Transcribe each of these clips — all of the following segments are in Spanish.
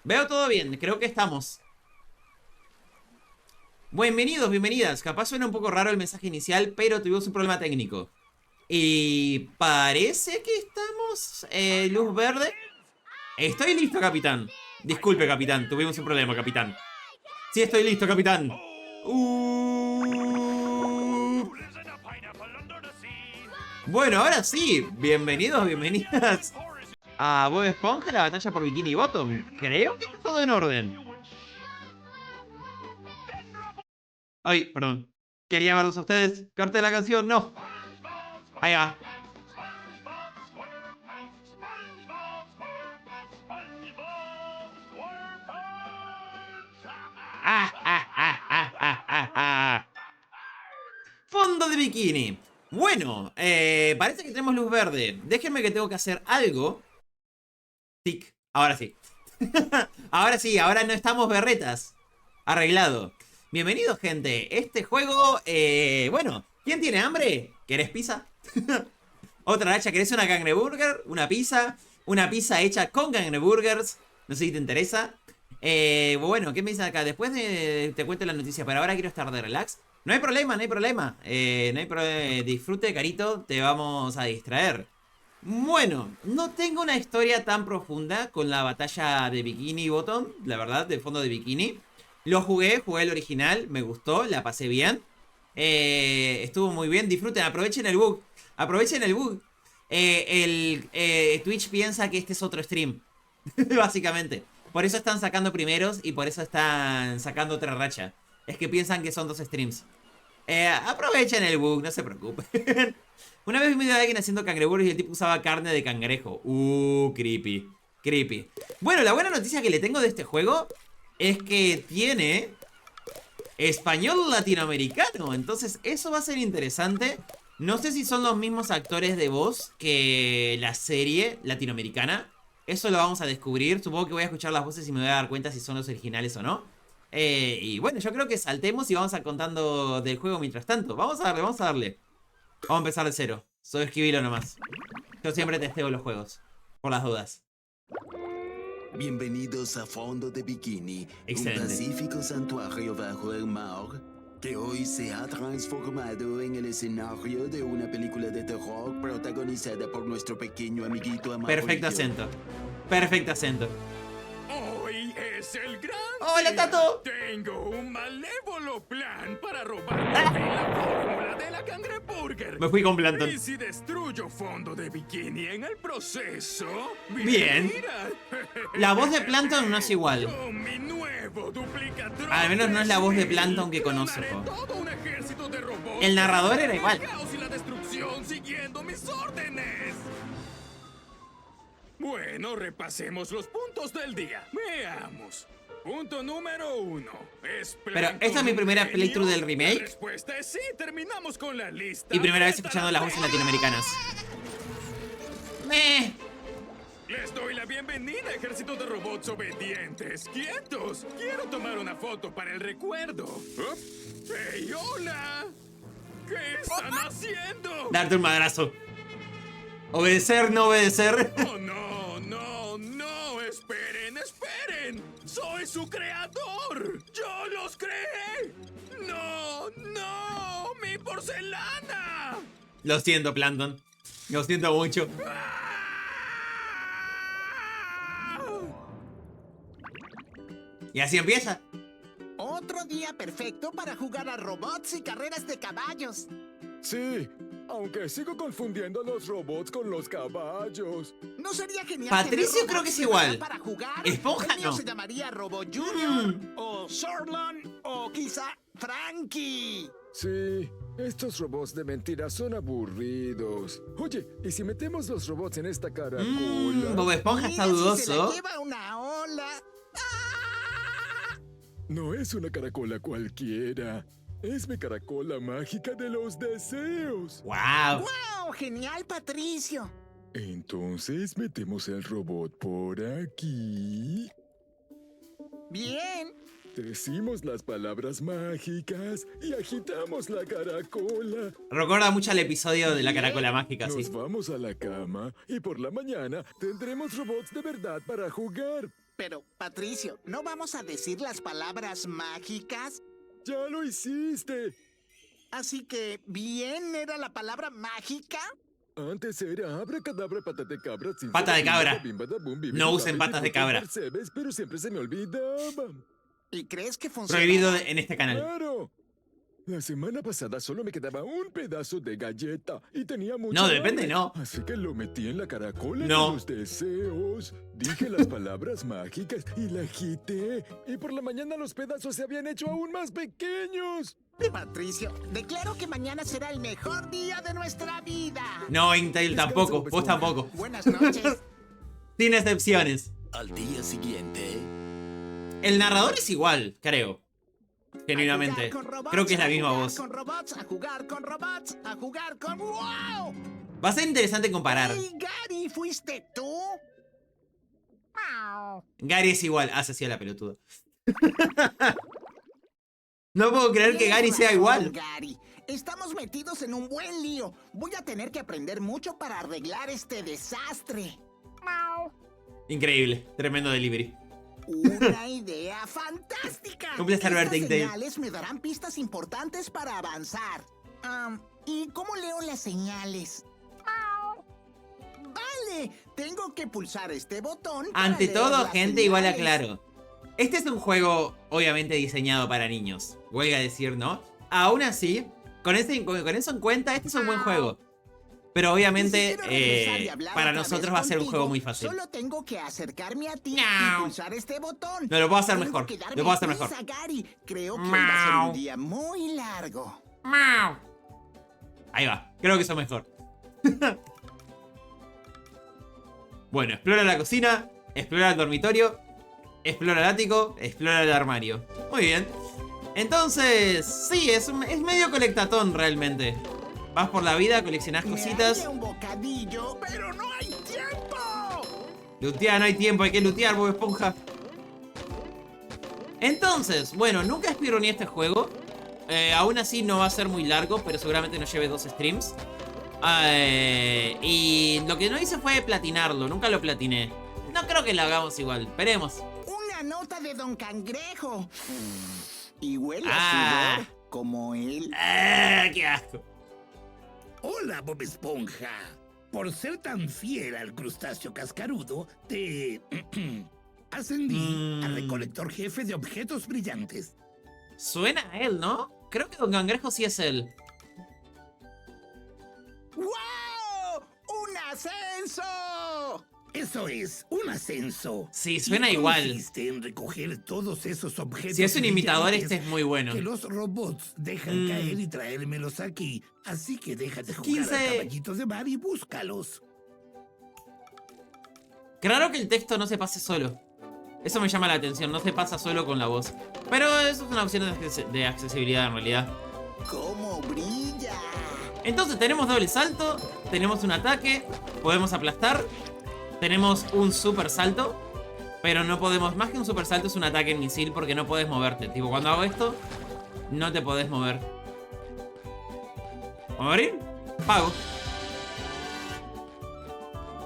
Veo todo bien, creo que estamos. Bienvenidos, bienvenidas. Capaz suena un poco raro el mensaje inicial, pero tuvimos un problema técnico. Y parece que estamos luz verde. Estoy listo, capitán. Disculpe, capitán, tuvimos un problema, capitán. Sí, estoy listo, capitán. Bueno, ahora sí. Bienvenidos, bienvenidas a Bob Esponja, la batalla por Bikini Bottom. Creo que está todo en orden. Ay, perdón. Quería verlos a ustedes. Corte la canción, no. Ahí va. Fondo de bikini. Bueno, parece que tenemos luz verde. Déjenme que tengo que hacer algo. Tic. Ahora sí. Ahora sí, ahora no estamos berretas. Arreglado. Bienvenidos, gente. Este juego, bueno, ¿quién tiene hambre? ¿Querés pizza? Otra racha, ¿querés una cangreburger? Una pizza hecha con cangreburgers. No sé si te interesa. Bueno, ¿qué me dicen acá? Después te cuento la noticia, pero ahora quiero estar de relax. No hay problema, no hay problema. No hay problema. Disfrute, carito, te vamos a distraer. Bueno, no tengo una historia tan profunda con la batalla de Bikini Bottom, la verdad, de fondo de bikini. Lo jugué el original, me gustó, la pasé bien. Estuvo muy bien, disfruten, aprovechen el bug. Aprovechen el bug. Twitch piensa que este es otro stream. Básicamente. Por eso están sacando primeros y por eso están sacando otra racha. Es que piensan que son dos streams. Aprovechen el bug, no se preocupen. Una vez vi un video de alguien haciendo cangreburgers y el tipo usaba carne de cangrejo. Creepy. Creepy. Bueno, la buena noticia que le tengo de este juego es que tiene español latinoamericano. Entonces eso va a ser interesante. No sé si son los mismos actores de voz que la serie latinoamericana. Eso lo vamos a descubrir. Supongo que voy a escuchar las voces y me voy a dar cuenta si son los originales o no. Y bueno, yo creo que saltemos y vamos a contando del juego mientras tanto. Vamos a darle, vamos a darle. Vamos a empezar de cero. Soy escribilo nomás. Yo siempre testeo los juegos. Por las dudas. Bienvenidos a Fondo de Bikini, Excelente. un pacífico santuario bajo el mar, que hoy se ha transformado en el escenario de una película de terror protagonizada por nuestro pequeño amiguito Amarillo. Perfecto acento. Perfecto acento. Hoy es el gran ¡Hola, día. Tato! Tengo un malévolo plan para robarme la fórmula de la cangreburger. Me fui con Planton. Y si destruyo Fondo de Bikini en el proceso... Bien. mira. La voz de Planton no es igual. Con mi nuevo duplicador Al menos no es la voz de 3000, Planton que conozco. clonaré todo un ejército de robots. El narrador era igual. El caos y la destrucción siguiendo mis órdenes. Bueno, repasemos los puntos del día. Veamos. Punto número 1. Pero esta es mi primera playthrough del remake. La respuesta es sí. Terminamos con la lista. Y primera vez escuchando las voces latinoamericanas. Les doy la bienvenida, ejército de robots obedientes. ¡Quietos! Quiero tomar una foto para el recuerdo. ¿Oh? ¡Hey, hola! ¿Qué están haciendo? Darte un madrazo. Obedecer, no obedecer. ¡Oh, no, no, no! ¡Esperen, esperen! ¡Soy su creador! ¡Yo los creé! ¡No, no! ¡Mi porcelana! Lo siento, Planton. Lo siento mucho. Y así empieza. Otro día perfecto para jugar a robots y carreras de caballos. Sí, aunque sigo confundiendo a los robots con los caballos. ¿No sería genial? Patricio tener creo robots que es de igual. verdad para jugar? Esponja El mío no. se llamaría Robot Junior o Sorlon o quizá Frankie. Sí, estos robots de mentira son aburridos. Oye, ¿y si metemos los robots en esta caracola? Bob Esponja está Mira, si se la dudoso. lleva una ola. No es una caracola cualquiera. Es mi caracola mágica de los deseos. Wow. ¡Wow! ¡Genial, Patricio! Entonces metemos el robot por aquí. Bien. Decimos las palabras mágicas y agitamos la caracola. Recuerda mucho al episodio de la caracola mágica, sí. Nos vamos a la cama y por la mañana tendremos robots de verdad para jugar. Pero, Patricio, ¿no vamos a decir las palabras mágicas? ¡Ya lo hiciste! Así que, ¿bien era la palabra mágica? Antes era abracadabra, pata de cabra. sin Pata de cabra. bim, bada, bum, bim, No bim, usen bada, patas de bim, cabra. percebes, pero siempre se me olvidaba. ¿Y crees que funciona? Prohibido en este canal. ¡Claro! La semana pasada solo me quedaba un pedazo de galleta y tenía mucho No, depende, hambre. no. Así que lo metí en la caracola No. de los deseos. Dije las palabras mágicas y la agité. Y por la mañana los pedazos se habían hecho aún más pequeños. Patricio, declaro que mañana será el mejor día de nuestra vida. No, Intel Descansa, tampoco. Bob Vos Esponja. tampoco. Buenas noches. Sin excepciones. Al día siguiente, El narrador es igual, creo. Genuinamente. A jugar con robots, Creo que es la a misma jugar voz. Con robots, a jugar con robots, a jugar con... ¡Wow! Va a ser interesante comparar. ¡Hey, Gary! ¿Fuiste tú? Gary es igual. Ah, se hacía la pelotuda. No puedo creer que Tienes Gary sea razón, igual. Gary. Estamos metidos en un buen lío. Voy a tener que aprender mucho para arreglar este desastre. Increíble. Tremendo delivery. Una idea fantástica. Un placer Estas verte, Intel. señales me darán pistas importantes para avanzar. ¿Y cómo leo las señales? Vale, tengo que pulsar este botón. para Ante leer todo, las gente, igual señales. aclaro. Este es un juego, obviamente, diseñado para niños. Huelga decir, ¿no? Aún así, con eso en cuenta, este es un buen juego. Pero Y si obviamente, quiero regresar y hablar para otra vez nosotros va a ser un contigo, juego muy fácil. Solo tengo que acercarme a ti Miau. y pulsar este botón. No, lo puedo hacer Tengo mejor. que darme Lo puedo hacer mejor. prisa, Gary. Creo que hoy va a ser Miau. un día muy largo. Ahí va, creo que eso es mejor. Bueno, explora la cocina, explora el dormitorio, explora el ático, explora el armario. Muy bien. Entonces, sí, es medio colectatón realmente. Vas por la vida, coleccionás Me cositas. haría un bocadillo, pero no hay tiempo. Lutear, no hay tiempo, hay que lutear, Bob Esponja. Entonces, bueno, nunca speedruné este juego. Aún así no va a ser muy largo, pero seguramente nos lleve 2 streams. Y lo que no hice fue platinarlo, nunca lo platiné. No creo que lo hagamos igual, esperemos. Una nota de Don Cangrejo. Y huele Ah. a sudor como él. ¡Qué asco! Hola, Bob Esponja. Por ser tan fiel al crustáceo cascarudo, te ascendí a recolector jefe de objetos brillantes. Suena a él, ¿no? Creo que Don Cangrejo sí es él. ¡Wow! ¡Un ascenso! Eso es, un ascenso. Sí, suena Y igual. consiste en recoger todos esos objetos Si es un imitador, brillantes este es muy bueno. que los robots dejan caer y traérmelos aquí. Así que deja de jugar 15. al caballito de mar y búscalos. Claro que el texto no se pase solo. Eso me llama la atención, no se pasa solo con la voz. Pero eso es una opción de accesibilidad en realidad. ¡Cómo brilla! Entonces tenemos doble salto, tenemos un ataque, podemos aplastar, tenemos un super salto, pero no podemos, más que un super salto es un ataque en misil porque no podés moverte. Tipo, cuando hago esto, no te podés mover. ¿Mover? Pago.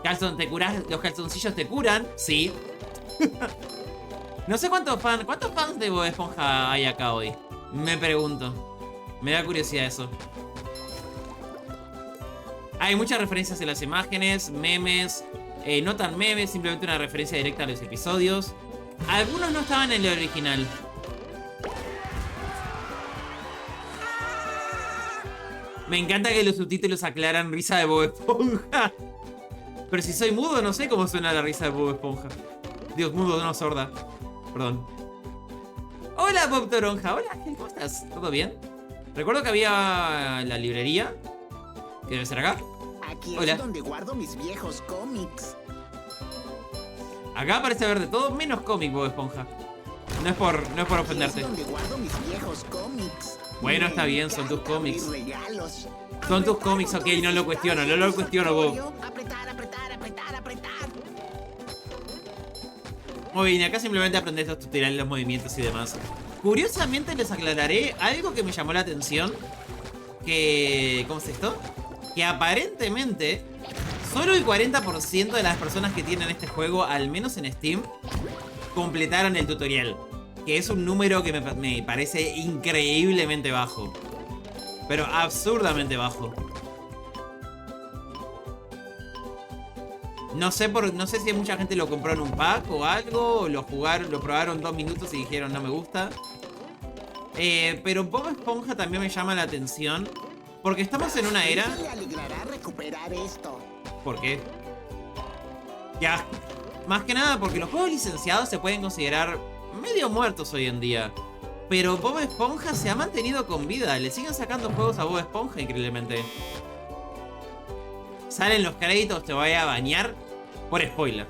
Calzón, ¿te curás? ¿Los calzoncillos te curan? Sí. No sé cuántos fans de Bob Esponja hay acá hoy. Me pregunto. Me da curiosidad eso. Hay muchas referencias en las imágenes, memes, no tan memes, simplemente una referencia directa a los episodios. Algunos no estaban en el original. Me encanta que los subtítulos aclaran risa de Bob Esponja. Pero si soy mudo, no sé cómo suena la risa de Bob Esponja. Dios, mudo, no sorda. Perdón. Hola, Bob Toronja. Hola, Ángel, ¿cómo estás? ¿Todo bien? Recuerdo que había la librería. ¿Que debe ser acá? Aquí Hola. es donde guardo mis viejos cómics. Acá parece haber de todo menos cómic, Bob Esponja. No es por Aquí ofenderte. es donde guardo mis viejos cómics. Bueno, Me está bien, son tus encantan cómics. mis regalos. Son tus Apretar cómics, ok, botones no lo y cuestiono, darle no lo un cuestiono, Bob. satisfactorio. Apretar, apretar, apretar, apretar. Muy bien, acá simplemente aprendes los tutoriales, los movimientos y demás. Curiosamente les aclararé algo que me llamó la atención. Que... ¿cómo es esto? Que aparentemente solo el 40% de las personas que tienen este juego, al menos en Steam, completaron el tutorial. Que es un número que me parece increíblemente bajo. Pero absurdamente bajo. No sé si mucha gente lo compró en un pack o algo. O lo probaron 2 minutos y dijeron no me gusta. Pero Bob Esponja también me llama la atención. Porque estamos en una era... Le alegrará recuperar esto. ¿Por qué? Ya. Más que nada porque los juegos licenciados se pueden considerar medio muertos hoy en día. Pero Bob Esponja se ha mantenido con vida. Le siguen sacando juegos a Bob Esponja increíblemente. Salen los créditos, te voy a bañar por spoiler.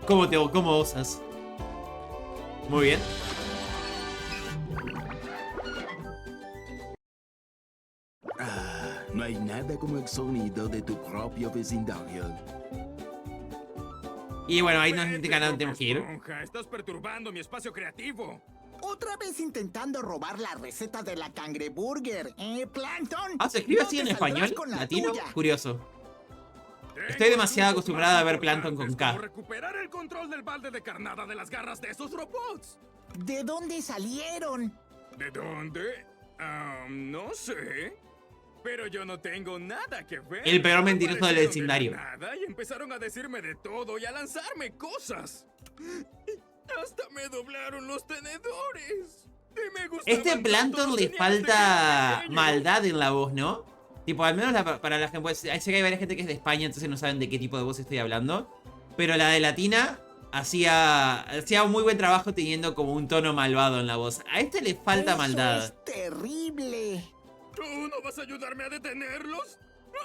¿Cómo osas? Muy bien. Ah, no hay nada como el sonido de tu propio vecindario. Y bueno, ahí nos Vete, indican a dónde Bob tenemos que ir. Esponja, estás perturbando mi espacio creativo. Otra vez intentando robar la receta de la cangreburger, Plankton. Ah, ¿se escribe No así te en saldrás español? con la ¿Latino? tuya. Curioso. Tengo Estoy demasiado trucos acostumbrada más a ver Plankton con importantes, K. como recuperar el control del balde de carnada de las garras de esos robots. ¿De dónde salieron? ¿De dónde? No sé. Pero yo no tengo nada que ver. El peor mentiroso del Aparecieron vecindario. de la nada y empezaron a decirme de todo y a lanzarme cosas. Hasta me doblaron los tenedores. Y me gustaban Este tanto Plankton los le tenía desde falta pequeño. maldad en la voz, ¿no? Tipo, al menos para la gente... Pues, sé que hay varias gente que es de España, entonces no saben de qué tipo de voz estoy hablando. Pero la de Latina hacía un muy buen trabajo teniendo como un tono malvado en la voz. A este le falta Eso maldad. es terrible. ¿Tú no vas a ayudarme a detenerlos?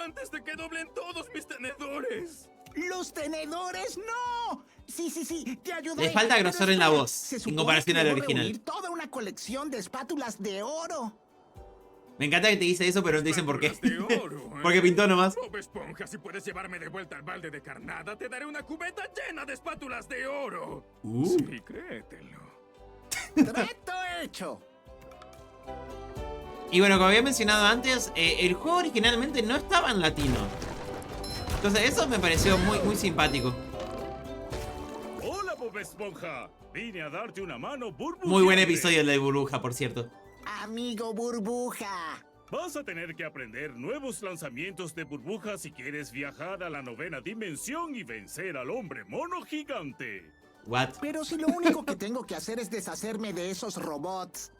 Antes de que doblen todos mis tenedores. ¡Los tenedores no! Sí, te ayudaré. Le falta Pero grosor en la espera, voz, se en supone comparación que al debo original. reunir toda una colección de espátulas de oro. Me encanta que te dice eso, pero no te dicen por qué. Espátulas de oro, ¿eh? Porque pintó nomás. Bob Esponja, si puedes llevarme de vuelta al balde de carnada, te daré una cubeta llena de espátulas de oro. Sí, créetelo. Trato hecho. Y bueno, como había mencionado antes, el juego originalmente no estaba en latino. Entonces eso me pareció muy simpático. Hola, Bob Esponja. Vine a darte una mano, burbuja. Muy buen episodio el de Burbuja, por cierto. Amigo burbuja. Vas a tener que aprender nuevos lanzamientos de burbuja si quieres viajar a la 9ª dimensión y vencer al hombre mono gigante. What? Pero si lo único que tengo que hacer es deshacerme de esos robots.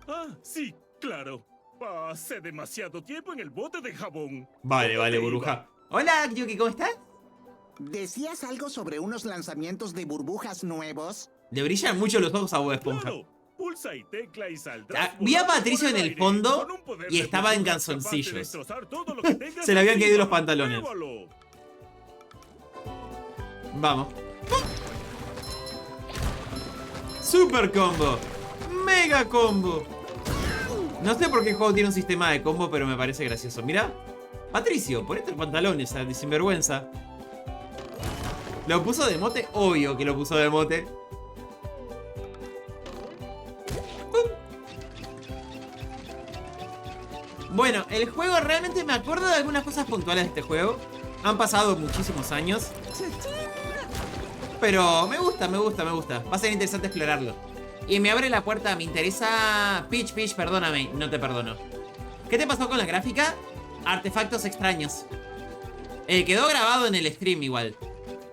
Ah, sí, claro. Pasé demasiado tiempo en el bote de jabón. Vale, ¿Dónde Burbuja. Hola, Yuki, ¿cómo estás? ¿Decías algo sobre unos lanzamientos de burbujas nuevos? Le brillan mucho los ojos a Bob iba? Esponja. Claro. Pulsa y tecla y saldrás. Ah, vi a volando Patricio por en el aire fondo con un poder y de estaba en burbujas capaz de calzoncillos. destrozar todo lo que tengas Se le habían caído encima. los pantalones. Pruébalo. Vamos. Super combo. Mega combo. No sé por qué el juego tiene un sistema de combo, pero me parece gracioso. Mira. Patricio, ponete los pantalones, de sinvergüenza. ¿Lo puso de mote? Obvio que lo puso de mote. Bueno, el juego realmente me acuerdo de algunas cosas puntuales de este juego. Han pasado muchísimos años. Pero me gusta. Va a ser interesante explorarlo. Y me abre la puerta, me interesa... Peach, perdóname, no te perdono. ¿Qué te pasó con la gráfica? Artefactos extraños. Quedó grabado en el stream igual.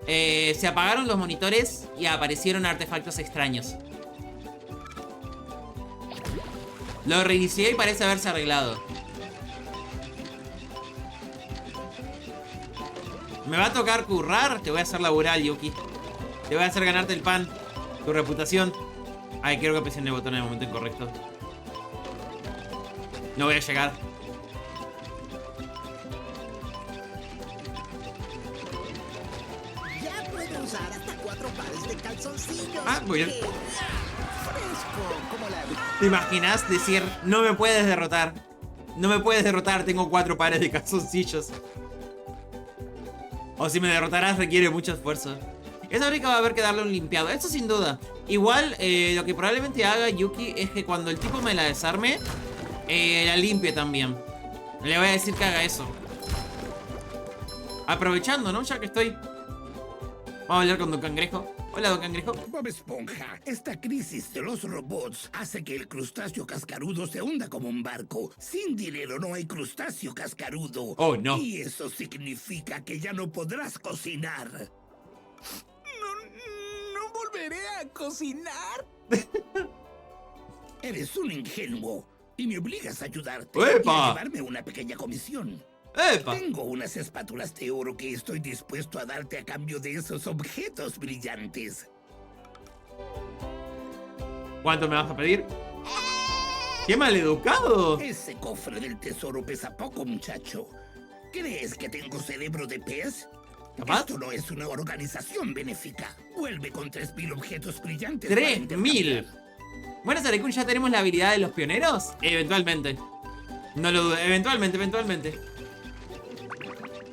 Se apagaron los monitores y aparecieron artefactos extraños. Lo reinicié y parece haberse arreglado. Me va a tocar currar. Te voy a hacer laburar, Yuki. Te voy a hacer ganarte el pan. Tu reputación. Ay, quiero que presione el botón en el momento incorrecto. No voy a llegar. Ya puedo usar hasta 4 pares de calzoncillos. Ah, muy bien. ¡Qué fresco! Como la... ¿Te imaginas decir, no me puedes derrotar? No me puedes derrotar, tengo 4 pares de calzoncillos. O si me derrotarás requiere mucho esfuerzo. Esa brica va a haber que darle un limpiado, eso sin duda. Igual, lo que probablemente haga Yuki es que cuando el tipo me la desarme, la limpie también. Le voy a decir que haga eso. Aprovechando, ¿no? Ya que estoy. Vamos a hablar con Don Cangrejo. Hola, don Cangrejo. Bob Esponja, esta crisis de los robots hace que el crustáceo cascarudo se hunda como un barco. Sin dinero no hay crustáceo cascarudo. Oh, no. Y eso significa que ya no podrás cocinar. ¿No volveré a cocinar? Eres un ingenuo y me obligas a ayudarte ¡Epa! y a llevarme una pequeña comisión. ¡Epa! Tengo unas espátulas de oro que estoy dispuesto a darte a cambio de esos objetos brillantes. ¿Cuánto me vas a pedir? ¡Qué maleducado! Ese cofre del tesoro pesa poco, muchacho. ¿Crees que tengo cerebro de pez? ¿Capaz? Esto no es una organización benéfica. Vuelve con 3000 objetos brillantes. 3000. Bueno, Sarekun, ¿ya tenemos la habilidad de los pioneros? Eventualmente. No lo dudo. Eventualmente.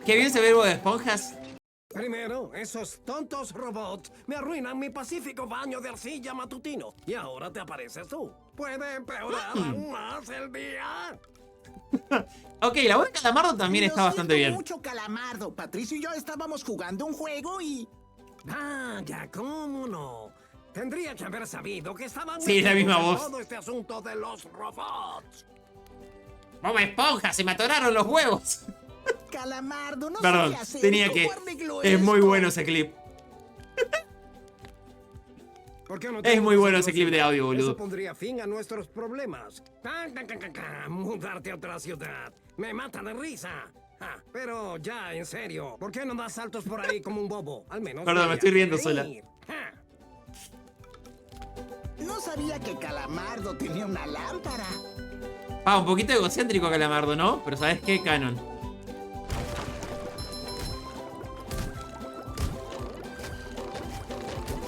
Qué bien se ve Bob Esponjas. Primero, esos tontos robots me arruinan mi pacífico baño de arcilla matutino. Y ahora te apareces tú. ¿Puede empeorar aún más el día? Ok, la voz de Calamardo también Lo está bastante siento bien. mucho, Calamardo. Patricio y yo estábamos jugando un juego y... Vaya, ¿cómo no? Tendría que haber sabido que estaban Sí, es la misma metidos en voz. todo este asunto de los robots. Bob Esponja, se me atoraron los huevos. Calamardo, no Perdón, sé hacer. tenía ¿Cómo que... arreglo Es muy esto? bueno ese clip. ¿Por qué no Es tenemos muy bueno que ese clip de audio, boludo. Eso pondría fin a nuestros problemas. Mudarte a otra ciudad. Me mata de risa. Pero ya, en serio, ¿por qué no das saltos por ahí como un bobo? Al menos... Perdón, me vaya estoy riendo a sola. reír. No sabía que Calamardo tenía una lámpara. Un poquito egocéntrico Calamardo, ¿no? Pero ¿sabes qué? Canon.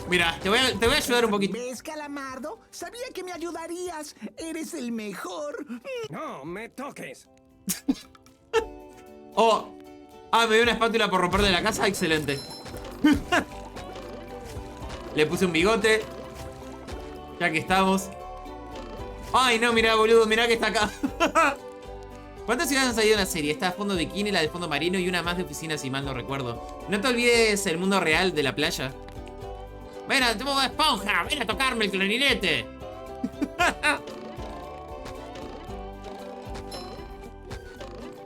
Mira, te voy a ayudar un poquito. ¿Ves, Calamardo? Sabía que me ayudarías. Eres el mejor. No me toques. Oh. Me dio una espátula por romperle la casa. Excelente. Le puse un bigote. Ya que estamos. Ay, no, mirá, boludo. Mirá que está acá. ¿Cuántas ciudades han salido en la serie? Esta de fondo bikini, la de fondo marino y una más de oficina, si mal no recuerdo. No te olvides el mundo real de la playa. Ven a Bob Esponja, ven a tocarme el clarinete.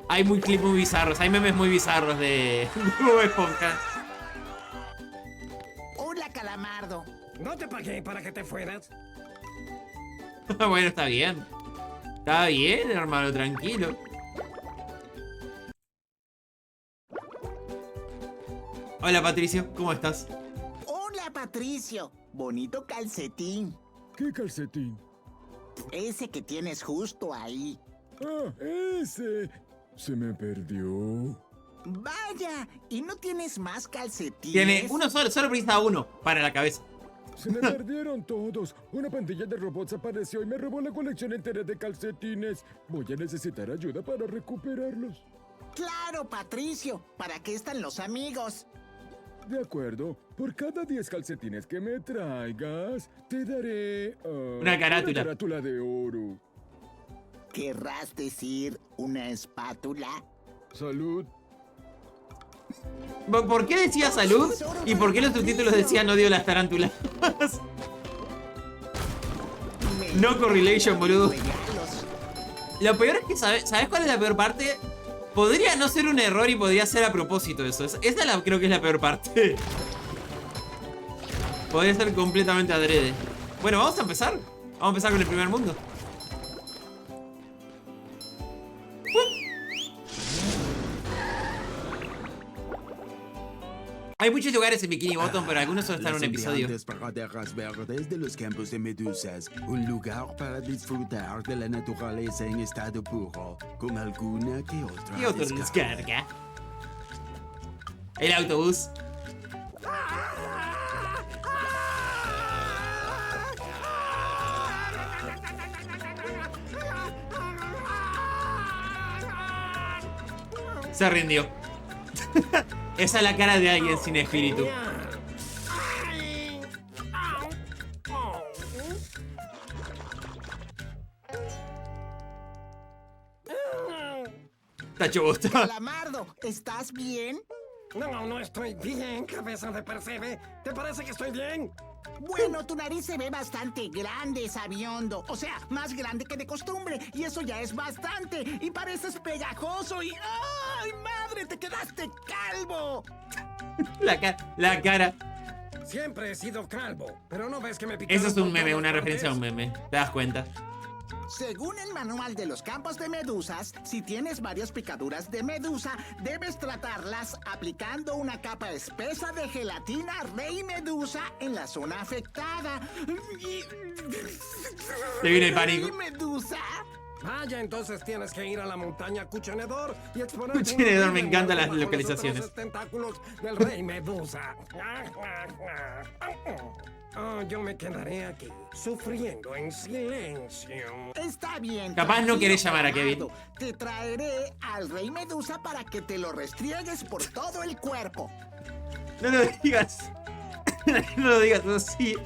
Hay clips muy bizarros, hay memes muy bizarros de Bob Esponja. Hola, Calamardo. No te pagué para que te fueras. Bueno, está bien. Está bien, hermano, tranquilo. Hola, Patricio, ¿cómo estás? Hola, Patricio. Bonito calcetín. ¿Qué calcetín? Ese que tienes justo ahí. Ah, ese. Se me perdió. Vaya, ¿y no tienes más calcetines? Tiene uno solo precisa uno para la cabeza. Se me perdieron todos. Una pandilla de robots apareció y me robó la colección entera de calcetines. Voy a necesitar ayuda para recuperarlos. Claro, Patricio. ¿Para qué están los amigos? De acuerdo. Por cada 10 calcetines que me traigas, te daré... Una carátula. Una carátula de oro. ¿Querrás decir una espátula? Salud. ¿Por qué decía salud? ¿Y por qué los subtítulos decían odio las tarántulas? No correlation, boludo. Regalos. Lo peor es que, ¿sabes cuál es la peor parte? Podría no ser un error y podría ser a propósito eso. Esa creo que es la peor parte. Podría ser completamente adrede. Bueno, vamos a empezar. Vamos a empezar con el primer mundo. Hay muchos lugares en Bikini Bottom, pero algunos solo están en un Las episodio. ondeantes praderas verdes de los campos de medusas. Un lugar para disfrutar de la naturaleza en estado puro, con alguna que otra Y otro descarga. El autobús. Se rindió. Esa es la cara de alguien sin espíritu. Tacho bosta. Calamardo, ¿estás bien? No, no estoy bien, cabeza de Percebe. ¿Te parece que estoy bien? Bueno, tu nariz se ve bastante grande, sabiondo. O sea, más grande que de costumbre. Y eso ya es bastante. Y pareces pegajoso y... ¡ay, madre! ¡Te quedaste calvo! La cara. Siempre he sido calvo, pero no ves que me picaron. Eso es un por meme, todas una referencia a un partes? meme. ¿Te das cuenta? Según el manual de los campos de medusas, si tienes varias picaduras de medusa, debes tratarlas aplicando una capa espesa de gelatina rey medusa en la zona afectada. Te viene el pánico. ¿Rey medusa? Vaya, entonces tienes que ir a la montaña Cuchenedor y exponer... Cuchenedor, me encantan las localizaciones. Los tentáculos del rey medusa. Oh, yo me quedaré aquí, sufriendo en silencio. Está bien. Capaz no tranquilo, querés llamar a calmado. Kevin. Te traeré al rey medusa para que te lo restriegues por todo el cuerpo. No lo digas. No lo digas así.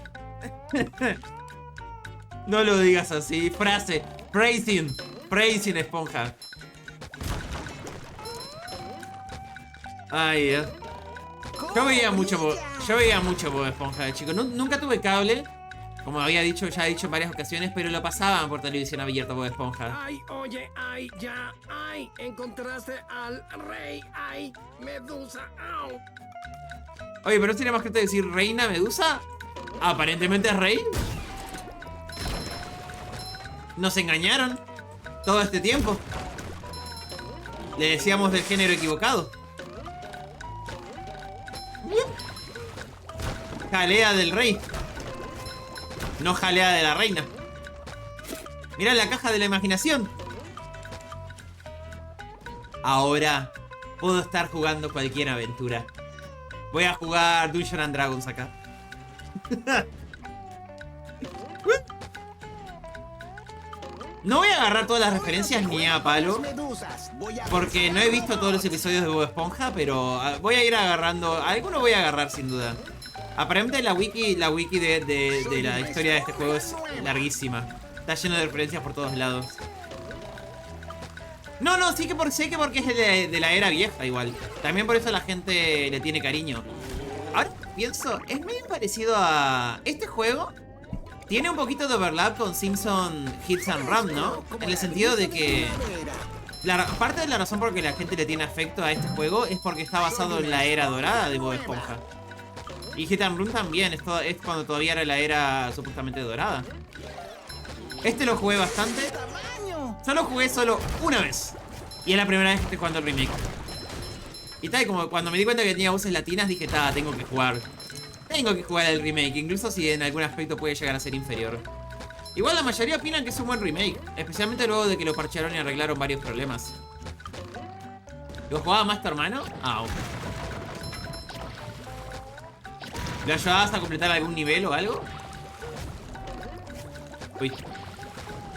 No lo digas así. Frase. Praising. Praising, esponja. Ay, Dios. Yo veía mucho Bob Esponja de chico. Nunca tuve cable. Como había dicho, ya he dicho en varias ocasiones, pero lo pasaban por televisión abierta Bob Esponja. Ay, oye, ay, ya, ay, encontraste al rey, ay, medusa, au. Oye, pero sería más que decir reina medusa. Aparentemente es rey. Nos engañaron todo este tiempo. Le decíamos del género equivocado. Jalea del rey. No jalea de la reina. Mirá la caja de la imaginación. Ahora puedo estar jugando cualquier aventura. Voy a jugar Dungeons and Dragons acá. No voy a agarrar todas las referencias ni a palo, porque no he visto todos los episodios de Bob Esponja, pero voy a ir agarrando. Alguno voy a agarrar sin duda. Aparentemente la wiki de la historia de este juego es larguísima. Está lleno de referencias por todos lados. No, sé que porque es de la era vieja igual. También por eso la gente le tiene cariño. Ahora pienso, es medio parecido a... Este juego tiene un poquito de overlap con Simpson Hits and Run, ¿no? En el sentido de que... parte de la razón por la que la gente le tiene afecto a este juego es porque está basado en la era dorada de Bob Esponja. Y Hit and Run también, es cuando todavía era la era supuestamente dorada. Este lo jugué bastante. Solo jugué una vez. Y es la primera vez que estoy jugando el remake. Y tal, como cuando me di cuenta que tenía voces latinas, dije, tengo que jugar. Tengo que jugar el remake, incluso si en algún aspecto puede llegar a ser inferior. Igual la mayoría opinan que es un buen remake, especialmente luego de que lo parchearon y arreglaron varios problemas. ¿Lo jugaba más tu hermano? Ah, ok. ¿Lo ayudabas a completar algún nivel o algo? Uy.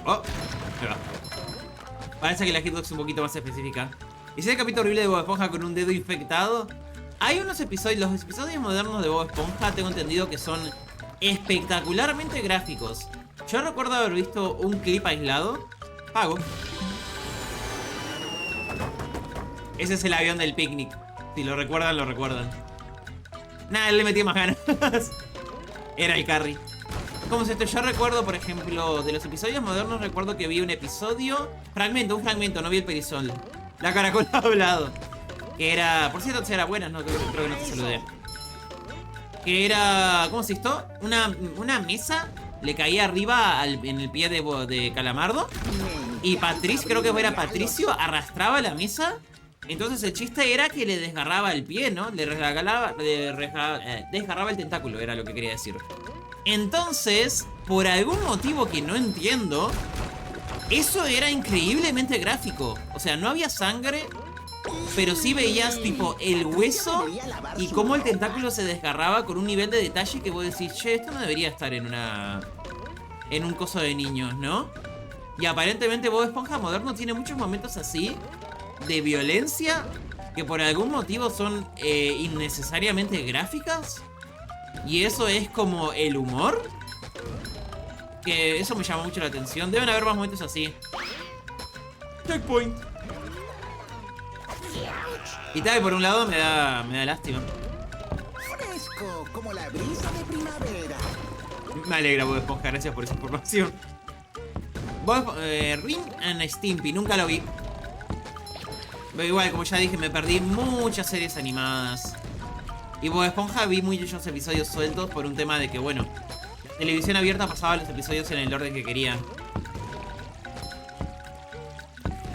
Oh, ahí va. Parece que la hitbox es un poquito más específica. ¿Y si el capítulo horrible de Bob Esponja con un dedo infectado? Hay unos episodios, los episodios modernos de Bob Esponja tengo entendido que son espectacularmente gráficos. Yo recuerdo haber visto un clip aislado. Pago. Ese es el avión del picnic. Si lo recuerdan, lo recuerdan. Nada, él le metía más ganas. Era el carry. ¿Cómo es esto? Yo recuerdo, por ejemplo, de los episodios modernos, recuerdo que vi un episodio... un fragmento, no vi el perizol. La caracola ha hablado. Que era... Por cierto, si era buena, no, creo que no te saludé. Que era... ¿Cómo se hizo? Una mesa le caía arriba en el pie de Calamardo. Y Patricio, creo que era Patricio, arrastraba la mesa. Entonces el chiste era que le desgarraba el pie, ¿no? Desgarraba el tentáculo, era lo que quería decir. Entonces, por algún motivo que no entiendo, eso era increíblemente gráfico. O sea, no había sangre, pero sí veías tipo el hueso y cómo el tentáculo se desgarraba con un nivel de detalle que vos decís, che, esto no debería estar en un coso de niños, ¿no? Y aparentemente Bob Esponja moderno tiene muchos momentos así de violencia que por algún motivo son innecesariamente gráficas. Y eso es como el humor. Que eso me llama mucho la atención. Deben haber más momentos así. Checkpoint. Y tal, por un lado me da lástima. Fresco, como la brisa de primavera. Me alegra, Bob Esponja, gracias por esa información. Rin and Stimpy, nunca lo vi. Pero igual, como ya dije, me perdí muchas series animadas. Y Bob Esponja vi muchos episodios sueltos por un tema de que, bueno, la televisión abierta pasaba los episodios en el orden que quería.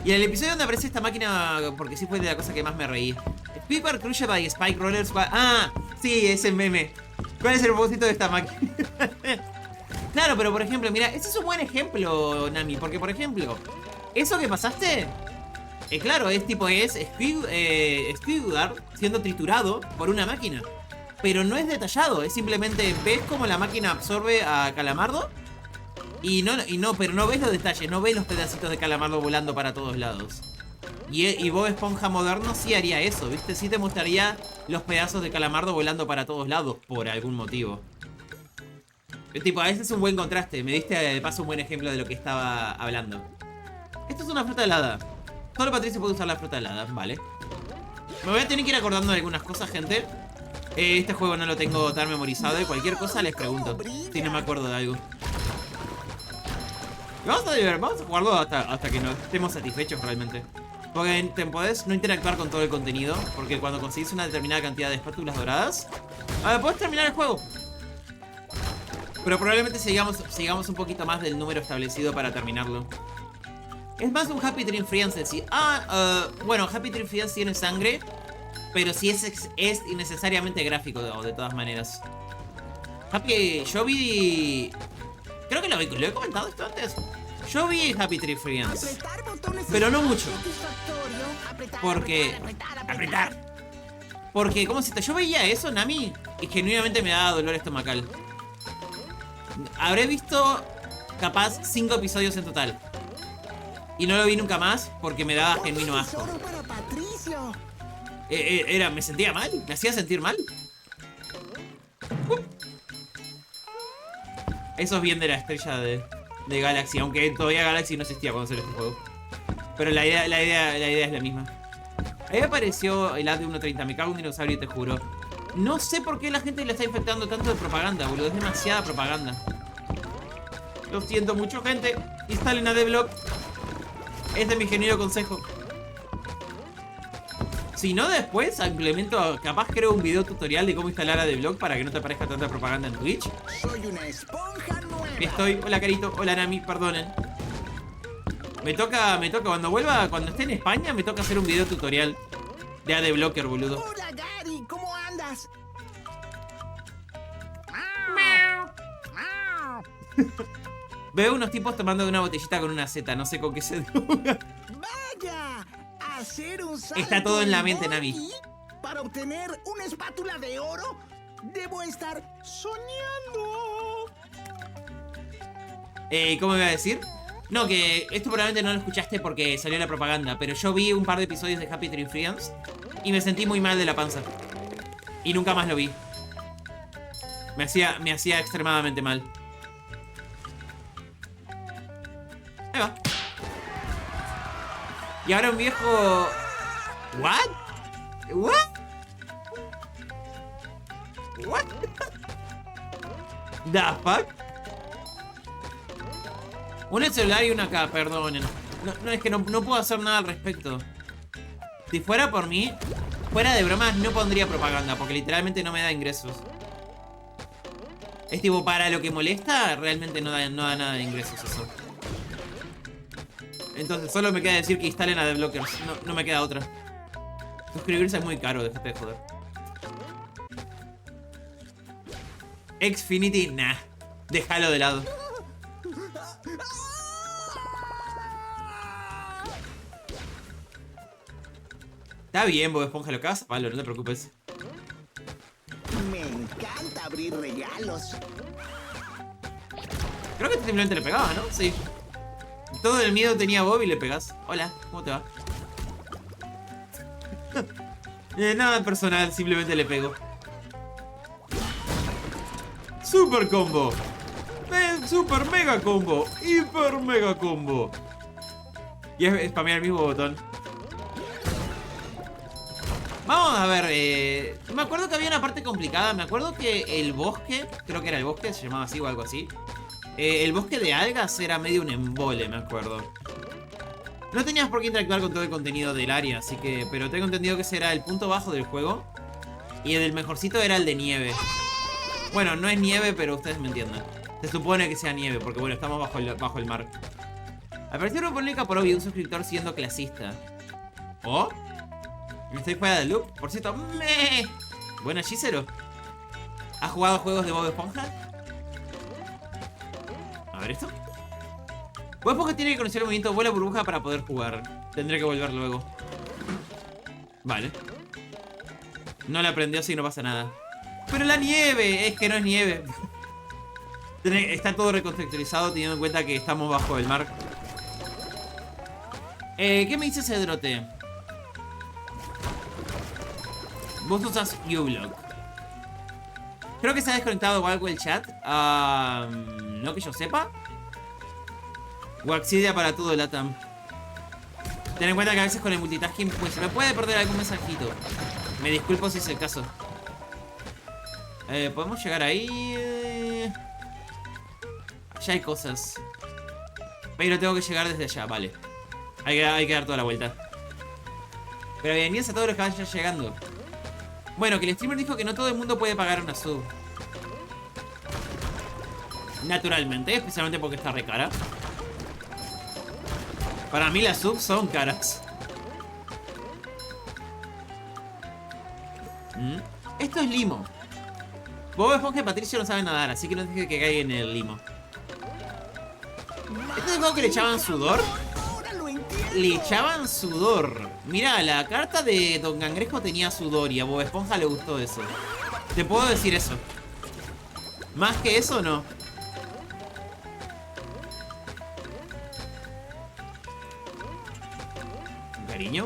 Y en el episodio donde aparece esta máquina, porque sí fue de la cosa que más me reí. Piper Crushed by Spike Rollers. Ah, sí, ese meme. ¿Cuál es el propósito de esta máquina? Claro, pero por ejemplo, mira, ese es un buen ejemplo, Nami. Porque, por ejemplo, eso que pasaste, claro, es tipo, es Squidward siendo triturado por una máquina. Pero no es detallado, es simplemente ves cómo la máquina absorbe a Calamardo. Pero no ves los detalles, no ves los pedacitos de Calamardo volando para todos lados. Y Bob Esponja moderno sí haría eso, ¿viste? Sí te mostraría los pedazos de Calamardo volando para todos lados, por algún motivo. Tipo, ese es un buen contraste. Me diste de paso un buen ejemplo de lo que estaba hablando. Esto es una fruta helada. Solo Patricio puede usar la fruta helada, vale. Me voy a tener que ir acordando de algunas cosas, gente. Este juego no lo tengo tan memorizado y cualquier cosa les pregunto si no me acuerdo de algo. Vamos a jugarlo hasta que nos estemos satisfechos realmente. Porque te podés no interactuar con todo el contenido. Porque cuando conseguís una determinada cantidad de espátulas doradas, podés terminar el juego. Pero probablemente sigamos un poquito más del número establecido para terminarlo. Es más un Happy Tree Friends en sí. Bueno, Happy Tree Friends tiene sangre, pero sí es innecesariamente gráfico de todas maneras. Yo vi... Creo que lo he comentado esto antes. Yo vi Happy Tree Friends, pero no mucho. Porque... Porque, ¿cómo se está? Yo veía eso, Nami, y genuinamente me daba dolor estomacal. Habré visto, capaz, 5 episodios en total. Y no lo vi nunca más porque me daba genuino asco. Me sentía mal, me hacía sentir mal. Eso es bien de la estrella de Galaxy, aunque todavía Galaxy no existía cuando salió este juego. Pero la idea es la misma. Ahí apareció el ad de 1.30, me cago en un dinosaurio, te juro. No sé por qué la gente le está infectando tanto de propaganda, boludo. Es demasiada propaganda. Lo siento mucho, gente. Instalen AdBlock. Es de mi genuino consejo. Si no, después implemento, capaz creo un video tutorial de cómo instalar AdBlock para que no te aparezca tanta propaganda en Twitch. Soy una esponja nueva. Hola Carito, hola Nami, perdonen. Me toca cuando esté en España, me toca hacer un video tutorial de AdBlocker, boludo. Hola Gary, ¿cómo andas? Veo unos tipos tomando una botellita con una Z, no sé con qué se droga. Vaya, hacer un salto Está todo en la mente, Nami. Para obtener una espátula de oro, debo estar soñando. ¿Cómo me iba a decir? No, que esto probablemente no lo escuchaste porque salió la propaganda, pero yo vi un par de episodios de Happy Tree Friends y me sentí muy mal de la panza. Y nunca más lo vi. Me hacía extremadamente mal. Ahí va. Y ahora un viejo... ¿What? ¿What? ¿What? ¿The fuck? Un celular y una acá, perdonen. No, es que no puedo hacer nada al respecto. Si fuera por mí, fuera de bromas, no pondría propaganda, porque literalmente no me da ingresos. Es tipo, para lo que molesta, realmente no da nada de ingresos eso. Entonces solo me queda decir que instalen AdBlockers. No me queda otra. Suscribirse es muy caro, déjate de joder. Xfinity, nah. Déjalo de lado. Está bien, Bob Esponja, lo cagas a palo, no te preocupes. Me encanta abrir regalos. Creo que simplemente le pegaba, ¿no? Sí. Todo el miedo tenía Bob y le pegas. Hola, ¿cómo te va? Nada personal, simplemente le pego. Super combo. Super mega combo. Hiper mega combo. Y es spamear el mismo botón. Vamos a ver, me acuerdo que había una parte complicada. Me acuerdo que el bosque, creo que era el bosque, se llamaba así o algo así. El bosque de algas era medio un embole, me acuerdo. No tenías por qué interactuar con todo el contenido del área, así que... Pero tengo entendido que ese era el punto bajo del juego. Y el mejorcito era el de nieve. Bueno, no es nieve, pero ustedes me entienden. Se supone que sea nieve, porque bueno, estamos bajo el mar. Apareció una polémica por obvio un suscriptor siendo clasista. ¿Oh? ¿Estoy fuera del loop? Por cierto, Buena, Shizero. ¿Has jugado juegos de Bob Esponja? A ver esto. Bob Esponja tiene que conocer el movimiento bola burbuja para poder jugar. Tendré que volver luego. Vale. No le aprendió, así que no pasa nada. Pero la nieve, es que no es nieve. Está todo recontextualizado teniendo en cuenta que estamos bajo el mar. ¿Qué me dice Cedrote? Vos usas uBlock. Creo que se ha desconectado o algo el chat. No que yo sepa. Waxidia para todo el LATAM. Ten en cuenta que a veces con el multitasking pues se me puede perder algún mensajito. Me disculpo si es el caso. Podemos llegar ahí. Allá hay cosas. Pero tengo que llegar desde allá, vale. Hay que dar toda la vuelta. Pero bienvenidos a todos los que vayan llegando. Bueno, que el streamer dijo que no todo el mundo puede pagar una sub. Naturalmente, especialmente porque está re cara. Para mí las subs son caras. Esto es limo. Bob Esponja y Patricio no saben nadar, así que no dije que caigan en el limo. ¿Este es el juego que le echaban sudor? Le echaban sudor. Mira, la carta de Don Cangrejo tenía sudor y a Bob Esponja le gustó eso. Te puedo decir eso. Más que eso, no. Cariño.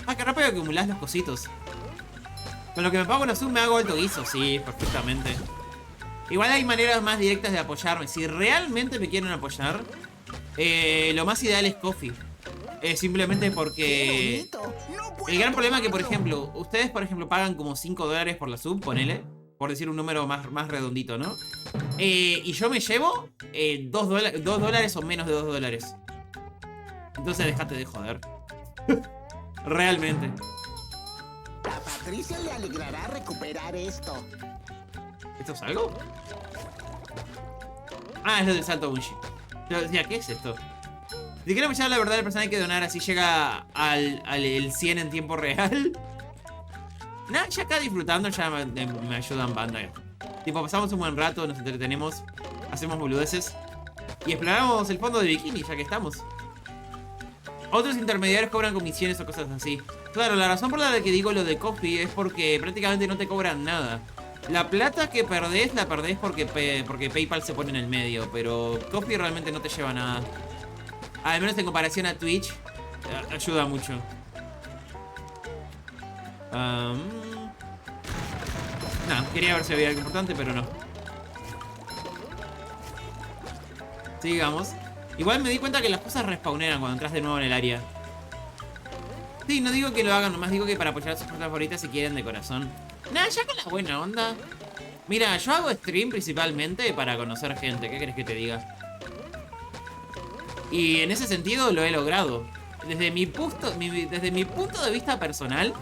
Ah, qué rápido acumulás los cositos. Con lo que me pago una sub me hago alto guiso. Sí, perfectamente. Igual hay maneras más directas de apoyarme. Si realmente me quieren apoyar, lo más ideal es Coffee. Simplemente porque el gran problema es que, por ejemplo, ustedes, por ejemplo, pagan como $5 por la sub, ponele. Por decir un número más redondito, ¿no? Y yo me llevo $2 o menos de $2. Entonces déjate de joder. Realmente. A Patricia le alegrará recuperar esto. ¿Esto es algo? Ah, es lo del salto Bungie. Yo decía, ¿qué es esto? Si quieren apoyar la verdad del personaje hay que donar, así llega el 100 en tiempo real. Nah, ya acá disfrutando ya me ayudan banda. Tipo, pasamos un buen rato, nos entretenemos, hacemos boludeces y exploramos el fondo de Bikini, ya que estamos. Otros intermediarios cobran comisiones o cosas así. Claro, la razón por la que digo lo de Coffee es porque prácticamente no te cobran nada. La plata que perdés, la perdés porque PayPal se pone en el medio. Pero Coffee realmente no te lleva nada. Al menos en comparación a Twitch, ayuda mucho. No, quería ver si había algo importante, pero no. Sigamos. Igual me di cuenta que las cosas respawneran cuando entras de nuevo en el área. Sí, no digo que lo hagan, nomás digo que para apoyar a sus cosas favoritas si quieren de corazón. Nah, ya con la buena onda. Mira, yo hago stream principalmente para conocer gente. ¿Qué querés que te diga? Y en ese sentido lo he logrado. Desde mi punto de vista personal,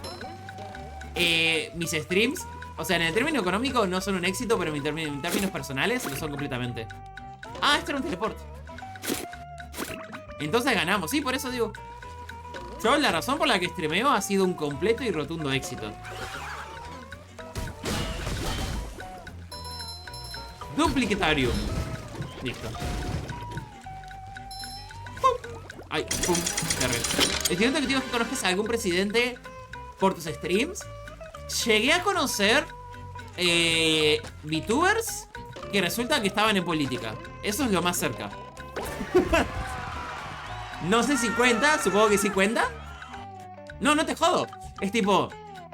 mis streams, o sea, en el término económico no son un éxito, pero en términos personales lo son completamente. Ah, esto era un teleporte. Entonces ganamos, sí, por eso digo. Yo, la razón por la que streameo ha sido un completo y rotundo éxito. Duplicitarium. Listo. ¡Pum! Ay, pum. El siguiente objetivo es que conozcas a algún presidente por tus streams. Llegué a conocer VTubers que resulta que estaban en política. Eso es lo más cerca. No sé si cuenta, supongo que sí cuenta. No, no te jodo. Es tipo,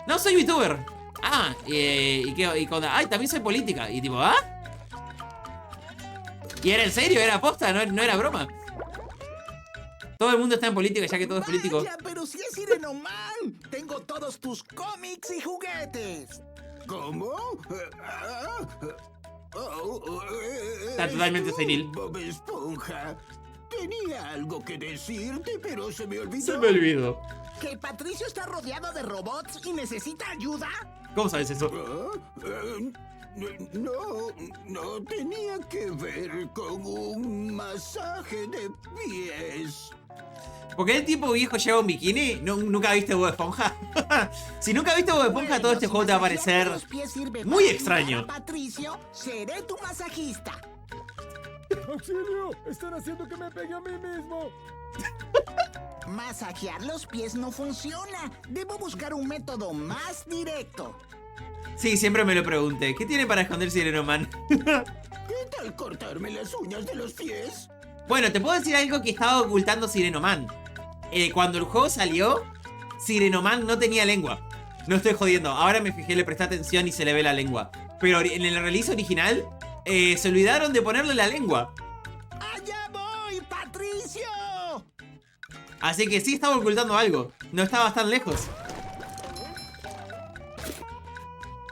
no soy VTuber. Ah, y cuando, ay, también soy política. Y tipo, ¿ah? Y era en serio, era aposta, no era broma. Todo el mundo está en política, ya que todo es político. Vaya, pero sí es Sirenoman! Tengo todos tus cómics y juguetes. ¿Cómo? Está totalmente senil. Bob Esponja. Tenía algo que decirte, pero se me olvidó. Se me olvidó. ¿Que Patricio está rodeado de robots y necesita ayuda? ¿Cómo sabes eso? No tenía que ver con un masaje de pies. ¿Por qué el tipo viejo lleva un bikini? ¿Nunca viste Bob Esponja? Si nunca viste Bob Esponja, todo este juego te va a parecer muy extraño. Patricio, seré tu masajista. ¡Auxilio! ¡Están haciendo que me pegue a mí mismo! Masajear los pies no funciona. Debo buscar un método más directo. Sí, siempre me lo pregunté. ¿Qué tiene para esconder Sirenoman? ¿Qué tal cortarme las uñas de los pies? Bueno, te puedo decir algo que estaba ocultando Sirenoman. Cuando el juego salió, Sirenoman no tenía lengua. No estoy jodiendo. Ahora me fijé, le presté atención y se le ve la lengua. Pero en el release original, se olvidaron de ponerle la lengua. ¡Allá voy, Patricio! Así que sí estaba ocultando algo. No estaba tan lejos.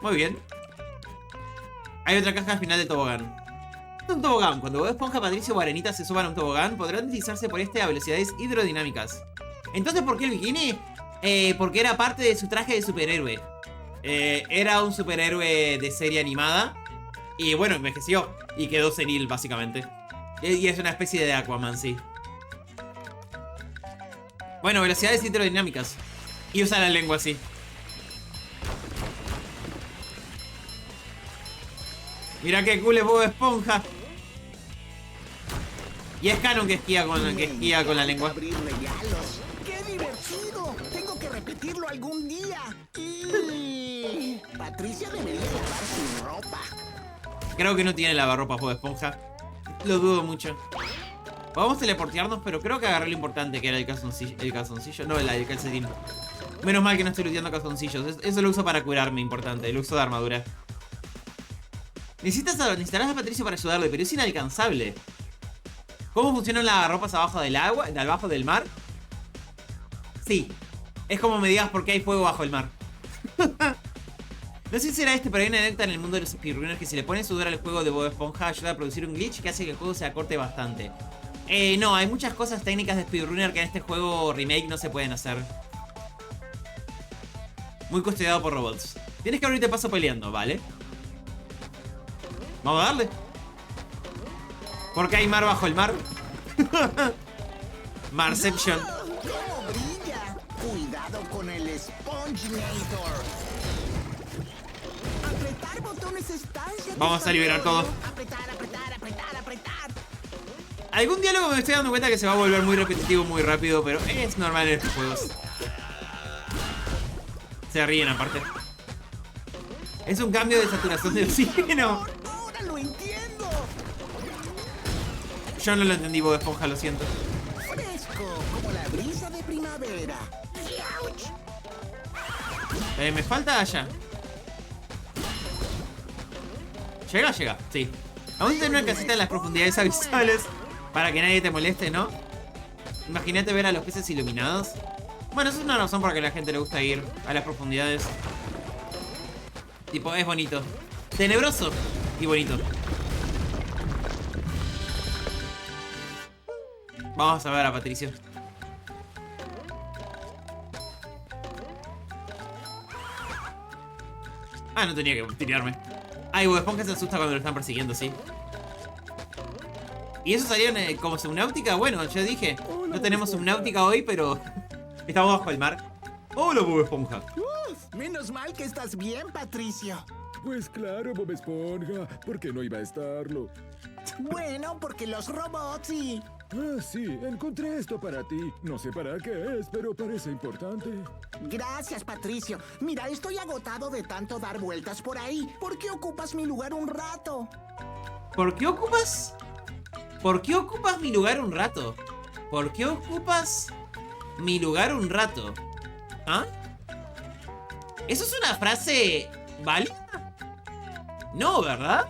Muy bien. Hay otra caja al final del tobogán. Un tobogán. Cuando Bob Esponja, Patricio o Arenita se suban a un tobogán, podrán deslizarse por este a velocidades hidrodinámicas. Entonces, ¿por qué el bikini? Porque era parte de su traje de superhéroe. Era un superhéroe de serie animada. Y bueno, envejeció. Y quedó senil, básicamente. Y es una especie de Aquaman, sí. Bueno, velocidades hidrodinámicas. Y usa la lengua así. Mira qué cool es Bob Esponja. Y es canon que esquía con la lengua. Abrir regalos. ¡Qué divertido! Tengo que repetirlo algún día. Y... Patricia debería lavar su ropa. Creo que no tiene lavarropas Bob Esponja. Lo dudo mucho. Vamos a teleportearnos, pero creo que agarré lo importante, que era el calzoncillo. El calzoncillo, no, el calcetín. Menos mal que no estoy looteando calzoncillos. Eso lo uso para curarme, importante. El uso de armadura. Necesitarás a Patricio para ayudarle, pero es inalcanzable. ¿Cómo funcionan las ropas abajo del agua? ¿Abajo del mar? Sí. Es como me digas por qué hay fuego bajo el mar. No sé si será pero hay una anécdota en el mundo de los speedrunners que si le ponen sudor al juego de Bob Esponja ayuda a producir un glitch que hace que el juego se acorte bastante. No, hay muchas cosas técnicas de speedrunner que en este juego remake no se pueden hacer. Muy custodiado por robots. Tienes que abrirte paso peleando, ¿vale? Vamos a darle. Porque hay mar bajo el mar. Marception. ¡Cómo brilla! Cuidado con el Sponginator. Apretar botones está... Vamos a liberar todo. Apretar, apretar, apretar, apretar. Algún diálogo me estoy dando cuenta que se va a volver muy repetitivo muy rápido, pero es normal en estos juegos. Se ríen aparte. Es un cambio de saturación de oxígeno. Ahora lo entiendo. Yo no lo entendí, Bob Esponja, lo siento. Fresco, como la brisa de primavera. ¡Ouch! Me falta allá. ¿Llega? Llega, sí. Vamos a tener una casita en las profundidades abisales para que nadie te moleste, ¿no? Imagínate ver a los peces iluminados. Bueno, eso es una razón por la que a la gente le gusta ir a las profundidades. Tipo, es bonito. Tenebroso y bonito. Vamos a ver a Patricio. Ah, no tenía que tirarme. Ay, Bob Esponja se asusta cuando lo están persiguiendo, sí. ¿Y eso salió como subnáutica? Bueno, yo dije, no tenemos subnáutica hoy, pero estamos bajo el mar. Hola, Bob Esponja. Menos mal que estás bien, Patricio. Pues claro, Bob Esponja. ¿Por qué no iba a estarlo? Bueno, porque los robots y... Ah, sí, encontré esto para ti. No sé para qué es, pero parece importante. Gracias, Patricio. Mira, estoy agotado de tanto dar vueltas por ahí. ¿Por qué ocupas mi lugar un rato? ¿Por qué ocupas? ¿Por qué ocupas mi lugar un rato? ¿Por qué ocupas mi lugar un rato? ¿Ah? ¿Eso es una frase válida? No, ¿verdad?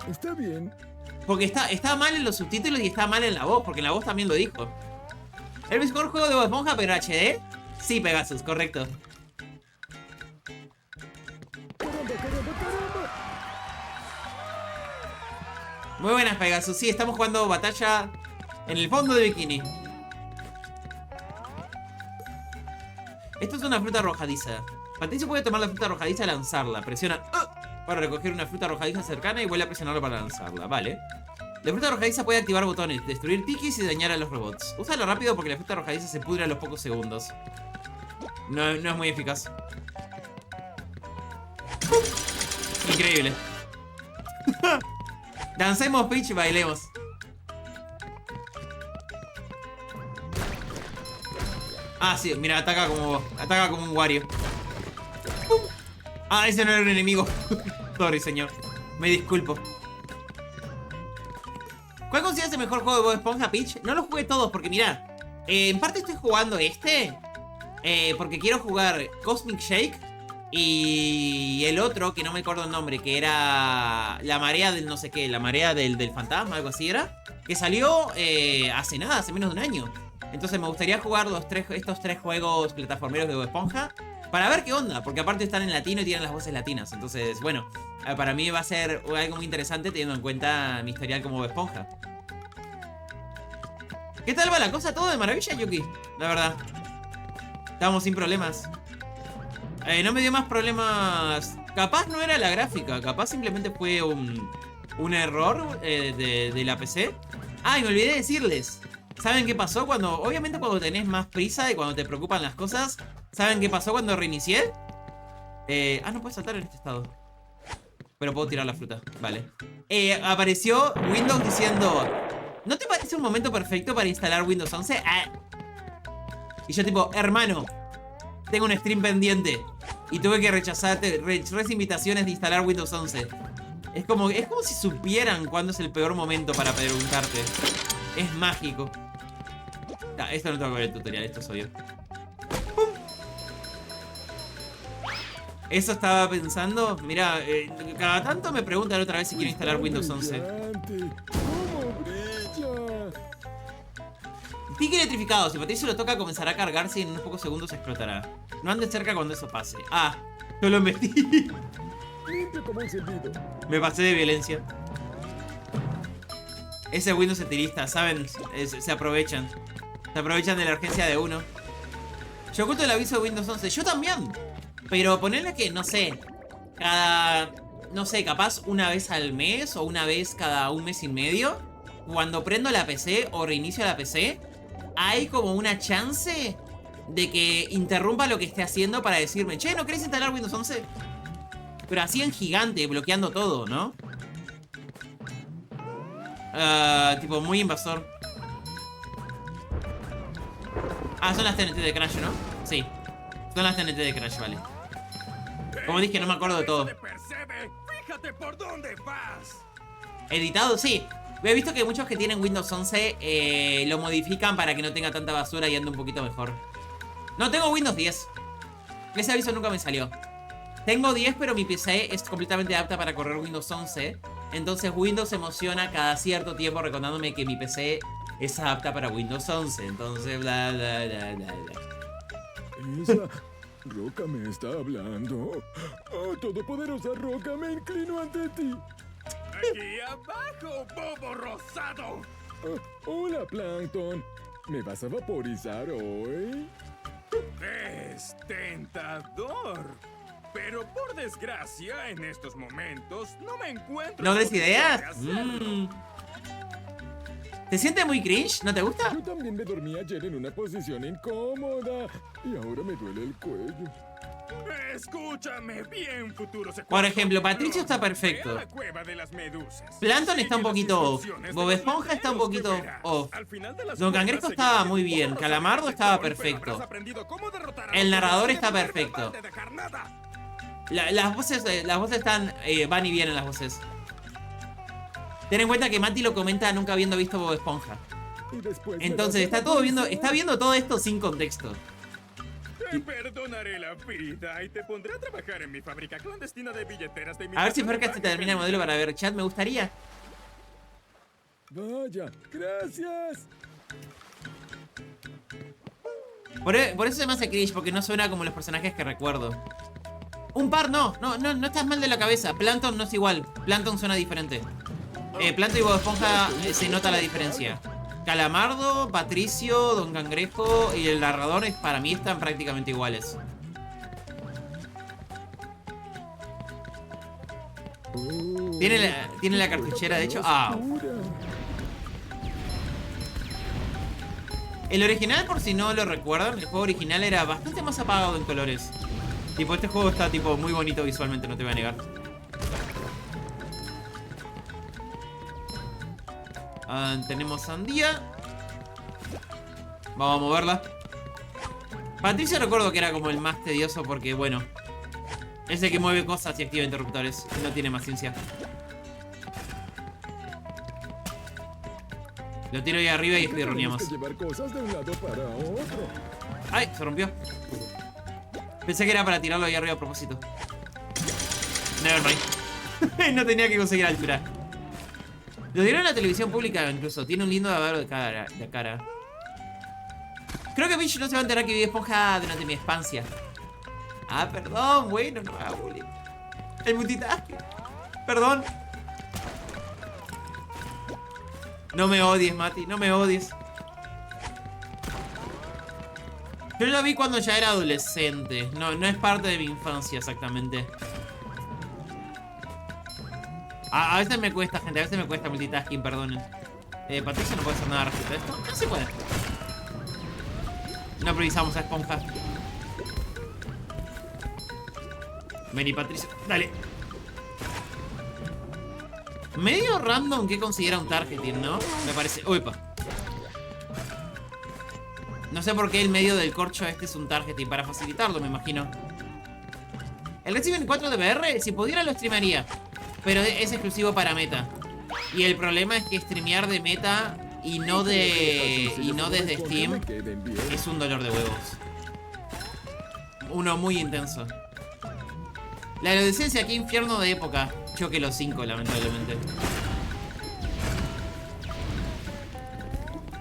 Está bien. Porque está mal en los subtítulos y está mal en la voz, porque en la voz también lo dijo. ¿El mejor juego de Bob Esponja, pero HD? Sí, Pegasus, correcto. ¡Caramba, caramba, caramba! Muy buenas, Pegasus. Sí, estamos jugando batalla en el fondo de bikini. Esto es una fruta arrojadiza. Patricio puede tomar la fruta arrojadiza y lanzarla. Presiona para recoger una fruta arrojadiza cercana y vuelve a presionarlo para lanzarla. Vale. La fruta arrojadiza puede activar botones, destruir tikis y dañar a los robots. Úsalo rápido porque la fruta arrojadiza se pudre a los pocos segundos. No es muy eficaz. Increíble. Dancemos, Peach, y bailemos. Ah, sí, mira, ataca como un Wario. Ah, ese no era un enemigo. Sorry, señor. Me disculpo. ¿Cuál consideras el mejor juego de Bob Esponja, Peach? No los jugué todos porque, mira, en parte estoy jugando porque quiero jugar Cosmic Shake y el otro, que no me acuerdo el nombre, que era la marea del no sé qué, la marea del fantasma, algo así era, que salió hace nada, hace menos de un año. Entonces me gustaría jugar estos tres juegos plataformeros de Bob Esponja para ver qué onda, porque aparte están en latino y tienen las voces latinas. Entonces, bueno, para mí va a ser algo muy interesante teniendo en cuenta mi historial como Bob Esponja. ¿Qué tal va la cosa? Todo de maravilla, Yuki, la verdad. Estábamos sin problemas. No me dio más problemas. Capaz no era la gráfica, capaz simplemente fue un error de la PC. Ah, y me olvidé de decirles. ¿Saben qué pasó obviamente cuando tenés más prisa y cuando te preocupan las cosas? ¿Saben qué pasó cuando reinicié? No puedes saltar en este estado. Pero puedo tirar la fruta, vale. Apareció Windows diciendo: ¿no te parece un momento perfecto para instalar Windows 11? Y yo tipo, hermano, tengo un stream pendiente y tuve que rechazar invitaciones de instalar Windows 11. Es como si supieran cuándo es el peor momento para preguntarte. Es mágico. Esto no tengo que ver el tutorial, esto soy yo. ¡Pum! Eso estaba pensando. Mira, cada tanto me preguntan otra vez si quiero instalar Windows 11. ¿Cómo brilla? Tic electrificado. Si Patricio lo toca, comenzará a cargarse y en unos pocos segundos explotará. No andes cerca cuando eso pase. Yo lo metí. Limpio como un silbido. Me pasé de violencia. Ese Windows setirista, ¿saben? Se aprovechan. Se aprovechan de la urgencia de uno. Yo oculto el aviso de Windows 11. Yo también. Pero ponerle que, no sé, capaz una vez al mes o una vez cada un mes y medio, cuando prendo la PC o reinicio la PC, hay como una chance de que interrumpa lo que esté haciendo para decirme: che, ¿no querés instalar Windows 11? Pero así en gigante, bloqueando todo, ¿no? Tipo muy invasor. Son las TNT de Crash, ¿no? Sí, son las TNT de Crash, vale. Como dije, no me acuerdo de todo. Fíjate por dónde vas. Editado, sí. He visto que muchos que tienen Windows 11 lo modifican para que no tenga tanta basura y ande un poquito mejor. No, tengo Windows 10. Ese aviso nunca me salió. Tengo 10, pero mi PC es completamente apta para correr Windows 11. Entonces Windows se emociona cada cierto tiempo recordándome que mi PC es apta para Windows 11. Entonces, bla, bla, bla, bla, bla. Esa roca me está hablando. Oh, todopoderosa roca, me inclino ante ti. Aquí abajo, bobo rosado. Hola, Plankton. ¿Me vas a vaporizar hoy? Es tentador. Pero por desgracia, en estos momentos no me encuentro. ¿No des en ideas? posición de hacerlo. ¿Te siente muy cringe? ¿No te gusta? Yo también me dormí ayer en una posición incómoda y ahora me duele el cuello. Escúchame bien, futuro secuaz. Por ejemplo, Patricio está perfecto. Ve a la cueva de las medusas. Plankton está un Sigue poquito las off. instrucciones Bob de los Esponja está un videos poquito que verás. off. Al final de las Don cuentas, Cangrejo seguirás estaba muy siendo bien. un Calamardo sector, estaba pero perfecto. habrás aprendido cómo derrotar a El los narrador demás está sin perfecto. dejarte dejar nada. Las voces están van y vienen las voces. Ten en cuenta que Mati lo comenta nunca habiendo visto Bob Esponja. Y después Entonces está viendo todo esto sin contexto. Te perdonaré la vida y te pondré a trabajar en mi fábrica clandestina de billeteras de A ver si Ferca se termina el modelo para ver chat, me gustaría. Vaya, gracias. Por eso se me hace cringe, porque no suena como los personajes que recuerdo. Un par no estás mal de la cabeza. Plankton no es igual. Plankton suena diferente. Plankton y Bob Esponja se nota la diferencia. Calamardo, Patricio, Don Cangrejo y el narrador para mí están prácticamente iguales. Tiene la cartuchera, de hecho. Ah. El original, por si no lo recuerdan, el juego original era bastante más apagado en colores. Tipo, este juego está tipo muy bonito visualmente, no te voy a negar. Tenemos sandía. Vamos a moverla. Patricio recuerdo que era como el más tedioso porque, bueno, es el que mueve cosas y activa interruptores. No tiene más ciencia. Lo tiro ahí arriba y espirroneamos. ¡Ay! Se rompió. Pensé que era para tirarlo ahí arriba a propósito. Nevermind. No tenía que conseguir altura. Lo dieron en la televisión pública incluso. Tiene un lindo lavado de cara. Creo que Peach no se va a enterar que vi Esponja durante mi infancia. Ah, perdón, bueno, no me haga bullying. El multitasking. Perdón. No me odies, Mati, no me odies. Yo lo vi cuando ya era adolescente. No es parte de mi infancia exactamente. A veces me cuesta, gente, a veces me cuesta multitasking, perdonen. Patricia no puede hacer nada respecto a esto. No se puede. No priorizamos a Esponja. Vení, Patricia, dale. Medio random que considera un targeting, ¿no? Me parece... Uepa. No sé por qué el medio del corcho este es un targeting. Para facilitarlo, me imagino. El Resident 4 de VR, si pudiera lo streamearía. Pero es exclusivo para meta. Y el problema es que streamear de meta y no desde Steam es un dolor de huevos. Uno muy intenso. La adolescencia, qué infierno de época. Yo que los 5, lamentablemente.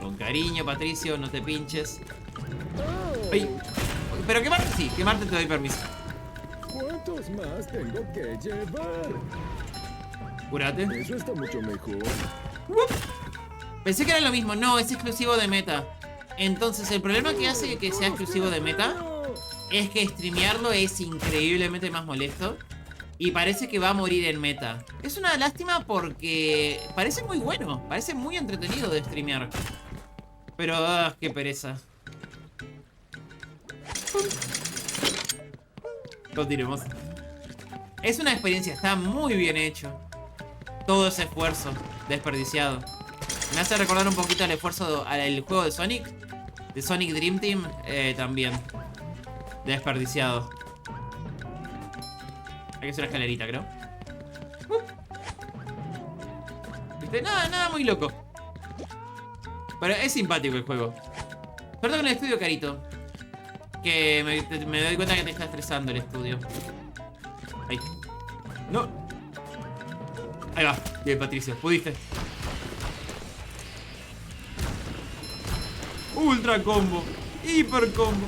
Con cariño, Patricio, no te pinches. Ay, pero quemarte sí, quemarte te doy permiso. ¿Cuántos más tengo que llevar? Cúrate. Eso está mucho mejor. Pensé que era lo mismo. No, es exclusivo de meta. Entonces el problema que hace que sea exclusivo de meta es que streamearlo es increíblemente más molesto. Y parece que va a morir en meta. Es una lástima porque parece muy bueno. Parece muy entretenido de streamear. Pero, qué pereza. Continuemos. Es una experiencia, está muy bien hecho. Todo ese esfuerzo desperdiciado. Me hace recordar un poquito al esfuerzo al juego de Sonic. De Sonic Dream Team, también. Desperdiciado. Hay que hacer una escalerita, creo. ¿Viste? Nada muy loco. Pero es simpático el juego. Suerte con el estudio, Carito. Que me doy cuenta que te está estresando el estudio. Ahí. No. Ahí va. Bien, Patricio. Pudiste. Ultra combo. Hiper combo.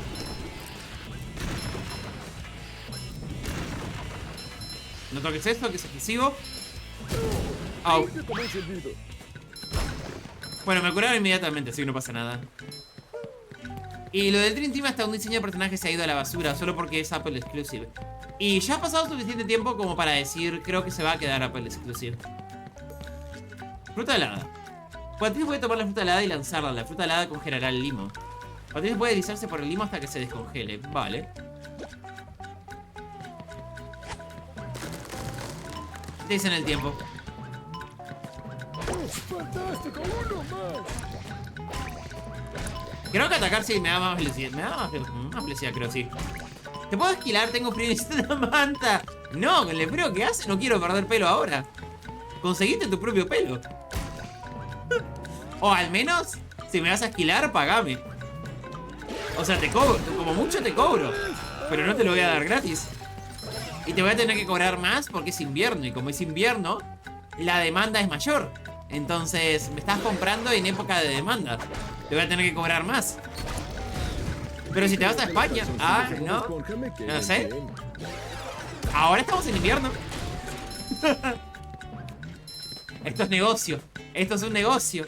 No toques esto, que es excesivo. Au. Bueno, me curaron inmediatamente, así que no pasa nada. Y lo del Dream Team, hasta un diseño de personaje se ha ido a la basura, solo porque es Apple Exclusive. Y ya ha pasado suficiente tiempo como para decir, creo que se va a quedar Apple Exclusive. Fruta helada. Patricio puede tomar la fruta helada y lanzarla. La fruta helada congelará el limo. Patricio puede deslizarse por el limo hasta que se descongele. Vale. Dicen el tiempo. ¡Fantástico! ¡Uno más! Creo que atacar sí me da más velocidad. Me da más velocidad, creo, sí. ¿Te puedo esquilar? Tengo frío y necesito una manta. No, con el frío que hace no quiero perder pelo ahora. Conseguiste tu propio pelo. O al menos, si me vas a esquilar, pagame. O sea, te cobro. Como mucho te cobro. Pero no te lo voy a dar gratis. Y te voy a tener que cobrar más porque es invierno. Y como es invierno, la demanda es mayor. Entonces, me estás comprando en época de demanda. Te voy a tener que cobrar más. Pero si te vas a España... Ah, no. No sé. Ahora estamos en invierno. Esto es negocio. Esto es un negocio.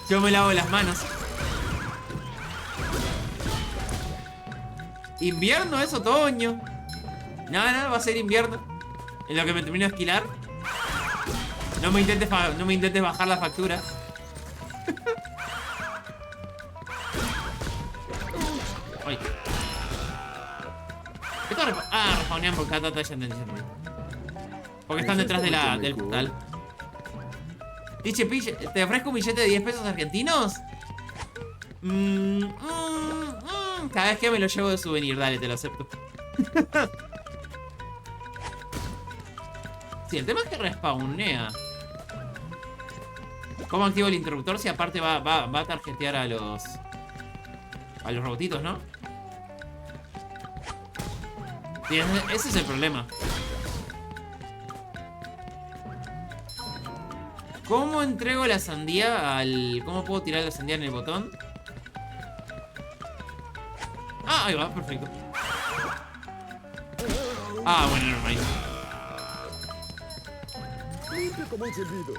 Yo me lavo las manos. ¿Invierno es otoño? No, va a ser invierno. En lo que me termino de esquilar. No me intentes bajar la factura. Ay. Esto respawnean por cada talla de porque están detrás de del portal. Dice, ¿te ofrezco un billete de 10 pesos argentinos? Cada vez que me lo llevo de souvenir, dale, te lo acepto. Sí, el tema es que respawnea. ¿Cómo activo el interruptor si aparte va a tarjetear a los robotitos, no? Sí, ese es el problema. ¿Cómo entrego la sandía al... ¿Cómo puedo tirar la sandía en el botón? Ah, ahí va, perfecto. Ah, bueno, normal. Limpio como un silbido.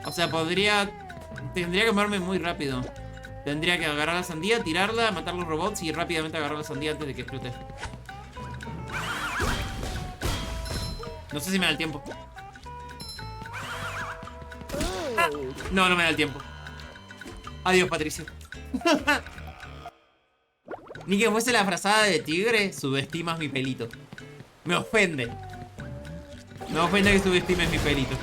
O sea, tendría que moverme muy rápido. Tendría que agarrar la sandía, tirarla, matar los robots y rápidamente agarrar la sandía antes de que explote. No sé si me da el tiempo. Ah, no me da el tiempo. Adiós, Patricio. Ni que fuese la frazada de tigre, subestimas mi pelito. Me ofende. Me ofende que subestimes mi pelito.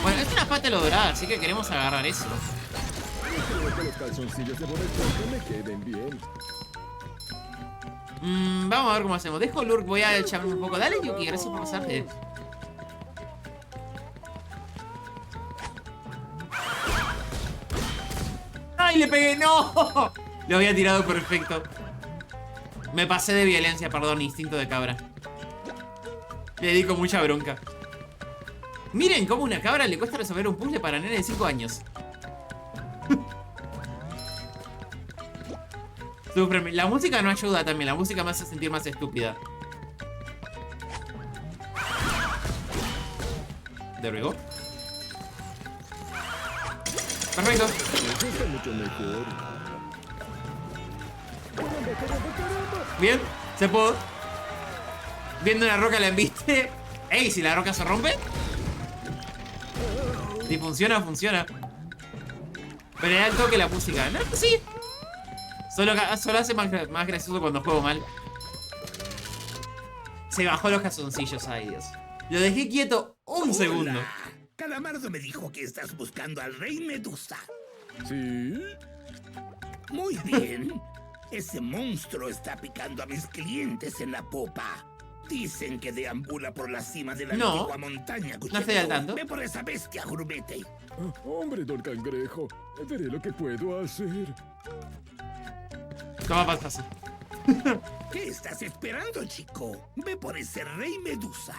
Bueno, es una pata dorada, así que queremos agarrar eso. Creo que los calzoncillos de Bob Esponja me queden bien. Vamos a ver cómo hacemos. Dejo Lurk, voy a echarme un poco. Dale, Yuki, gracias por pasarte. ¡Ay, le pegué! ¡No! Lo había tirado perfecto. Me pasé de violencia, perdón, instinto de cabra. Le dedico mucha bronca. Miren cómo a una cabra le cuesta resolver un puzzle para nene de 5 años. La música no ayuda también, la música me hace sentir más estúpida. There we go. Perfecto. Eso está mucho mejor. Bien, se pudo. Viendo una roca la embiste. Ey, si la roca se rompe. Si funciona, funciona. Pero era el toque la música. No, sí. Solo hace más gracioso cuando juego mal. Se bajó los calzoncillos, ay Dios. Lo dejé quieto un segundo. Calamardo me dijo que estás buscando al rey Medusa. ¿Sí? Muy bien. Ese monstruo está picando a mis clientes en la popa. Dicen que deambula por la cima de la antigua montaña. No estoy al tanto. Ve por esa bestia, grumete. Hombre, don Cangrejo. Veré lo que puedo hacer. Toma patas. ¿Qué estás esperando, chico? Ve por ese rey Medusa.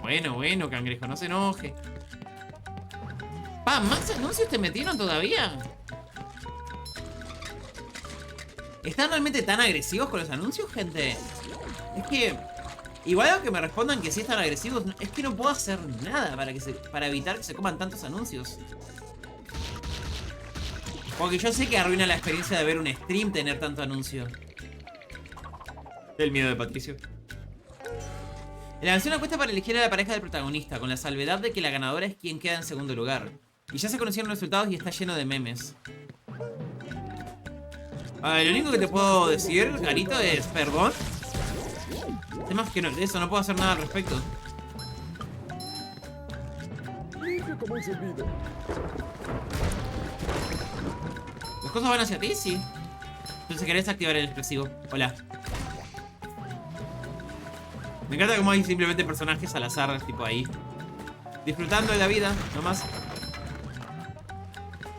Bueno, Cangrejo, no se enoje. ¿Más anuncios te metieron todavía? ¿Están realmente tan agresivos con los anuncios, gente? Es que... Igual aunque me respondan que sí están agresivos, es que no puedo hacer nada para evitar que se coman tantos anuncios. Porque yo sé que arruina la experiencia de ver un stream tener tanto anuncio. El miedo de Patricio. Lanzó una encuesta para elegir a la pareja del protagonista, con la salvedad de que la ganadora es quien queda en segundo lugar. Y ya se conocieron los resultados y está lleno de memes. Lo único que te puedo decir, Garito, es perdón. Además que no, de eso no puedo hacer nada al respecto. Limpio como un silbido. ¿Las cosas van hacia ti? Sí. Entonces querés activar el expresivo. Hola. Me encanta cómo hay simplemente personajes al azar, tipo ahí. Disfrutando de la vida, nomás.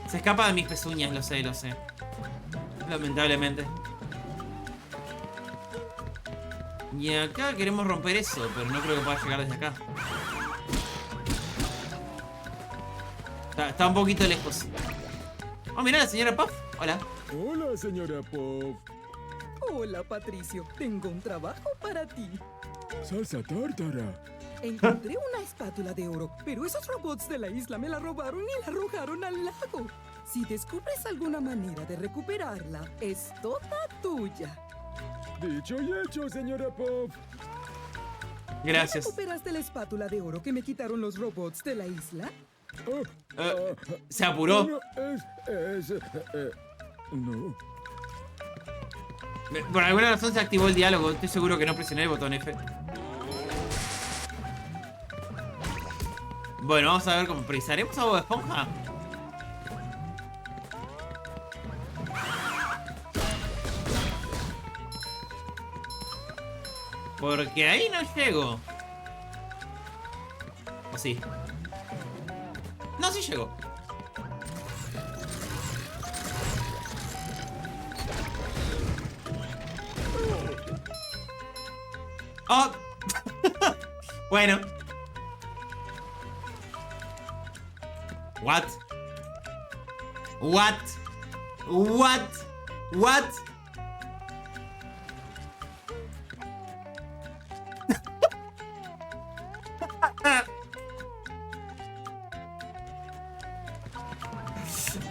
Se escapa de mis pezuñas, lo sé. Lamentablemente. Y acá queremos romper eso, pero no creo que pueda llegar desde acá. Está un poquito lejos. Oh, mira la señora Puff. Hola. Hola, señora Puff. Hola, Patricio. Tengo un trabajo para ti. Salsa tártara. Encontré una espátula de oro, pero esos robots de la isla me la robaron y la arrojaron al lago. Si descubres alguna manera de recuperarla, es toda tuya. Dicho y hecho, señora Puff. Gracias. ¿Recuperaste la espátula de oro que me quitaron los robots de la isla? Se apuró. No, no. Por alguna razón se activó el diálogo. Estoy seguro que no presioné el botón F. Bueno, vamos a ver cómo precisaremos a Bob Esponja. Porque ahí no llego. ¿O sí? No, sí llego. ¡Oh! Bueno. What? What? What? What?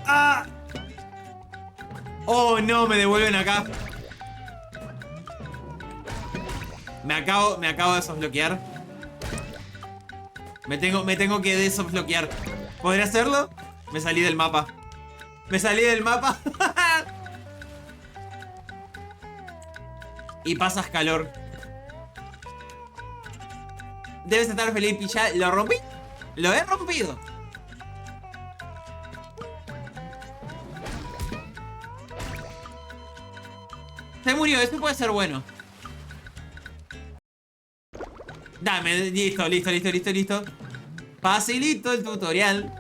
¡Ah! Oh, no, me devuelven acá. Me acabo de desbloquear. Me tengo que desbloquear. ¿Podría hacerlo? Me salí del mapa. Me salí del mapa. Y pasas calor. Debes estar feliz, ya lo rompí. Lo he rompido. Se murió, esto puede ser bueno. Dame, listo. Facilito el tutorial.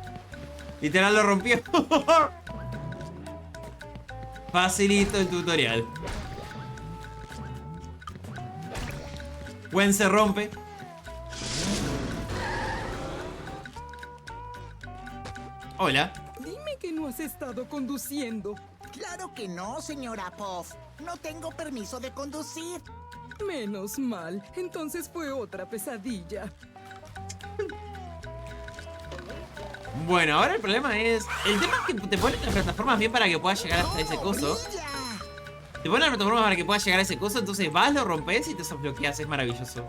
Literal lo rompió. Facilito el tutorial. Gwen se rompe. Hola. Dime que no has estado conduciendo. Claro que no, señora Puff. No tengo permiso de conducir. Menos mal. Entonces fue otra pesadilla. Bueno, ahora el problema es... El tema es que te ponen las plataformas bien para que puedas llegar hasta ese coso. ¡Brilla! Te ponen las plataformas para que puedas llegar a ese coso. Entonces vas, lo rompes y te desbloqueas. Es maravilloso.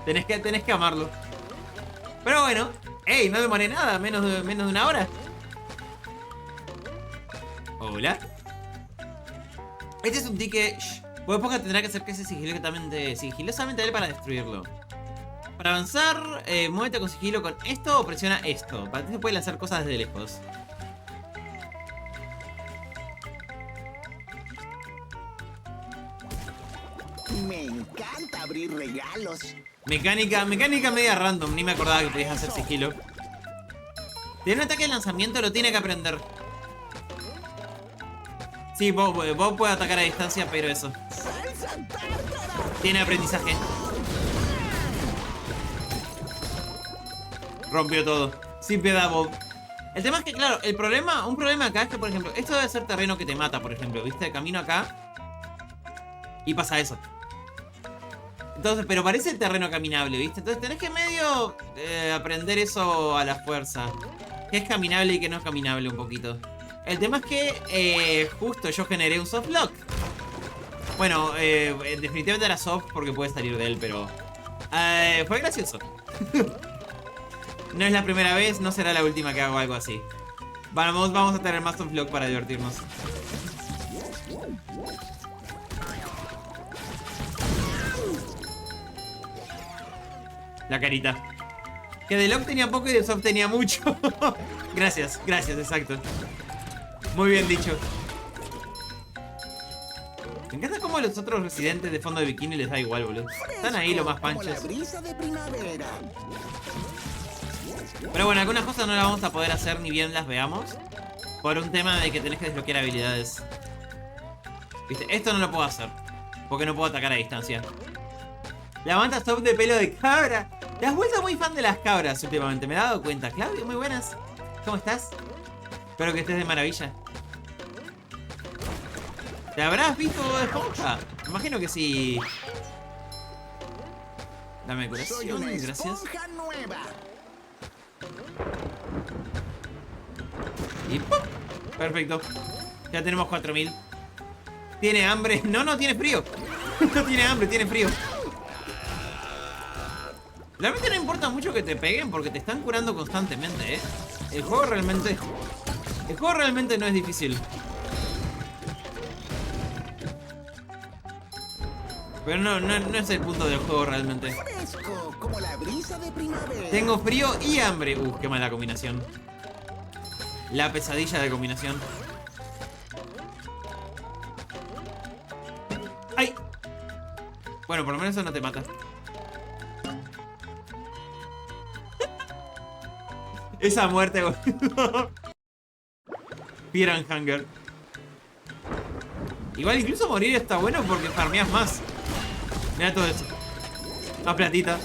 Tenés que amarlo. Pero bueno. ¡Ey! No demoré nada. Menos de una hora. Hola. Este es un ticket. Bob Esponja tendrá que acercarse sigilosamente a él para destruirlo. Para avanzar, muévete con sigilo con esto o presiona esto. Para ti se puede lanzar cosas desde lejos. Me encanta abrir regalos. Mecánica media random. Ni me acordaba que podías hacer sigilo. Tiene un ataque de lanzamiento, lo tiene que aprender. Sí, Bob puede atacar a distancia, pero eso. Tiene aprendizaje. Rompió todo. Sin piedad, Bob. El tema es que, claro, un problema acá es que, por ejemplo, esto debe ser terreno que te mata, por ejemplo. ¿Viste? Camino acá y pasa eso. Entonces, pero parece terreno caminable, ¿viste? Entonces tenés que medio aprender eso a la fuerza. Que es caminable y que no es caminable un poquito. El tema es que justo yo generé un soft lock. Bueno, definitivamente era soft porque puede salir de él, pero fue gracioso. No es la primera vez, no será la última que hago algo así. Vamos a tener más soft lock para divertirnos. La carita. Que de lock tenía poco y de soft tenía mucho. Gracias, exacto. Muy bien dicho. Me encanta cómo a los otros residentes de fondo de bikini les da igual, boludo. Están ahí lo más panchos. Como la brisa de primavera. Pero bueno, algunas cosas no las vamos a poder hacer ni bien las veamos. Por un tema de que tenés que desbloquear habilidades. ¿Viste? Esto no lo puedo hacer. Porque no puedo atacar a distancia. La manta top de pelo de cabra. Te has vuelto muy fan de las cabras últimamente. Me he dado cuenta. Claudio, muy buenas. ¿Cómo estás? Espero que estés de maravilla. ¿Te habrás visto Bob Esponja? Me imagino que sí. Dame Soy curación, una gracias. esponja nueva. Y ¡pum! Perfecto. Ya tenemos 4000. ¿Tiene hambre? No, no, tiene frío. No tiene hambre, tiene frío. Realmente no importa mucho que te peguen porque te están curando constantemente, ¿eh? El juego realmente no es difícil. Pero no es el punto del juego realmente. Fresco, como la brisa de primavera. Tengo frío y hambre. Qué mala combinación. La pesadilla de combinación. ¡Ay! Bueno, por lo menos eso no te mata. Esa muerte, boludo. Fear and Hunger. Igual incluso morir está bueno porque farmeas más. Mira todo eso. Más platita.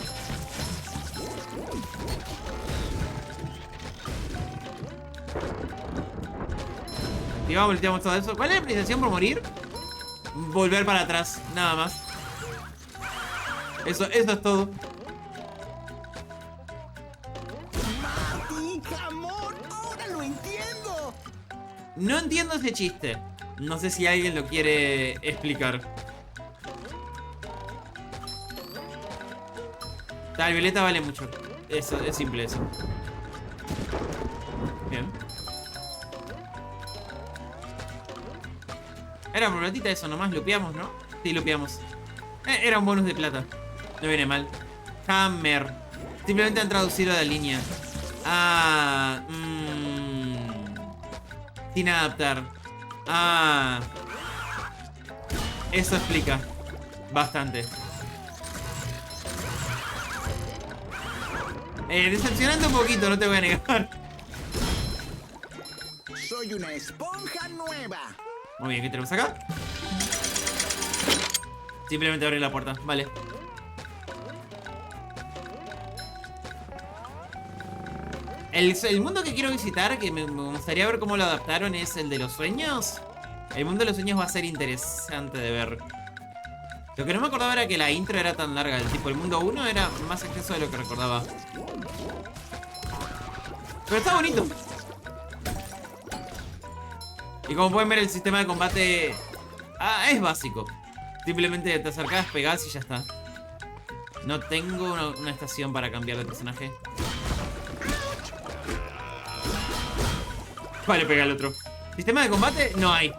Activamos todo eso. ¿Cuál es la prestación por morir? Volver para atrás, nada más. Eso es todo. Martín, jamón, ahora lo entiendo. No entiendo ese chiste. No sé si alguien lo quiere explicar. Tal, violeta vale mucho. Eso, es simple eso. Bien. Era por platita eso, nomás lupeamos, ¿no? Sí, lupeamos. Era un bonus de plata. No viene mal. Hammer. Simplemente han traducido la línea. Ah. Sin adaptar. Ah. Eso explica bastante. Decepcionante un poquito, no te voy a negar. Soy una esponja nueva. Muy bien, ¿qué tenemos acá? Simplemente abrir la puerta, vale. El mundo que quiero visitar, que me gustaría ver cómo lo adaptaron, es el de los sueños. El mundo de los sueños va a ser interesante de ver. Lo que no me acordaba era que la intro era tan larga. El tipo, el mundo 1 era más extenso de lo que recordaba. Pero está bonito. Y como pueden ver, el sistema de combate es básico. Simplemente te acercas, pegás y ya está. No tengo una estación para cambiar de personaje. Vale, pega al otro. Sistema de combate, no hay.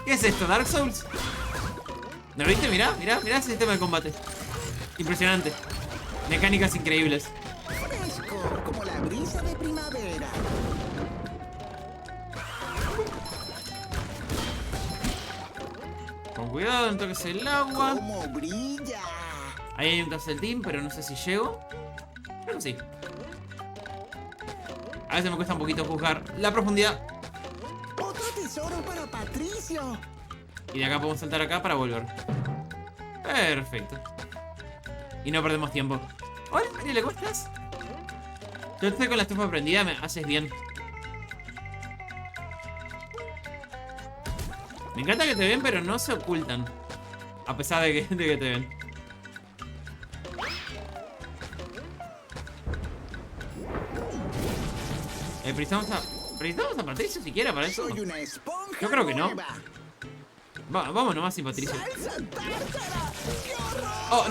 ¿Qué es esto? ¿Dark Souls? ¿No viste? Mirá ese sistema de combate. Impresionante. Mecánicas increíbles. Fresco, como la brisa de primavera. Con cuidado, no toques el agua. Como brilla. Ahí hay un calcetín, pero no sé si llego. Creo que sí. A veces me cuesta un poquito juzgar la profundidad. Otro tesoro para Patricio. Y de acá podemos saltar acá para volver. Perfecto. Y no perdemos tiempo. Hola, Mariela, ¿cómo estás? Yo estoy con la estufa prendida, me haces bien. Me encanta que te ven, pero no se ocultan. A pesar de que te ven. ¿Precisamos a Patricio siquiera para eso? Soy una esponja. Yo creo que no. nueva. Vamos nomás sin Patricio. ¡Salsa tártara! ¡Qué horror! Oh,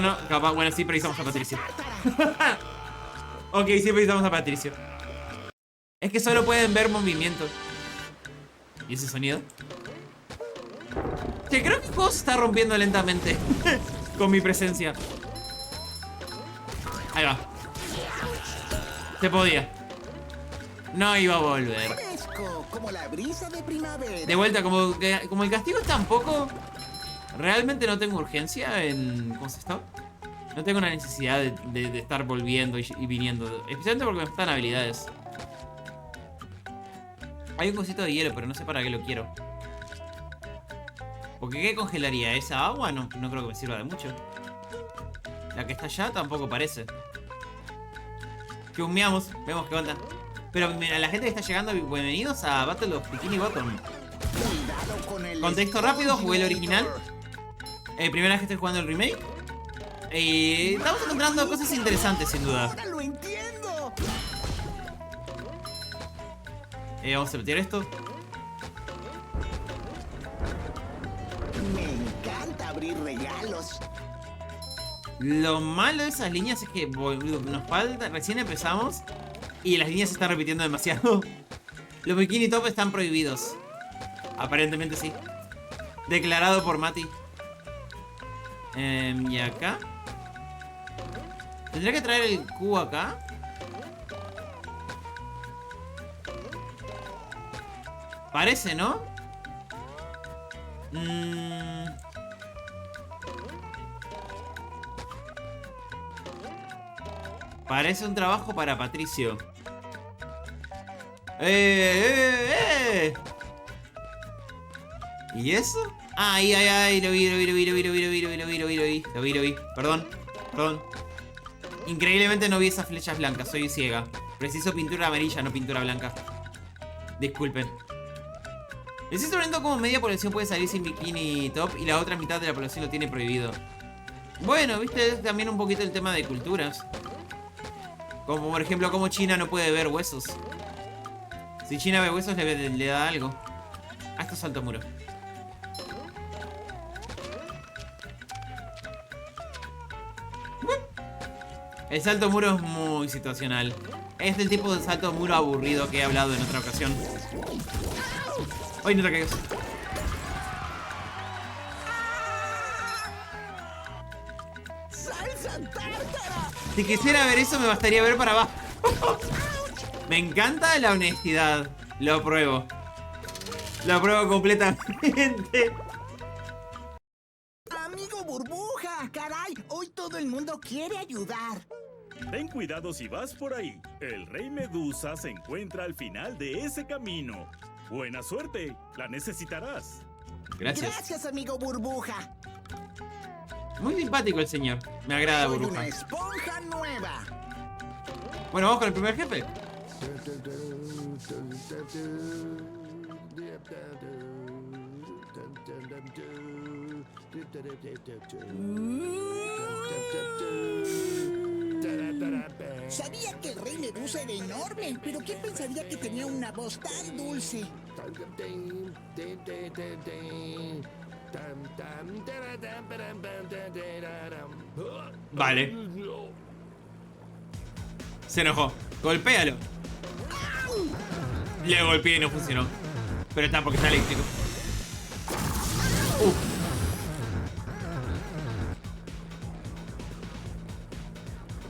no. Capaz, bueno, sí precisamos a Patricio. Ok, sí precisamos a Patricio. Es que solo pueden ver movimientos. ¿Y ese sonido? Que creo que el juego se está rompiendo lentamente. Con mi presencia. Ahí va. Se podía. No iba a volver. Fresco, como la brisa de primavera. De vuelta, como el castigo es tan poco, realmente no tengo urgencia en... ¿Cómo se está? No tengo una necesidad de estar volviendo y viniendo. Especialmente porque me faltan habilidades. Hay un cosito de hielo, pero no sé para qué lo quiero. Porque ¿qué congelaría? ¿Esa agua? No, no creo que me sirva de mucho. La que está allá tampoco parece. Que humeamos, vemos qué onda. Pero mira, la gente que está llegando, bienvenidos a Battle of Bikini Bottom. Cuidado con el Contexto rápido, jugué el original. Spongimeter. Primera vez que estoy jugando el remake. Y estamos encontrando cosas interesantes, sin duda. Ahora lo entiendo. Vamos a meter esto. Me encanta abrir regalos. Lo malo de esas líneas es que boludo, nos falta, recién empezamos y las líneas se están repitiendo demasiado. Los bikini top están prohibidos. Aparentemente sí. Declarado por Mati. Y acá. ¿Tendría que traer el cubo acá? Parece, ¿no? Parece un trabajo para Patricio. ¿Y eso? Ay, ay, ay, lo vi. Perdón. Increíblemente no vi esas flechas blancas, soy ciega. Preciso pintura amarilla, no pintura blanca. Disculpen. Les estoy viendo como media población puede salir sin bikini top y la otra mitad de la población lo tiene prohibido. Bueno, viste, es también un poquito el tema de culturas. Como por ejemplo, como China no puede ver huesos. Si China ve huesos, le da algo. Ah, esto es salto muro. El salto muro es muy situacional. Es el tipo de salto muro aburrido que he hablado en otra ocasión. ¡Ay, no te caigas! ¡Salsa tártara! Si quisiera ver eso, me bastaría ver para abajo. Me encanta la honestidad. Lo apruebo. Lo apruebo completamente. Amigo Burbuja, caray, hoy todo el mundo quiere ayudar. Ten cuidado si vas por ahí. El Rey Medusa se encuentra al final de ese camino. Buena suerte, la necesitarás. Gracias. Gracias, amigo Burbuja. Muy simpático el señor. Me agrada, Soy burbuja. una esponja nueva. Bueno, vamos con el primer jefe. Sabía que el Rey Medusa era enorme, pero ¿quién pensaría que tenía una voz tan dulce? Vale. Se enojó. Golpéalo. Le golpeé y no funcionó. Pero está porque está eléctrico.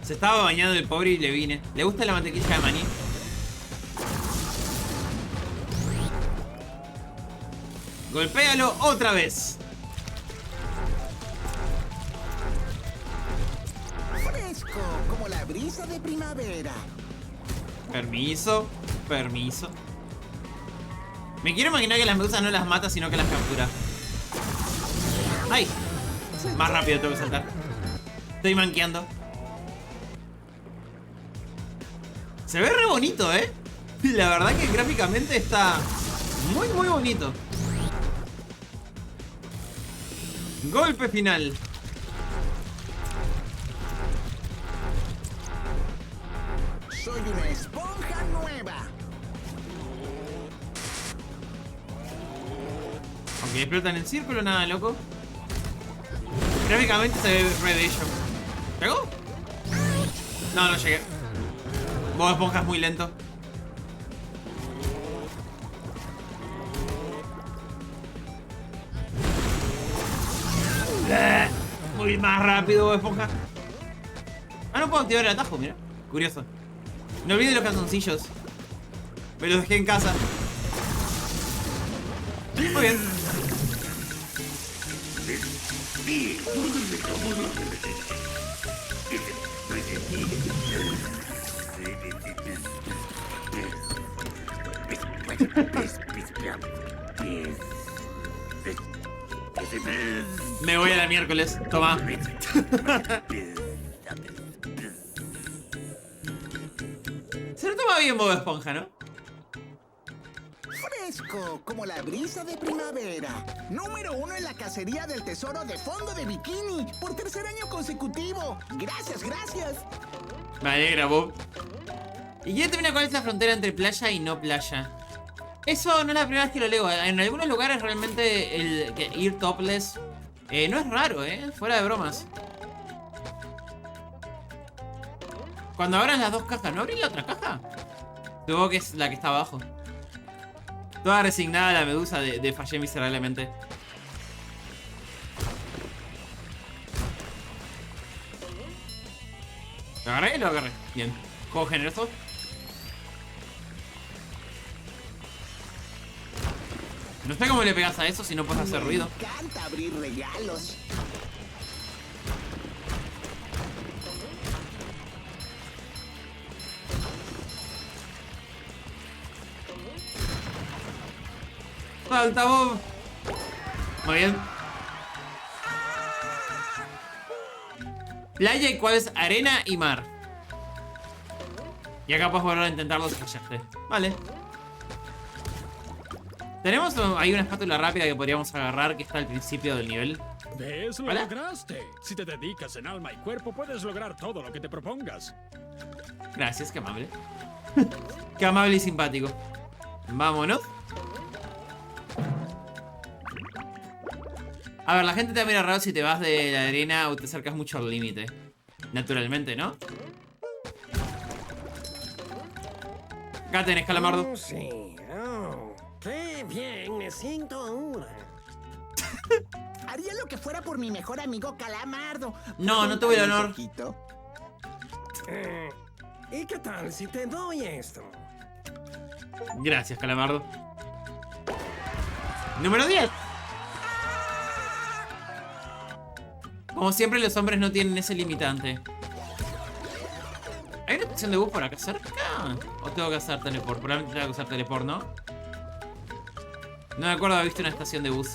Se estaba bañando el pobre y le vine. ¿Le gusta la mantequilla de maní? Golpéalo otra vez. Fresco, como la brisa de primavera. Permiso, permiso. Me quiero imaginar que las medusas no las mata, sino que las captura. ¡Ay! Más rápido tengo que saltar. Estoy manqueando. Se ve re bonito, ¿eh? La verdad que gráficamente está muy, muy bonito. Golpe final. Soy una esponja nueva. Aunque explotan en círculo, nada loco. Gráficamente se ve re bello. ¿Llegó? No, no llegué. Bob Esponja es muy lento. Muy más rápido, Bob Esponja. Ah, no puedo activar el atajo, mira. Curioso. No olvides los calzoncillos. Me los dejé en casa. Muy bien. Me voy a la miércoles. Toma. Se lo toma bien Bob Esponja, ¿no? Fresco, como la brisa de primavera. Número 1 en la cacería del tesoro de fondo de bikini. Por 3er año consecutivo. Gracias, gracias. Me alegra, Bob. ¿Y quién termina cuál es la frontera entre playa y no playa? Eso no es la primera vez que lo leo. En algunos lugares realmente el ir topless no es raro, fuera de bromas. Cuando abran las dos cajas, ¿no abrí la otra caja? Supongo que es la que está abajo. Toda resignada la medusa de fallé miserablemente. ¿Lo agarré? Lo agarré. Bien. Juego generoso. No sé cómo le pegas a eso si no puedes hacer ruido. Me encanta abrir regalos. ¡Salta, Bob! Muy bien. Playa y cuál es arena y mar. Y acá puedes volver a intentarlo si fallaste. Vale. Tenemos ahí una espátula rápida que podríamos agarrar que está al principio del nivel. ¿Ves? Lo ¿Hola? lograste. Si te dedicas en alma y cuerpo, puedes lograr todo lo que te propongas. Gracias, qué amable. Qué amable y simpático. Vámonos. A ver, la gente te mira raro si te vas de la arena o te acercas mucho al límite. Naturalmente, ¿no? Acá tenés, Calamardo. Sí. Oh, qué bien me siento ahora. Haría lo que fuera por mi mejor amigo Calamardo. No, no tuve el Un honor. poquito. ¿Y qué tal si te doy esto? Gracias, Calamardo. Número 10. Como siempre, los hombres no tienen ese limitante. ¿Hay una estación de bus por acá cerca? ¿O tengo que hacer teleport? Probablemente tengo que usar teleport, ¿no? No me acuerdo de haber visto una estación de bus.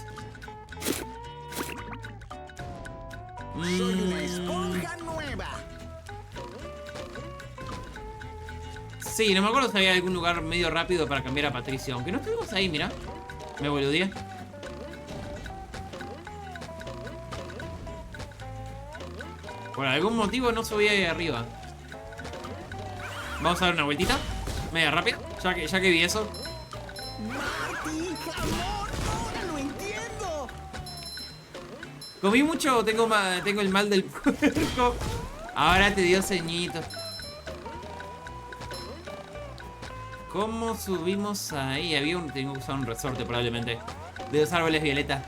Soy una esponja nueva. Sí, no me acuerdo si había algún lugar medio rápido para cambiar a Patricio. Aunque no estuvimos ahí, mira. Me boludeé. Por algún motivo no subí ahí arriba. Vamos a dar una vueltita. Media rápida. Ya que vi eso. Marty, jamón, ahora lo entiendo. Comí mucho, tengo el mal del puerco. Ahora te dio ceñito. ¿Cómo subimos ahí? Tengo que usar un resorte probablemente. De los árboles violeta.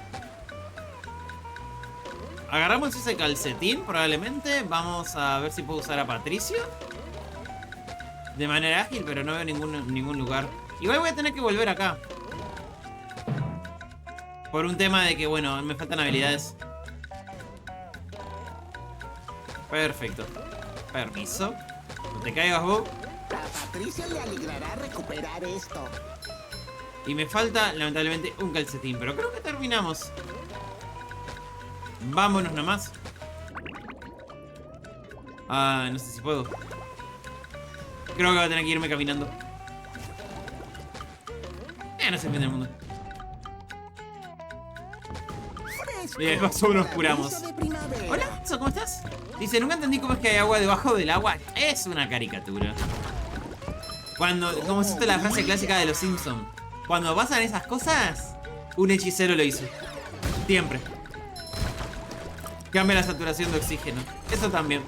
Agarramos ese calcetín probablemente. Vamos a ver si puedo usar a Patricio de manera ágil, pero no veo ningún lugar. Igual voy a tener que volver acá. Por un tema de que, bueno, me faltan habilidades. Perfecto. Permiso. No te caigas, Bob. A Patricia le alegrará recuperar esto. Y me falta, lamentablemente, un calcetín. Pero creo que terminamos. Vámonos nomás. Ah, no sé si puedo. Creo que voy a tener que irme caminando. No se entiende el mundo. Fresco, Y de paso nos como la curamos. brisa de primavera. Hola, Enzo, ¿cómo estás? Dice, nunca entendí cómo es que hay agua debajo del agua. Es una caricatura. ¿Cómo es esto la frase clásica de los Simpsons? Cuando pasan esas cosas, un hechicero lo hizo. Siempre. Cambia la saturación de oxígeno. Eso también.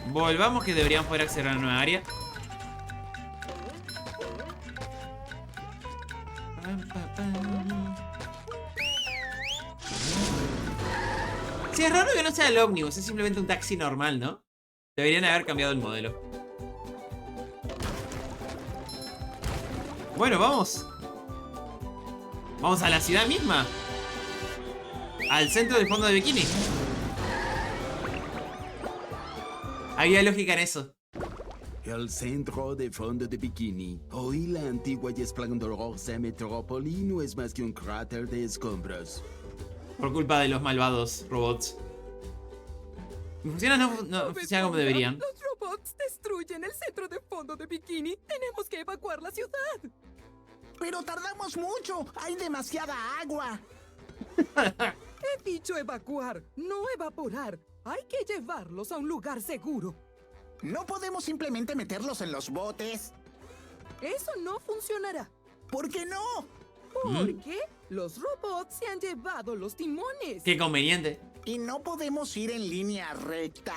Volvamos que deberíamos poder acceder a una nueva área. Sí, es raro que no sea el ómnibus, es simplemente un taxi normal, ¿no? Deberían haber cambiado el modelo. Bueno, vamos. Vamos a la ciudad misma. Al centro del fondo de bikini. Había lógica en eso. El centro de fondo de Bikini. Hoy la antigua y esplendorosa metrópoli no es más que un cráter de escombros. Por culpa de los malvados robots. Funciona, no funciona como deberían. Los robots destruyen el centro de fondo de Bikini. Tenemos que evacuar la ciudad. Pero tardamos mucho. Hay demasiada agua. He dicho evacuar, no evaporar. Hay que llevarlos a un lugar seguro. No podemos simplemente meterlos en los botes. Eso no funcionará. ¿Por qué no? Porque los robots se han llevado los timones. Qué conveniente. ¿Y no podemos ir en línea recta?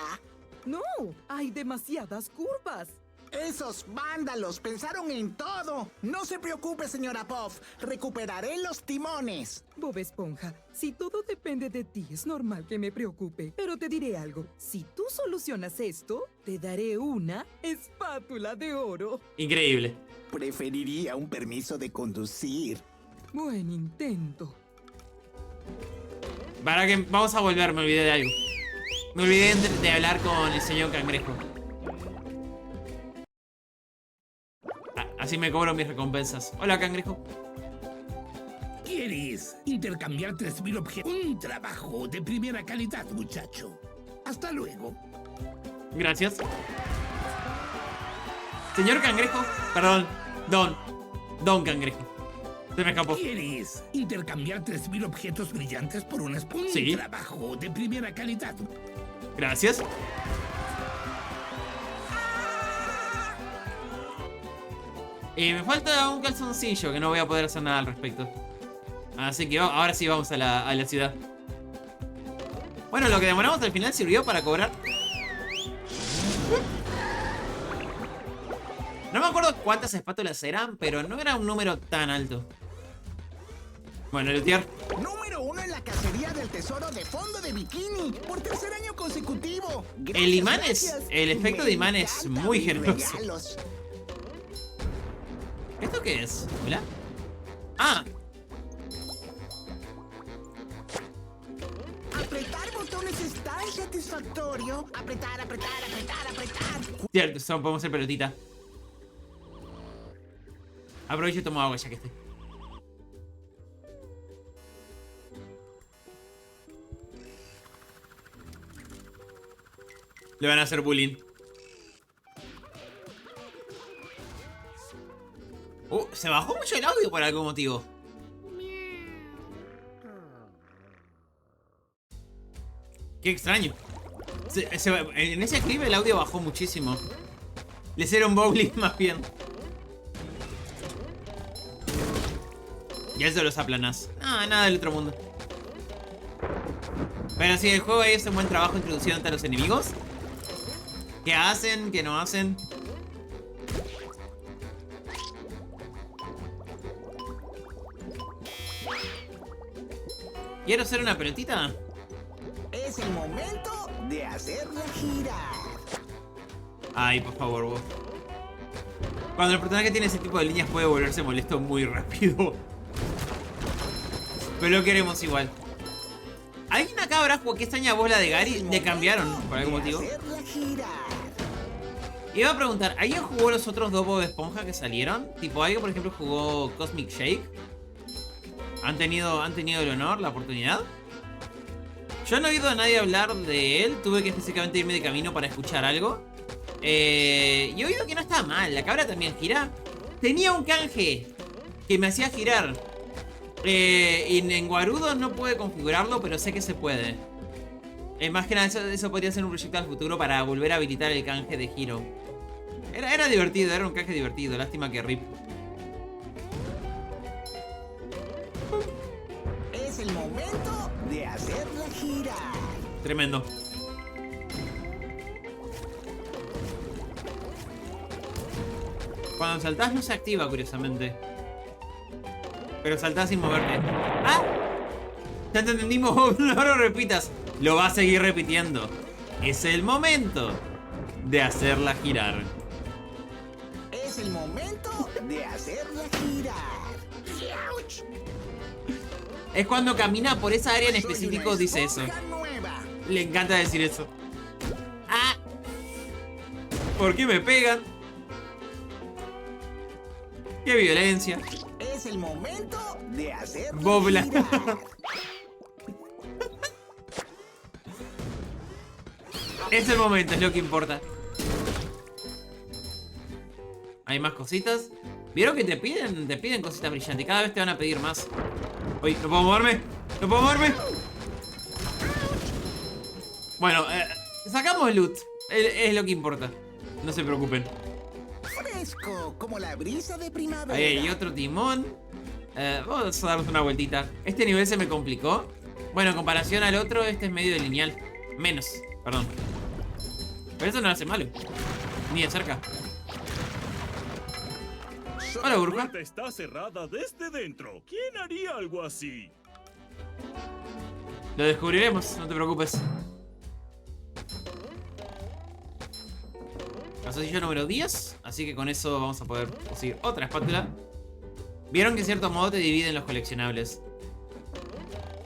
No, hay demasiadas curvas. Esos vándalos pensaron en todo. No se preocupe, señora Puff. Recuperaré los timones. Bob Esponja, si todo depende de ti, es normal que me preocupe. Pero te diré algo. Si tú solucionas esto, te daré una espátula de oro. Increíble. Preferiría un permiso de conducir. Buen intento. Para que vamos a volver, me olvidé de algo. Me olvidé de hablar con el señor Cangrejo. Así me cobro mis recompensas. Hola, Cangrejo. ¿Quieres intercambiar 3000 objetos? Un trabajo de primera calidad, muchacho. Hasta luego. Gracias. Señor Cangrejo. Perdón. Don Cangrejo. Se me escapó. ¿Quieres intercambiar 3000 objetos brillantes por un Sí. trabajo de primera calidad? Gracias. Me falta un calzoncillo que no voy a poder hacer nada al respecto. Así que ahora sí vamos a la ciudad. Bueno, lo que demoramos al final sirvió para cobrar. No me acuerdo cuántas espátulas eran, pero no era un número tan alto. Bueno, lootear. Número 1 en la cacería del tesoro de fondo de Bikini por tercer año consecutivo. El imán Gracias. el efecto de imán es Me muy encantan mis generoso. regalos. ¿Esto qué es? ¿Hola? Ah, Apretar botones es tan satisfactorio. Apretar, apretar, apretar, apretar. cierto, solo podemos hacer pelotita. Aprovecho y tomo agua ya que estoy. Le van a hacer bullying. Se bajó mucho el audio por algún motivo. Qué extraño. En ese clip el audio bajó muchísimo. Le hicieron bowling más bien. Y eso los aplanás. Nada del otro mundo. Pero sí, el juego ahí hace un buen trabajo introduciendo a los enemigos. ¿Qué hacen? ¿Qué no hacen? ¿Quiero hacer una pelotita? Es el momento de hacerla girar. Ay, por favor, vos. Cuando el personaje tiene ese tipo de líneas puede volverse molesto muy rápido. Pero lo queremos igual. ¿Alguien acá habrá jugado? ¿Qué extraña voz la de Gary? Le cambiaron por algún motivo. Hacerla girar. Iba a preguntar, ¿alguien jugó los otros dos Bob Esponja que salieron? Tipo, ¿alguien por ejemplo jugó Cosmic Shake? ¿Han tenido el honor, la oportunidad? Yo no he oído a nadie hablar de él. Tuve que específicamente irme de camino para escuchar algo. Y he oído que no estaba mal. La cabra también gira. Tenía un canje que me hacía girar. Y en Guarudo no pude configurarlo, pero sé que se puede. Más que nada, eso podría ser un proyecto al futuro para volver a habilitar el canje de giro. Era divertido, era un canje divertido. Lástima que RIP. Es el momento de hacerla girar. Tremendo. Cuando saltás no se activa, curiosamente. Pero saltás sin moverte. ¡Ah! Ya te entendimos, no lo repitas. Lo va a seguir repitiendo. Es el momento de hacerla girar. Es el momento de hacerla girar. ¡Ouch! Es cuando camina por esa área en específico, Soy una dice eso. esponja nueva. Le encanta decir eso. ¡Ah! ¿Por qué me pegan? ¡Qué violencia! Es el momento de hacer Bobla. girar. Es el momento, es lo que importa. Hay más cositas. ¿Vieron que te piden cositas brillantes? Cada vez te van a pedir más. Uy, no puedo moverme. No puedo moverme. Bueno, sacamos loot. Es lo que importa. No se preocupen. Fresco, como la brisa de primavera. Ahí hay otro timón. Vamos a darnos una vueltita. Este nivel se me complicó. Bueno, en comparación al otro, este es medio lineal. Menos, perdón. Pero eso no lo hace malo. Ni de cerca. Hola, La burbuja. puerta está cerrada desde dentro. ¿Quién haría algo así? Lo descubriremos, no te preocupes. Calzoncillo número 10. Así que con eso vamos a poder conseguir otra espátula. Vieron que en cierto modo te dividen los coleccionables.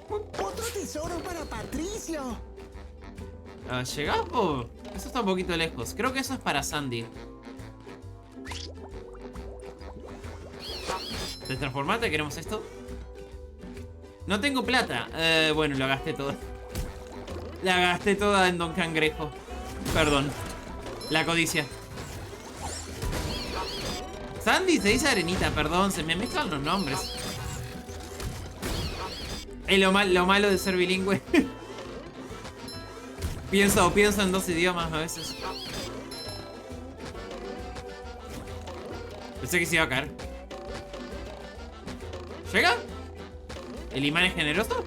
Otro tesoro para Patricio. ¿Llegás o...? Eso está un poquito lejos. Creo que eso es para Sandy. Destransformate, queremos esto. No tengo plata. Bueno, la gasté toda. La gasté toda en Don Cangrejo. Perdón. La codicia. Sandy se dice Arenita, perdón. Se me mezclan los nombres. Es lo malo de ser bilingüe. Pienso en dos idiomas a veces. Pensé que se iba a caer. ¿Llega? ¿El imán es generoso?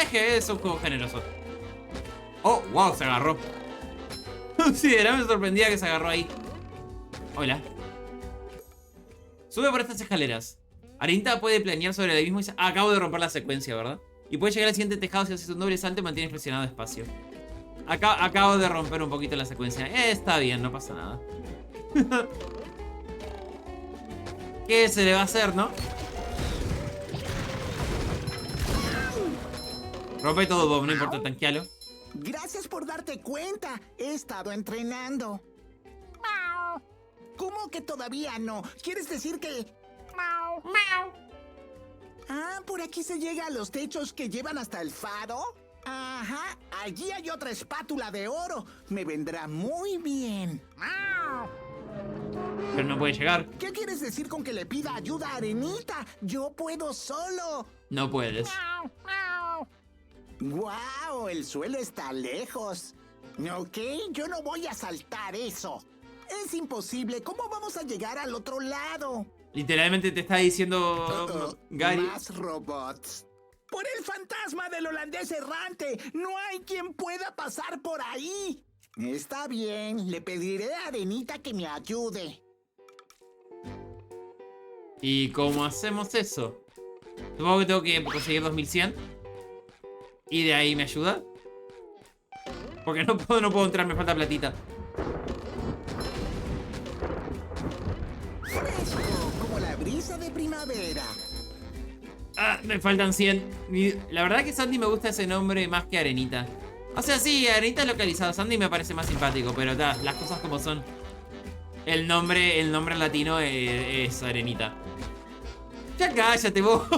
Es que es un juego generoso. Oh, wow, se agarró. Sí, era me sorprendía que se agarró ahí. Hola. Sube por estas escaleras. Arenita puede planear sobre el mismo y... acabo de romper la secuencia, ¿verdad? Y puede llegar al siguiente tejado si haces un doble salto y mantienes presionado espacio. Acabo de romper un poquito la secuencia. Está bien, no pasa nada. ¿Qué se le va a hacer, no? Rompe todo, Bob, no importa, tanquealo. Gracias por darte cuenta. He estado entrenando. ¿Cómo que todavía no? ¿Quieres decir que...? Ah, por aquí se llega a los techos que llevan hasta el faro. Ajá, allí hay otra espátula de oro. Me vendrá muy bien. Pero no puede llegar. ¿Qué quieres decir con que le pida ayuda a Arenita? Yo puedo solo. No puedes. ¡Guau! El suelo está lejos. Ok, yo no voy a saltar eso. Es imposible. ¿Cómo vamos a llegar al otro lado? Literalmente te está diciendo Gary. Más robots. ¡Por el fantasma del holandés errante! ¡No hay quien pueda pasar por ahí! Está bien, le pediré a Arenita que me ayude. ¿Y cómo hacemos eso? Supongo que tengo que conseguir 2100. Y de ahí me ayuda. Porque no puedo entrar, me falta platita. Fresco, como la brisa de primavera. Ah, me faltan 100. La verdad que Sandy me gusta ese nombre más que Arenita. O sea, sí, Arenita es localizado. Sandy me parece más simpático, pero las cosas como son. El nombre latino es Arenita. Ya cállate, vos.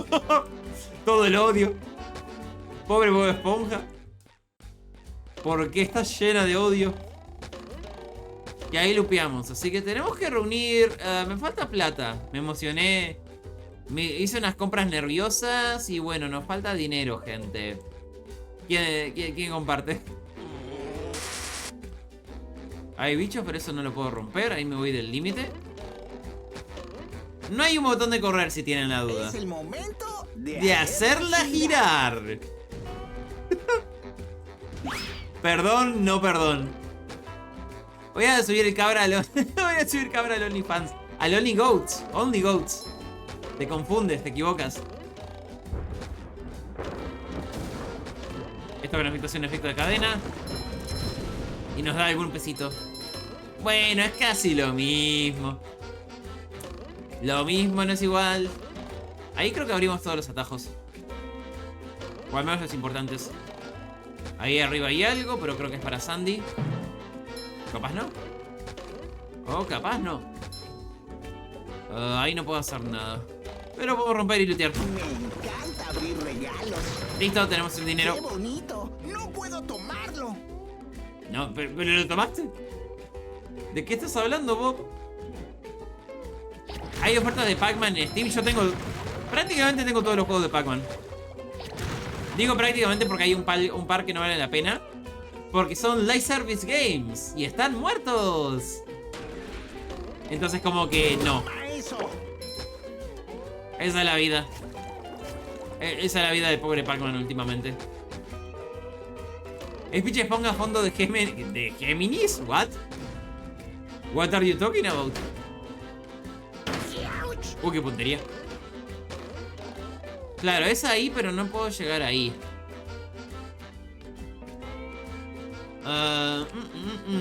Todo el odio. Pobre Bob Esponja. ¿Por qué está llena de odio? Y ahí lupeamos. Así que tenemos que reunir... me falta plata. Me emocioné. Hice unas compras nerviosas. Y bueno, nos falta dinero, gente. ¿Quién comparte? Hay bichos, pero eso no lo puedo romper. Ahí me voy del límite. No hay un botón de correr si tienen la duda. Es el momento de hacerla girar. Perdón, no perdón. Voy a subir el cabra al voy a subir cabra al OnlyFans. Al Only Goats. Only Goats. Te confundes, te equivocas. Esto que nos hace un efecto de cadena. Y nos da algún pesito. Bueno, es casi lo mismo. Lo mismo no es igual. Ahí creo que abrimos todos los atajos. O al menos los importantes. Ahí arriba hay algo, pero creo que es para Sandy. Capaz no. Oh, capaz no. Ahí no puedo hacer nada. Pero puedo romper y lootear. Me encanta abrir regalos. Listo, tenemos el dinero. ¡Qué bonito! ¡No puedo tomarlo! No, pero ¿lo tomaste? ¿De qué estás hablando, Bob? Hay ofertas de Pac-Man en Steam. Yo tengo... Prácticamente tengo todos los juegos de Pac-Man. Digo prácticamente porque hay un par que no valen la pena. Porque son Live Service Games. Y están muertos. Entonces como que no. Esa es la vida. Esa es la vida del pobre Pac-Man últimamente. ¿Es Peach ponga a fondo de Géminis? What? What are you talking about? Qué puntería. Claro, es ahí, pero no puedo llegar ahí.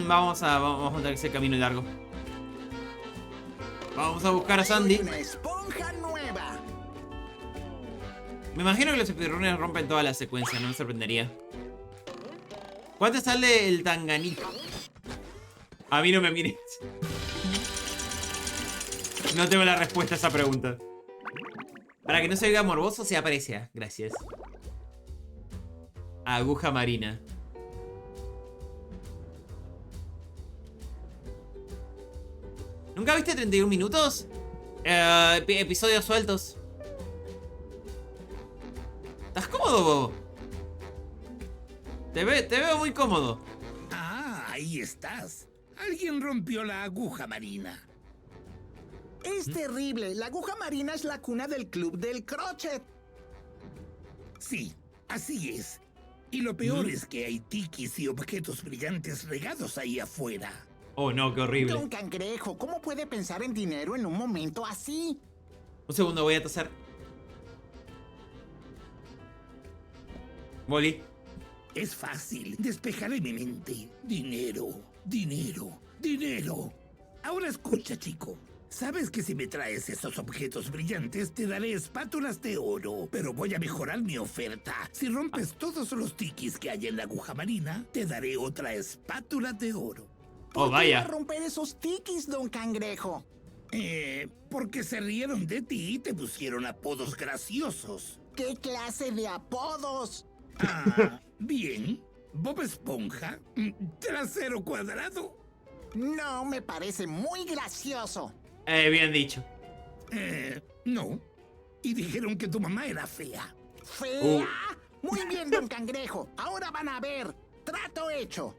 Vamos a tener que hacer camino largo. Vamos a buscar a Sandy. Una esponja nueva. Me imagino que los speedrunners rompen toda la secuencia, no me sorprendería. ¿Cuánto sale el Tanganito? A mí no me mires. No tengo la respuesta a esa pregunta. Para que no se oiga morboso, se aprecia. Gracias. Aguja marina. ¿Nunca viste 31 minutos? Episodios sueltos. ¿Estás cómodo, Bobo? Te veo muy cómodo. Ah, ahí estás. Alguien rompió la aguja marina. Es terrible. La aguja marina es la cuna del club del crochet. Sí, así es. Y lo peor es que hay tikis y objetos brillantes regados ahí afuera. Oh, no, qué horrible. Don Cangrejo, ¿cómo puede pensar en dinero en un momento así? Un segundo, voy a toser. Molly. Es fácil. Despejaré mi mente. Dinero, dinero, dinero. Ahora escucha, chico. Sabes que si me traes esos objetos brillantes, te daré espátulas de oro. Pero voy a mejorar mi oferta. Si rompes todos los tikis que hay en la aguja marina, te daré otra espátula de oro. Oh, vaya. ¿Por qué va a romper esos tikis, Don Cangrejo? Porque se rieron de ti y te pusieron apodos graciosos. ¿Qué clase de apodos? Ah, bien. Bob Esponja, trasero cuadrado. No, me parece muy gracioso. Bien dicho. No. Y dijeron que tu mamá era fea. ¿Fea? Muy bien, Don Cangrejo. Ahora van a ver. Trato hecho.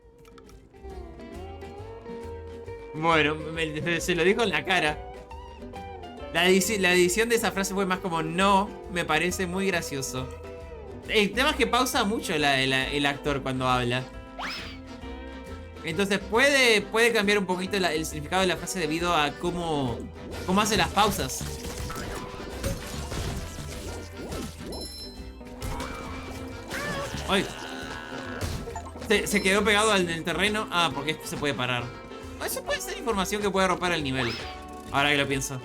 Bueno, se lo dijo en la cara. La edición de esa frase fue más como no, me parece muy gracioso. El tema es que pausa mucho el actor cuando habla. Entonces puede cambiar un poquito el significado de la frase debido a cómo hace las pausas. ¡Ay! Se quedó pegado en el terreno. Ah, porque esto se puede parar. Eso puede ser información que puede romper el nivel. Ahora que lo pienso.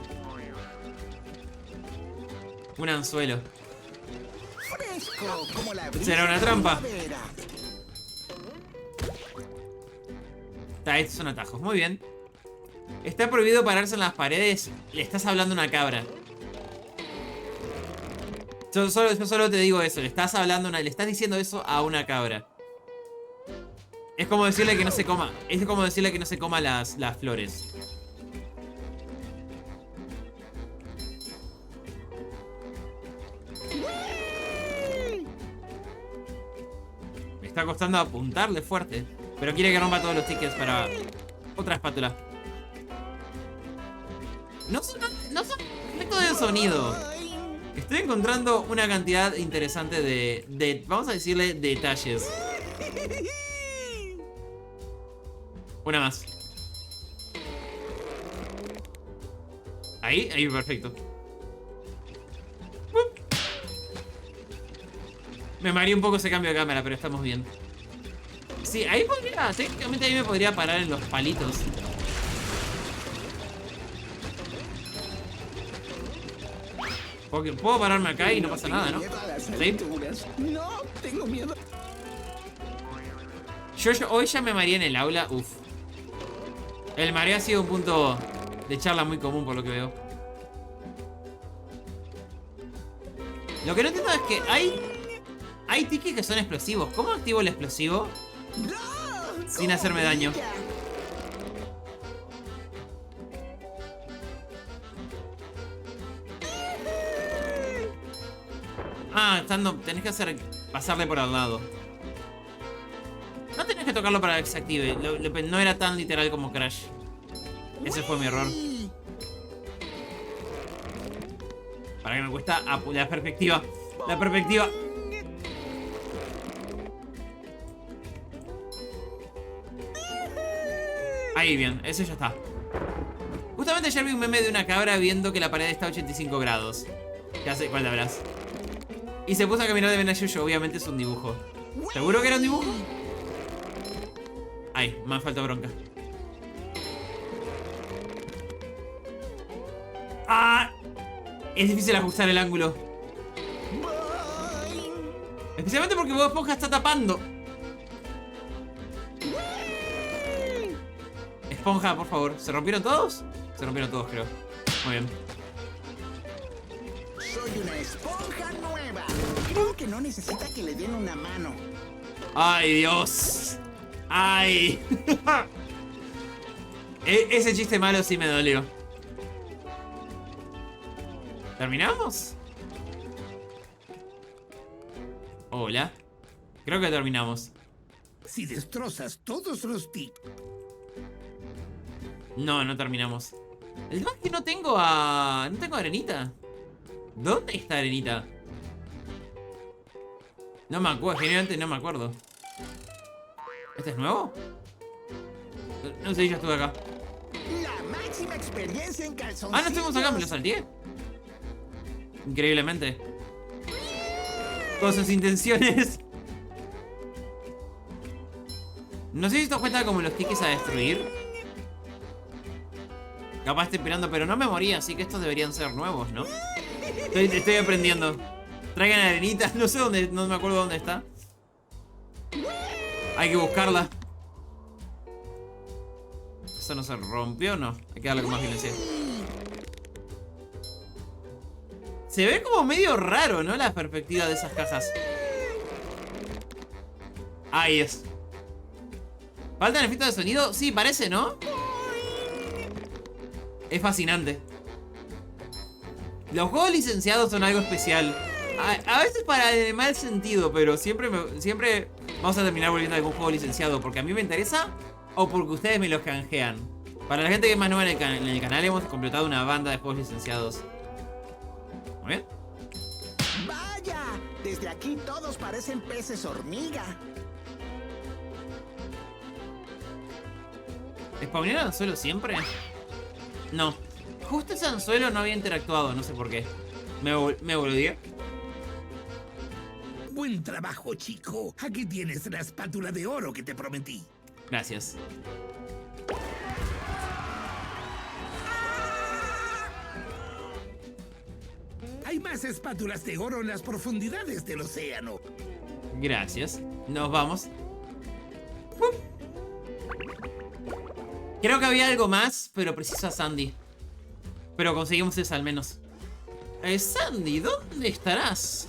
Un anzuelo. Fresco, como la brisa ¿Será una de trampa? primavera. Estos son atajos. Muy bien. Está prohibido pararse en las paredes. Le estás hablando a una cabra. Yo solo te digo eso. Le estás diciendo eso a una cabra. Es como decirle que no se coma. Es como decirle que no se coma las flores. Me está costando apuntarle fuerte. Pero quiere que rompa todos los tickets para otra espátula. No son efectos de sonido. Estoy encontrando una cantidad interesante de vamos a decirle, detalles. Una más. Ahí, perfecto. Me mareé un poco ese cambio de cámara, pero estamos bien. Sí, ahí podría, técnicamente ahí me podría parar en los palitos. Porque puedo pararme acá y no pasa nada, ¿no? ¿Sí? No, tengo miedo. Yo hoy ya me mareé en el aula, uff. El mareo ha sido un punto de charla muy común por lo que veo. Lo que no entiendo es que hay tickets que son explosivos. ¿Cómo activo el explosivo sin hacerme daño? Ah, tenés que pasarle por al lado. No tenés que tocarlo para que se active. No era tan literal como Crash. Ese fue mi error. Para que me cuesta la perspectiva. La perspectiva. Ahí, bien. Ese ya está. Justamente ayer vi un meme de una cabra viendo que la pared está a 85 grados. Ya sé cuál habrás. Y se puso a caminar de Ben Ayuyo. Obviamente es un dibujo. ¿Seguro que era un dibujo? Ay, me falta bronca. ¡Ah! Es difícil ajustar el ángulo. Especialmente porque Bob Esponja está tapando. Esponja, por favor. ¿Se rompieron todos? Se rompieron todos, creo. Muy bien. Soy una esponja nueva. Creo que no necesita que le den una mano. ¡Ay, Dios! ¡Ay! Ese chiste malo sí me dolió. ¿Terminamos? Hola. Creo que terminamos. Si destrozas todos los tics. No, no terminamos. El tema es que no tengo a... No tengo a Arenita. ¿Dónde está Arenita? No me acuerdo, generalmente no me acuerdo. ¿Este es nuevo? No sé, ya estuve acá. La máxima experiencia en calzoncillos. Ah, no estuvimos acá, me lo salteé. Increíblemente. Con sus intenciones. No sé si esto cuenta como los tickets a destruir. Capaz estoy esperando, pero no me moría, así que estos deberían ser nuevos, ¿no? Estoy aprendiendo. Traigan Arenita, no sé dónde, no me acuerdo dónde está. Hay que buscarla. ¿Eso no se rompió o no? Hay que darle con más violencia. Se ve como medio raro, ¿no? La perspectiva de esas cajas. Ahí es. ¿Faltan efectos de sonido? Sí, parece, ¿no? Es fascinante. Los juegos licenciados son algo especial. A veces para el mal sentido, pero siempre vamos a terminar volviendo a algún juego licenciado porque a mí me interesa o porque ustedes me los canjean. Para la gente que es más nueva en el canal hemos completado una banda de juegos licenciados. Muy bien. Vaya, desde aquí todos parecen peces hormiga. ¿Spawnear anzuelo siempre? No. Justo ese anzuelo no había interactuado, no sé por qué. Me volví. Buen trabajo, chico. Aquí tienes la espátula de oro que te prometí. Gracias. Hay más espátulas de oro en las profundidades del océano. Gracias. Nos vamos. Creo que había algo más, pero preciso a Sandy. Pero conseguimos esa al menos. Sandy, ¿dónde estarás?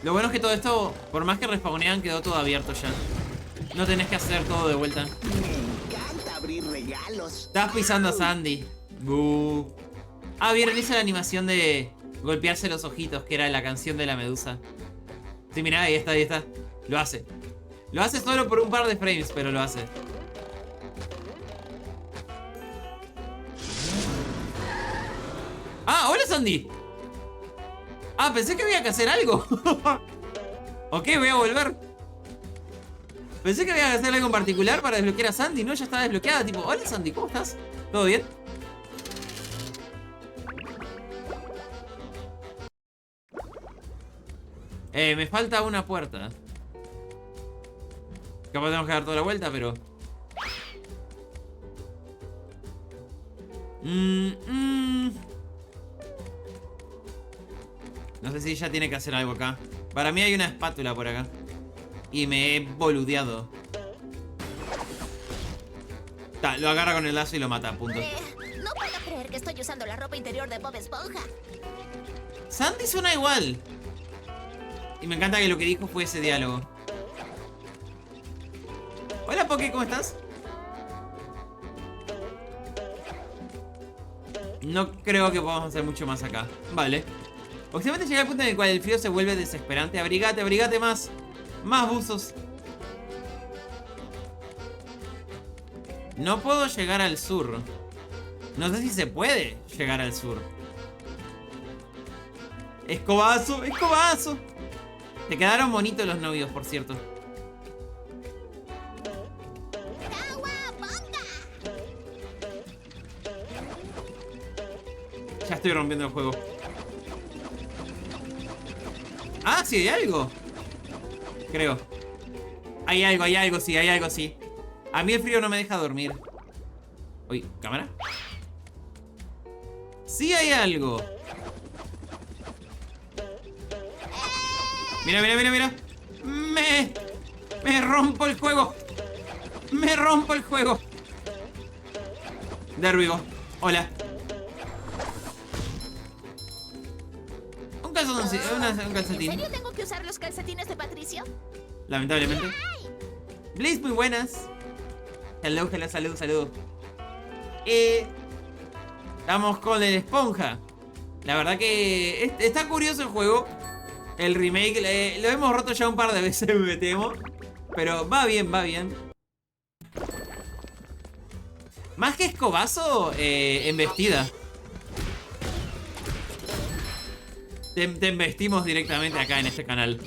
Lo bueno es que todo esto, por más que respawnean, quedó todo abierto ya. No tenés que hacer todo de vuelta. Me encanta abrir regalos. Estás pisando a Sandy. Ah, vieron, hice la animación de golpearse los ojitos, que era la canción de la medusa. Sí, mirá, ahí está, ahí está. Lo hace. Lo hace solo por un par de frames, pero lo hace. Ah, hola Sandy. Ah, pensé que había que hacer algo. Ok, voy a volver. Pensé que había que hacer algo en particular para desbloquear a Sandy. No, ya estaba desbloqueada. Tipo, hola Sandy, ¿cómo estás? ¿Todo bien? Me falta una puerta. Capaz tenemos que dar toda la vuelta, pero... No sé si ella tiene que hacer algo acá. Para mí hay una espátula por acá. Y me he boludeado. Lo agarra con el lazo y lo mata, punto. No puedo creer que estoy usando la ropa interior de Bob Esponja. Sandy suena igual. Y me encanta que lo que dijo fue ese diálogo. Hola, Poké, ¿cómo estás? No creo que podamos hacer mucho más acá. Vale. Obviamente llega el punto en el cual el frío se vuelve desesperante. Abrigate, abrigate más. Más buzos. No puedo llegar al sur. No sé si se puede llegar al sur. Escobazo, escobazo. Te quedaron bonitos los novios, por cierto. Ya estoy rompiendo el juego. Ah, sí, hay algo. Creo. Hay algo, sí, hay algo, sí. A mí el frío no me deja dormir. Uy, ¿cámara? Sí hay algo. Mira, mira, mira, mira. Me rompo el juego. Me rompo el juego. There we go. Hola. Un calcetín. ¿En serio tengo que usar los calcetines de Patricio? Lamentablemente. Blaze, muy buenas. Hello, hello, saludo, saludo. Estamos con el esponja. La verdad que está curioso el juego. El remake lo hemos roto ya un par de veces, me temo. Pero va bien, va bien. Más que escobazo, embestida. Te embestimos directamente acá en este canal.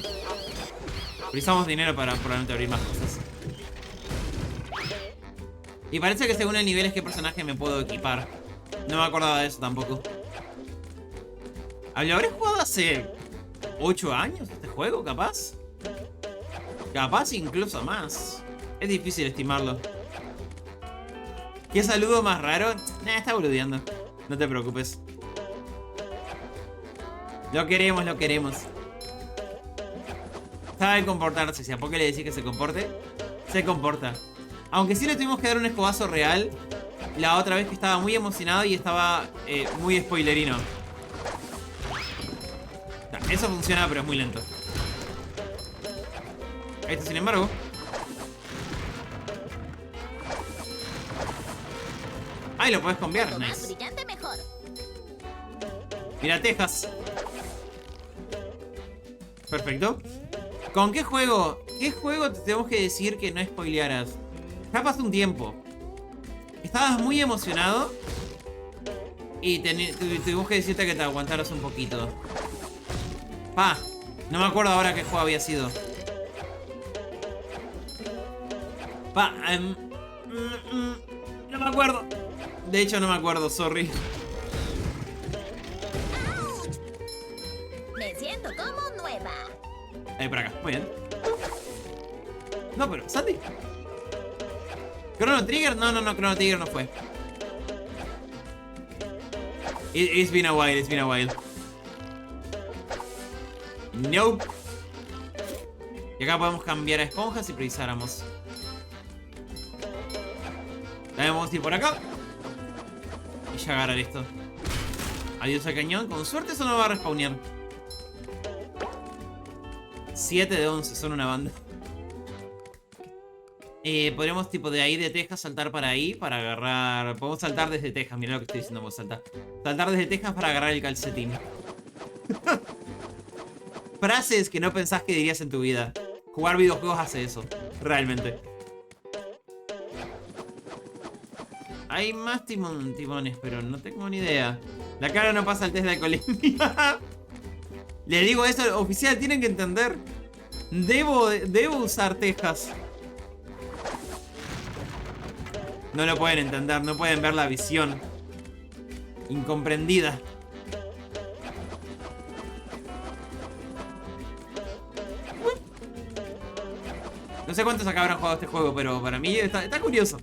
Precisamos dinero para probablemente abrir más cosas. Y parece que según el nivel es qué personaje me puedo equipar. No me acordaba de eso tampoco. ¿Lo habré jugado hace 8 años este juego, capaz? Capaz incluso más. Es difícil estimarlo. ¿Qué saludo más raro? Nah, está boludeando. No te preocupes. Lo queremos, lo queremos. Sabe comportarse. Si a Poké le decís que se comporte, se comporta. Aunque sí le tuvimos que dar un escobazo real la otra vez, que estaba muy emocionado y estaba muy spoilerino. Eso funciona, pero es muy lento. Esto, sin embargo, ahí lo puedes cambiar. Cuanto más Nice. brillante, mejor. Mira, Texas. Perfecto. ¿Con qué juego? ¿Qué juego te tenemos que decir que no spoilearas? Ya pasó un tiempo. Estabas muy emocionado y tuvimos que decirte que te aguantaras un poquito. Pa, no me acuerdo ahora qué juego había sido. Pa, no me acuerdo. De hecho, no me acuerdo, sorry. Me siento como nueva. Ahí por acá, muy bien. No, pero, Sandy. ¿Chrono Trigger? No, Chrono Trigger no fue. It's been a while. Nope. Y acá podemos cambiar a esponjas si precisáramos. También vamos a ir por acá. Y ya agarrar esto. Adiós al cañón. Con suerte eso no va a respawnear. 7 de 11, son una banda. Podríamos tipo de ahí de Texas saltar para ahí para agarrar... Podemos saltar desde Texas, mirá lo que estoy diciendo, podemos saltar. Saltar desde Texas para agarrar el calcetín. Frases que no pensás que dirías en tu vida. Jugar videojuegos hace eso, realmente. Hay más timones, pero no tengo ni idea. La cara no pasa el test de alcoholemia. Les digo eso, oficial, tienen que entender. Debo usar Texas. No lo pueden entender, no pueden ver la visión incomprendida. No sé cuántos acá habrán jugado este juego, pero para mí está curioso.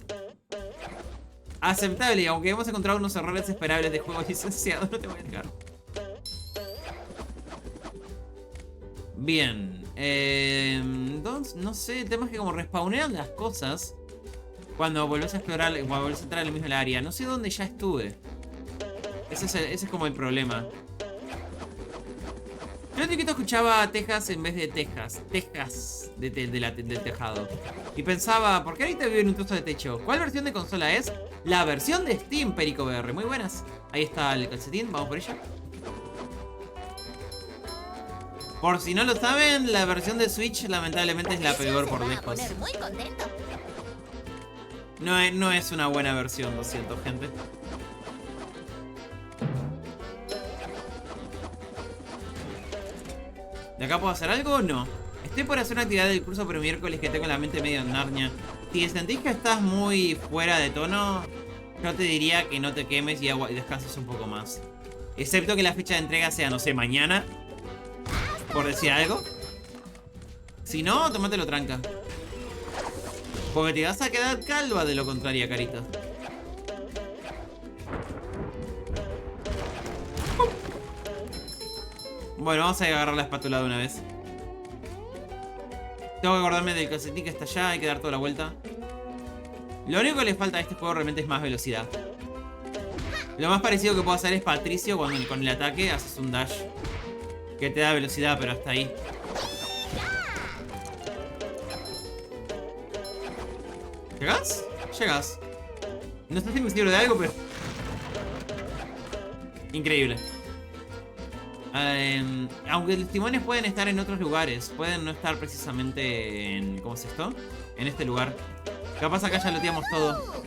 Aceptable, y aunque hemos encontrado unos errores esperables de juegos licenciados, no te voy a negar. Bien. Entonces, no sé, el tema es que como respawnean las cosas, cuando volvés a explorar, cuando volvés a entrar en el mismo área. No sé dónde ya estuve. Ese es como el problema. Yo de chiquito escuchaba Texas en vez de Texas. Texas del tejado. Y pensaba, ¿por qué ahorita vivo en un trozo de techo? ¿Cuál versión de consola es? La versión de Steam, Perico BR. Muy buenas. Ahí está el calcetín, vamos por ella. Por si no lo saben, la versión de Switch lamentablemente es la peor por lejos. Muy contento. No es una buena versión, lo siento, gente. ¿De acá puedo hacer algo? No. Estoy por hacer una actividad del curso pero miércoles que tengo la mente medio en Narnia. Si sentís que estás muy fuera de tono, yo te diría que no te quemes y descanses un poco más. Excepto que la fecha de entrega sea, no sé, mañana. Por decir algo. Si no, tómatelo tranca. Porque te vas a quedar calva de lo contrario, carita. Bueno, vamos a agarrar la espátula de una vez. Tengo que acordarme del calcetín que está allá. Hay que dar toda la vuelta. Lo único que le falta a este juego realmente es más velocidad. Lo más parecido que puedo hacer es Patricio cuando con el ataque haces un dash que te da velocidad, pero hasta ahí. ¿Llegas? Llegas. No sé si me sirve de algo, pero... Increíble. Aunque los timones pueden estar en otros lugares, pueden no estar precisamente en... ¿Cómo es esto? En este lugar. Capaz acá ya lo teníamos todo.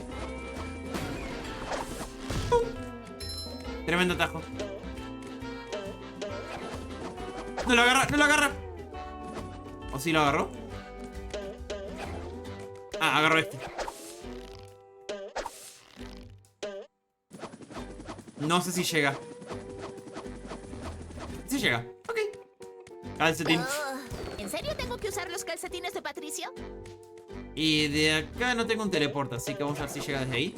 Tremendo atajo. ¡No lo agarra! ¡No lo agarra! ¿O sí lo agarró? Ah, agarró este. No sé si llega. Sí llega. Ok. Calcetín. ¿En serio tengo que usar los calcetines de Patricio? Y de acá no tengo un teleporte, así que vamos a ver si llega desde ahí.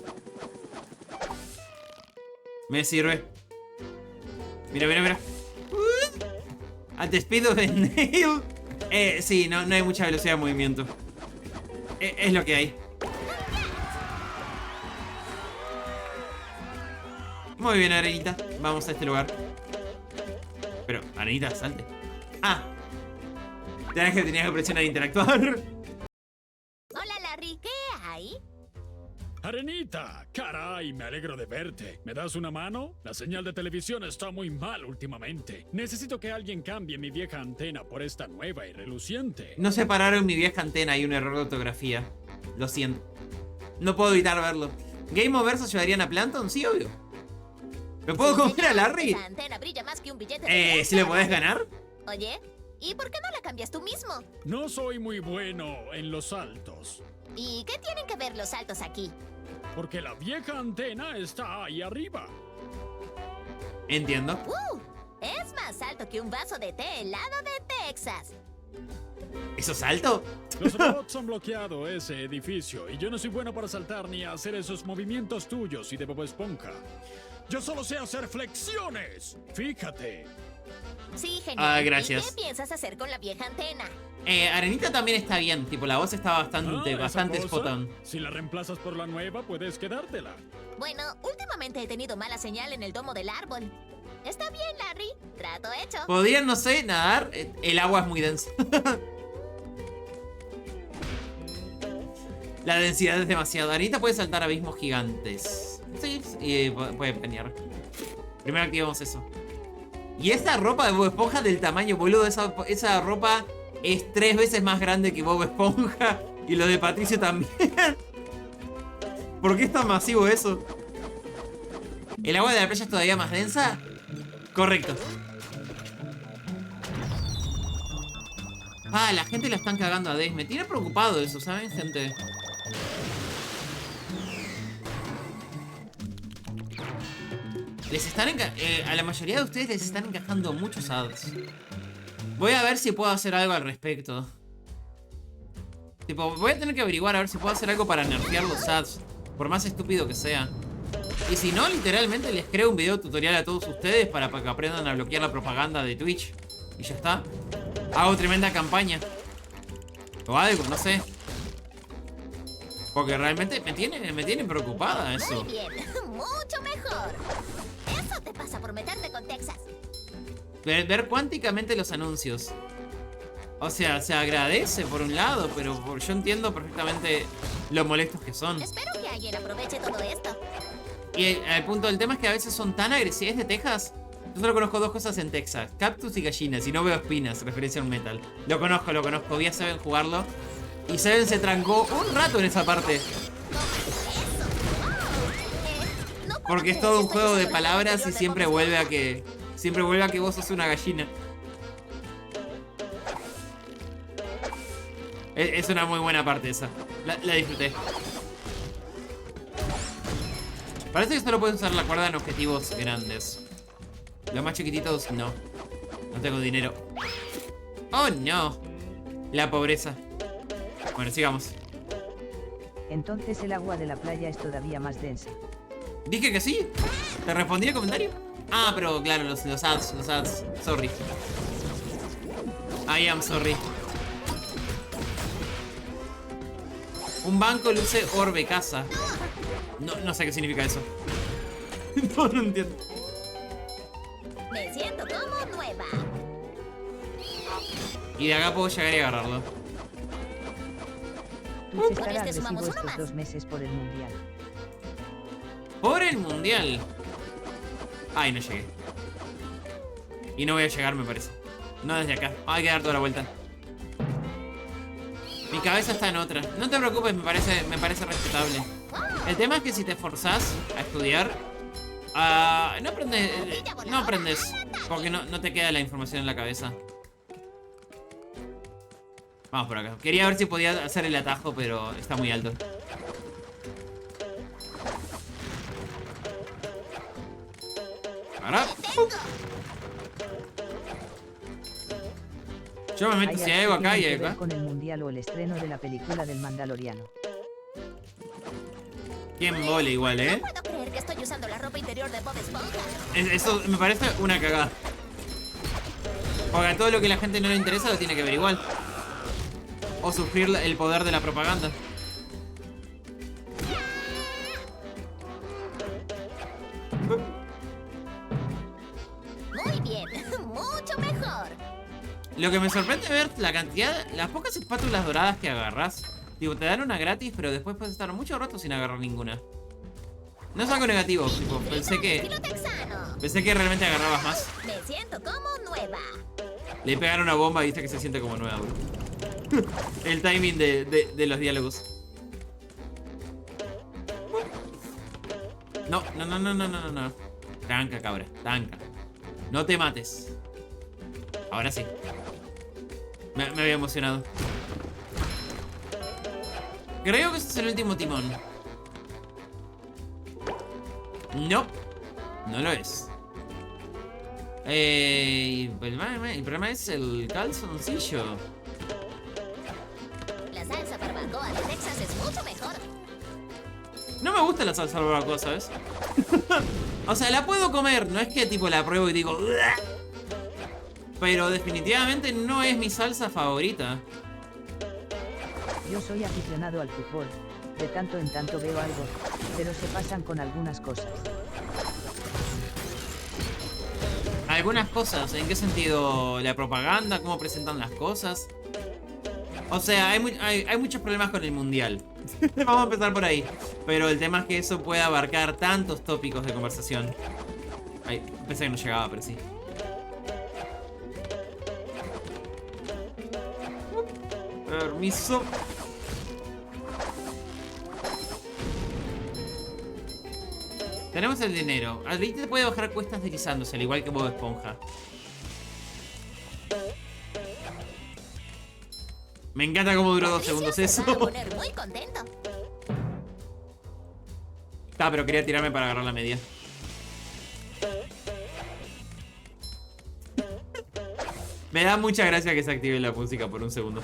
Me sirve. Mira, mira, mira. At the speed of a nail. Sí, no hay mucha velocidad de movimiento. Es lo que hay. Muy bien, Arenita. Vamos a este lugar. Pero, Arenita, salte. Ah. Tenías que presionar interactuar. Hola, Larry. ¿Qué hay? Arenita, caray, me alegro de verte. ¿Me das una mano? La señal de televisión está muy mal últimamente. Necesito que alguien cambie mi vieja antena por esta nueva y reluciente. No separaron mi vieja antena, hay un error de ortografía. Lo siento. No puedo evitar verlo. ¿Game Over ayudarían a Planton? Sí, obvio. ¿Me puedo comer a Larry? Esa antena brilla más que un billete de ¿si le podés ganar? Oye, ¿y por qué no la cambias tú mismo? No soy muy bueno en los saltos. ¿Y qué tienen que ver los saltos aquí? Porque la vieja antena está ahí arriba. Entiendo. Es más alto que un vaso de té helado de Texas. ¿Eso es alto? Los robots han bloqueado ese edificio y yo no soy bueno para saltar ni hacer esos movimientos tuyos y de Bob Esponja. Yo solo sé hacer flexiones. Fíjate. Sí, genial. Gracias. ¿Y qué piensas hacer con la vieja antena? Arenita también está bien. Tipo, la voz está bastante spot on. Si la reemplazas por la nueva, puedes quedártela. Bueno, últimamente he tenido mala señal en el domo del árbol. Está bien, Larry. Trato hecho. Podrían, no sé, nadar. El agua es muy densa. La densidad es demasiado. Arenita puede saltar abismos gigantes. Sí, y puede peñar. Primero activamos eso. Y esa ropa de Bob Esponja del tamaño, boludo. Esa ropa es 3 veces más grande que Bob Esponja. Y lo de Patricio también. ¿Por qué es tan masivo eso? ¿El agua de la playa es todavía más densa? Correcto. Ah, la gente la están cagando a Dave. Me tiene preocupado eso, ¿saben, gente? Les están a la mayoría de ustedes les están encajando muchos ads. Voy a ver si puedo hacer algo al respecto. Tipo, voy a tener que averiguar a ver si puedo hacer algo para nerfear los ads. Por más estúpido que sea. Y si no, literalmente les creo un video tutorial a todos ustedes para que aprendan a bloquear la propaganda de Twitch. Y ya está. Hago tremenda campaña. O algo, no sé. Porque realmente me tiene preocupada eso. Muy bien, mucho mejor. Eso te pasa por meterte con Texas. Ver cuánticamente los anuncios. O sea, se agradece por un lado, pero yo entiendo perfectamente lo molestos que son. Espero que alguien aproveche todo esto. Y el punto del tema es que a veces son tan agresivas de Texas. Yo solo conozco dos cosas en Texas: cactus y gallinas. Y no veo espinas, referencia a un metal. Lo conozco. Vi a Seven jugarlo. Y Seven se trancó un rato en esa parte. Porque es todo un juego de palabras y siempre vuelve a que vos sos una gallina. Es una muy buena parte esa. La disfruté. Parece que solo puedes usar la cuerda en objetivos grandes. Los más chiquititos, no. No tengo dinero. ¡Oh, no! La pobreza. Bueno, sigamos. Entonces el agua de la playa es todavía más densa. Dije que sí. ¿Te respondí el comentario? Ah, pero claro, los ads. Sorry. I am sorry. Un banco luce orbe casa. No sé qué significa eso. No entiendo. Me siento como nueva. Y de acá puedo llegar y agarrarlo. Twitch estará agresivo estos 2 meses por el mundial. Por el mundial. Ay, no llegué. Y no voy a llegar, me parece. No desde acá. Hay que dar toda la vuelta. Mi cabeza está en otra. No te preocupes, me parece respetable. El tema es que si te esforzás a estudiar, no aprendes. Porque no te queda la información en la cabeza. Vamos por acá. Quería ver si podía hacer el atajo, pero está muy alto. Ahora. Yo me meto si hay algo acá y hay acá. Con el mundial o el estreno de la película del Mandaloriano. Quien vole igual, No puedo creer que estoy usando la ropa interior de Bob Esponja. Eso me parece una cagada. Porque a todo lo que a la gente no le interesa lo tiene que ver igual. O sufrir el poder de la propaganda. Muy bien, mucho mejor. Lo que me sorprende ver la cantidad, las pocas espátulas doradas que agarras. Tipo, te dan una gratis, pero después puedes estar mucho rato sin agarrar ninguna. No es algo negativo, tipo, pensé que realmente agarrabas más. Me siento como nueva. Le pegaron una bomba y viste que se siente como nueva, bro. El timing de los diálogos. No. Tanca, cabra, tanca. No te mates. Ahora sí. Me había emocionado. Creo que este es el último timón. No. No lo es. El problema es el calzoncillo. La salsa barbacoa de Texas es mucho mejor. No me gusta la salsa barbacoa, ¿sabes? O sea, la puedo comer. No es que tipo la pruebo y digo... Pero definitivamente no es mi salsa favorita. Yo soy aficionado al fútbol. De tanto en tanto veo algo, pero se pasan con algunas cosas. Algunas cosas, ¿en qué sentido? ¿La propaganda? ¿Cómo presentan las cosas? O sea, hay muchos problemas con el mundial. Vamos a empezar por ahí. Pero el tema es que eso puede abarcar tantos tópicos de conversación. Ay, pensé que no llegaba, pero sí. Permiso. Tenemos el dinero. Ahí te puede bajar cuestas deslizándose, al igual que Bob Esponja. Me encanta cómo duró 2 segundos eso. Muy contento. Está, pero quería tirarme para agarrar la media. Me da mucha gracia que se active la música por un segundo.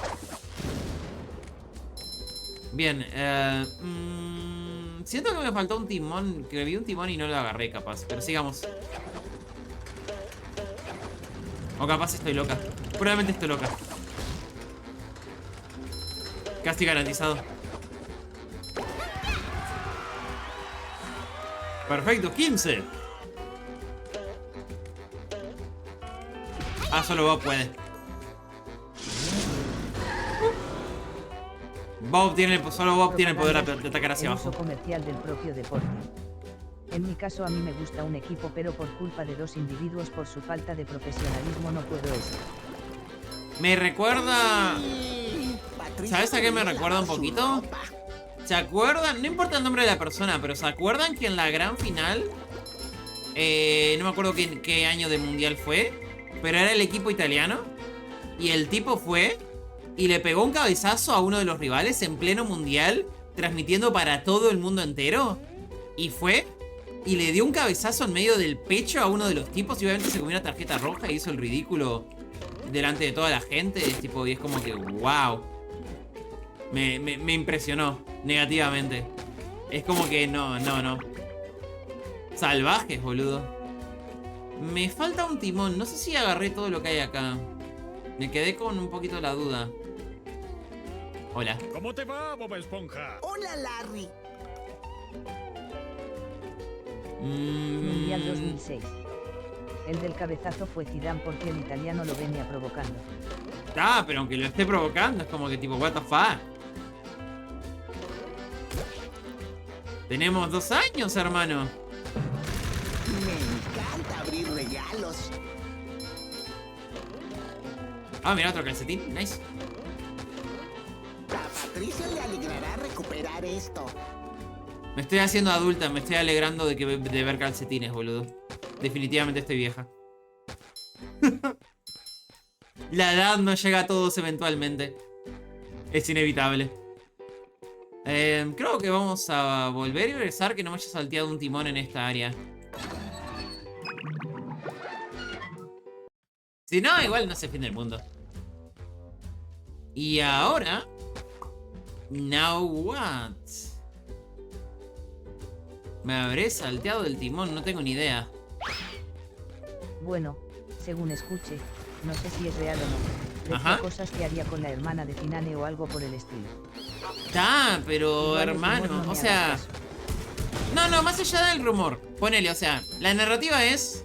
Bien, siento que me faltó un timón, que vi un timón y no lo agarré capaz, pero sigamos. O capaz estoy loca. Probablemente estoy loca. Casi garantizado. Perfecto, 15. Ah, solo Bob puede. Solo Bob tiene el poder de atacar hacia el abajo. uso comercial del propio deporte. En mi caso a mí me gusta un equipo, pero por culpa de dos individuos por su falta de profesionalismo no puedo eso. Me recuerda... ¿Sabes a qué me recuerda un poquito? ¿Se acuerdan? No importa el nombre de la persona, pero ¿se acuerdan que en la gran final... no me acuerdo qué año de mundial fue, pero era el equipo italiano. Y el tipo fue y le pegó un cabezazo a uno de los rivales en pleno mundial, transmitiendo para todo el mundo entero. Y fue y le dio un cabezazo en medio del pecho a uno de los tipos. Y obviamente se comió una tarjeta roja y hizo el ridículo delante de toda la gente. Y es como que wow. Me impresionó negativamente. Es como que no. Salvajes, boludo. Me falta un timón. No sé si agarré todo lo que hay acá. Me quedé con un poquito la duda. Hola. ¿Cómo te va, Bob Esponja? Hola, Larry. Mundial 2006. El del cabezazo fue Zidane porque el italiano lo venía provocando. Ah, pero aunque lo esté provocando, es como que tipo, what the fuck. Tenemos 2 años, hermano. Me encanta abrir regalos. Ah, mira, otro calcetín. Nice. A Patricia le alegrará recuperar esto. Me estoy haciendo adulta, me estoy alegrando de ver calcetines, boludo. Definitivamente estoy vieja. La edad no llega a todos eventualmente. Es inevitable. Creo que vamos a volver y regresar, que no me haya salteado un timón en esta área. Si no, igual no se fin del mundo. Y ahora... Now what? Me habré salteado del timón, no tengo ni idea. Bueno, según escuche, no sé si es real o no. Decía cosas que haría con la hermana de Finane o algo por el estilo. Pero igual hermano, o sea... No, más allá del rumor. Ponele, o sea, la narrativa es...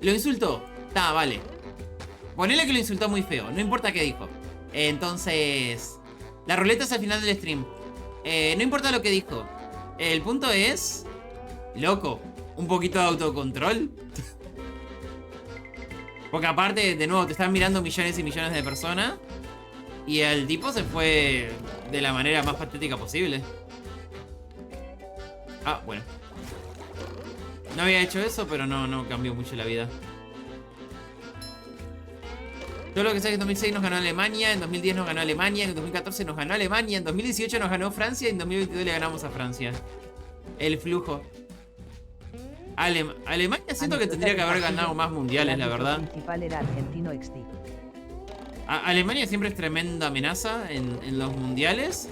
Lo insultó. Vale. Ponele que lo insultó muy feo, no importa qué dijo. Entonces... La ruleta es al final del stream. No importa lo que dijo. El punto es... Loco, un poquito de autocontrol. Porque aparte, de nuevo, te están mirando millones y millones de personas. Y el tipo se fue de la manera más patética posible. Ah, bueno. No había hecho eso, pero no cambió mucho la vida. Todo lo que sé que en 2006 nos ganó Alemania, en 2010 nos ganó Alemania, en 2014 nos ganó Alemania, en 2018 nos ganó Francia y en 2022 le ganamos a Francia. El flujo. Alemania siento que tendría que haber ganado más mundiales, la verdad. El principal era argentino XT. Alemania siempre es tremenda amenaza en los mundiales,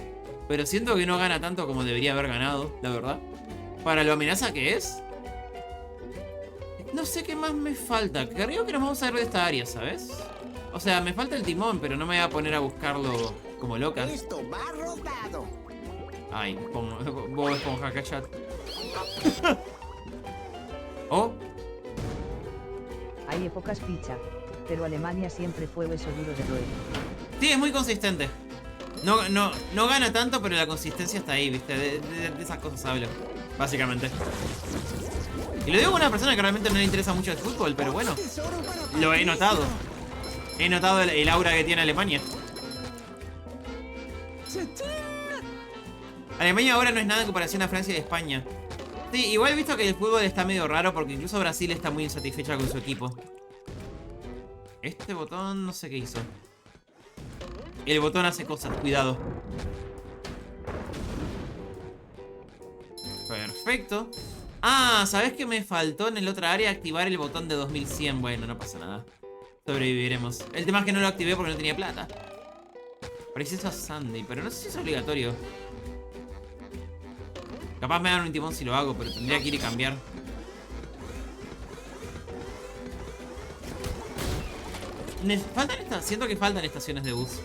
pero siento que no gana tanto como debería haber ganado, la verdad. Para lo amenaza que es. No sé qué más me falta. Creo que nos vamos a ir de esta área, ¿sabes? O sea, me falta el timón, pero no me voy a poner a buscarlo como loca. Esto va rodado. Ay, Bob Esponja, cachat. Oh. Hay épocas picha, pero Alemania siempre fue hueso duro de roer. Sí, es muy consistente. No gana tanto, pero la consistencia está ahí, ¿viste? De esas cosas hablo, básicamente. Y lo digo con una persona que realmente no le interesa mucho el fútbol, pero bueno, lo he notado. He notado el aura que tiene Alemania. Alemania ahora no es nada en comparación a Francia y España. Sí, igual he visto que el fútbol está medio raro porque incluso Brasil está muy insatisfecha con su equipo. Este botón no sé qué hizo. El botón hace cosas, cuidado. Perfecto. Ah, ¿sabes qué me faltó en el otra área? Activar el botón de 2100. Bueno, no pasa nada. Sobreviviremos. El tema es que no lo activé porque no tenía plata. Princesa Sandy, pero no sé si es obligatorio. Capaz me dan un timón si lo hago, pero tendría que ir y cambiar. Siento que faltan estaciones de bus.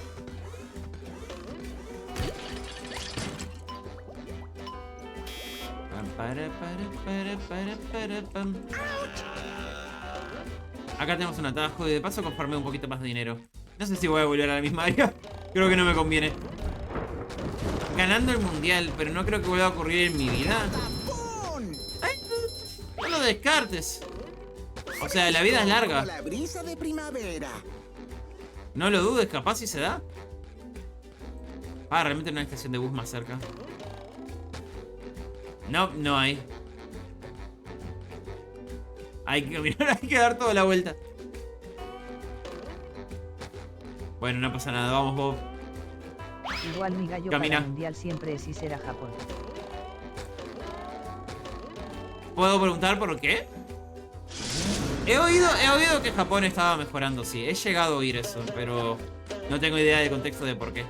Pam. Acá tenemos un atajo y de paso farmé un poquito más de dinero. No sé si voy a volver a la misma área. Creo que no me conviene. Ganando el mundial, pero no creo que vuelva a ocurrir en mi vida. Ay, no lo descartes. O sea, la vida es larga. La brisa de primavera. No lo dudes, capaz si se da. Ah, realmente no hay estación de bus más cerca. No, no hay. Hay que caminar, hay que dar toda la vuelta. Bueno, no pasa nada, vamos, Bob. Igual mi gallo Camina. para el mundial siempre es y será Japón. ¿Puedo preguntar por qué? He oído que Japón estaba mejorando, sí. He llegado a oír eso, pero no tengo idea del contexto de por qué.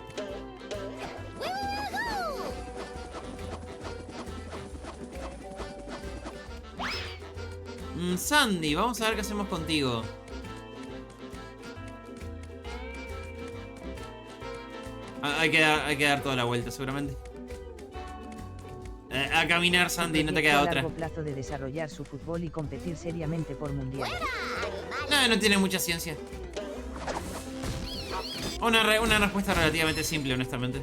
Sandy, vamos a ver qué hacemos contigo. Hay que dar toda la vuelta, seguramente. A caminar, Sandy, no te queda otra. A largo plazo de desarrollar su fútbol y competir seriamente por mundial. No, no tiene mucha ciencia. Una respuesta relativamente simple, honestamente.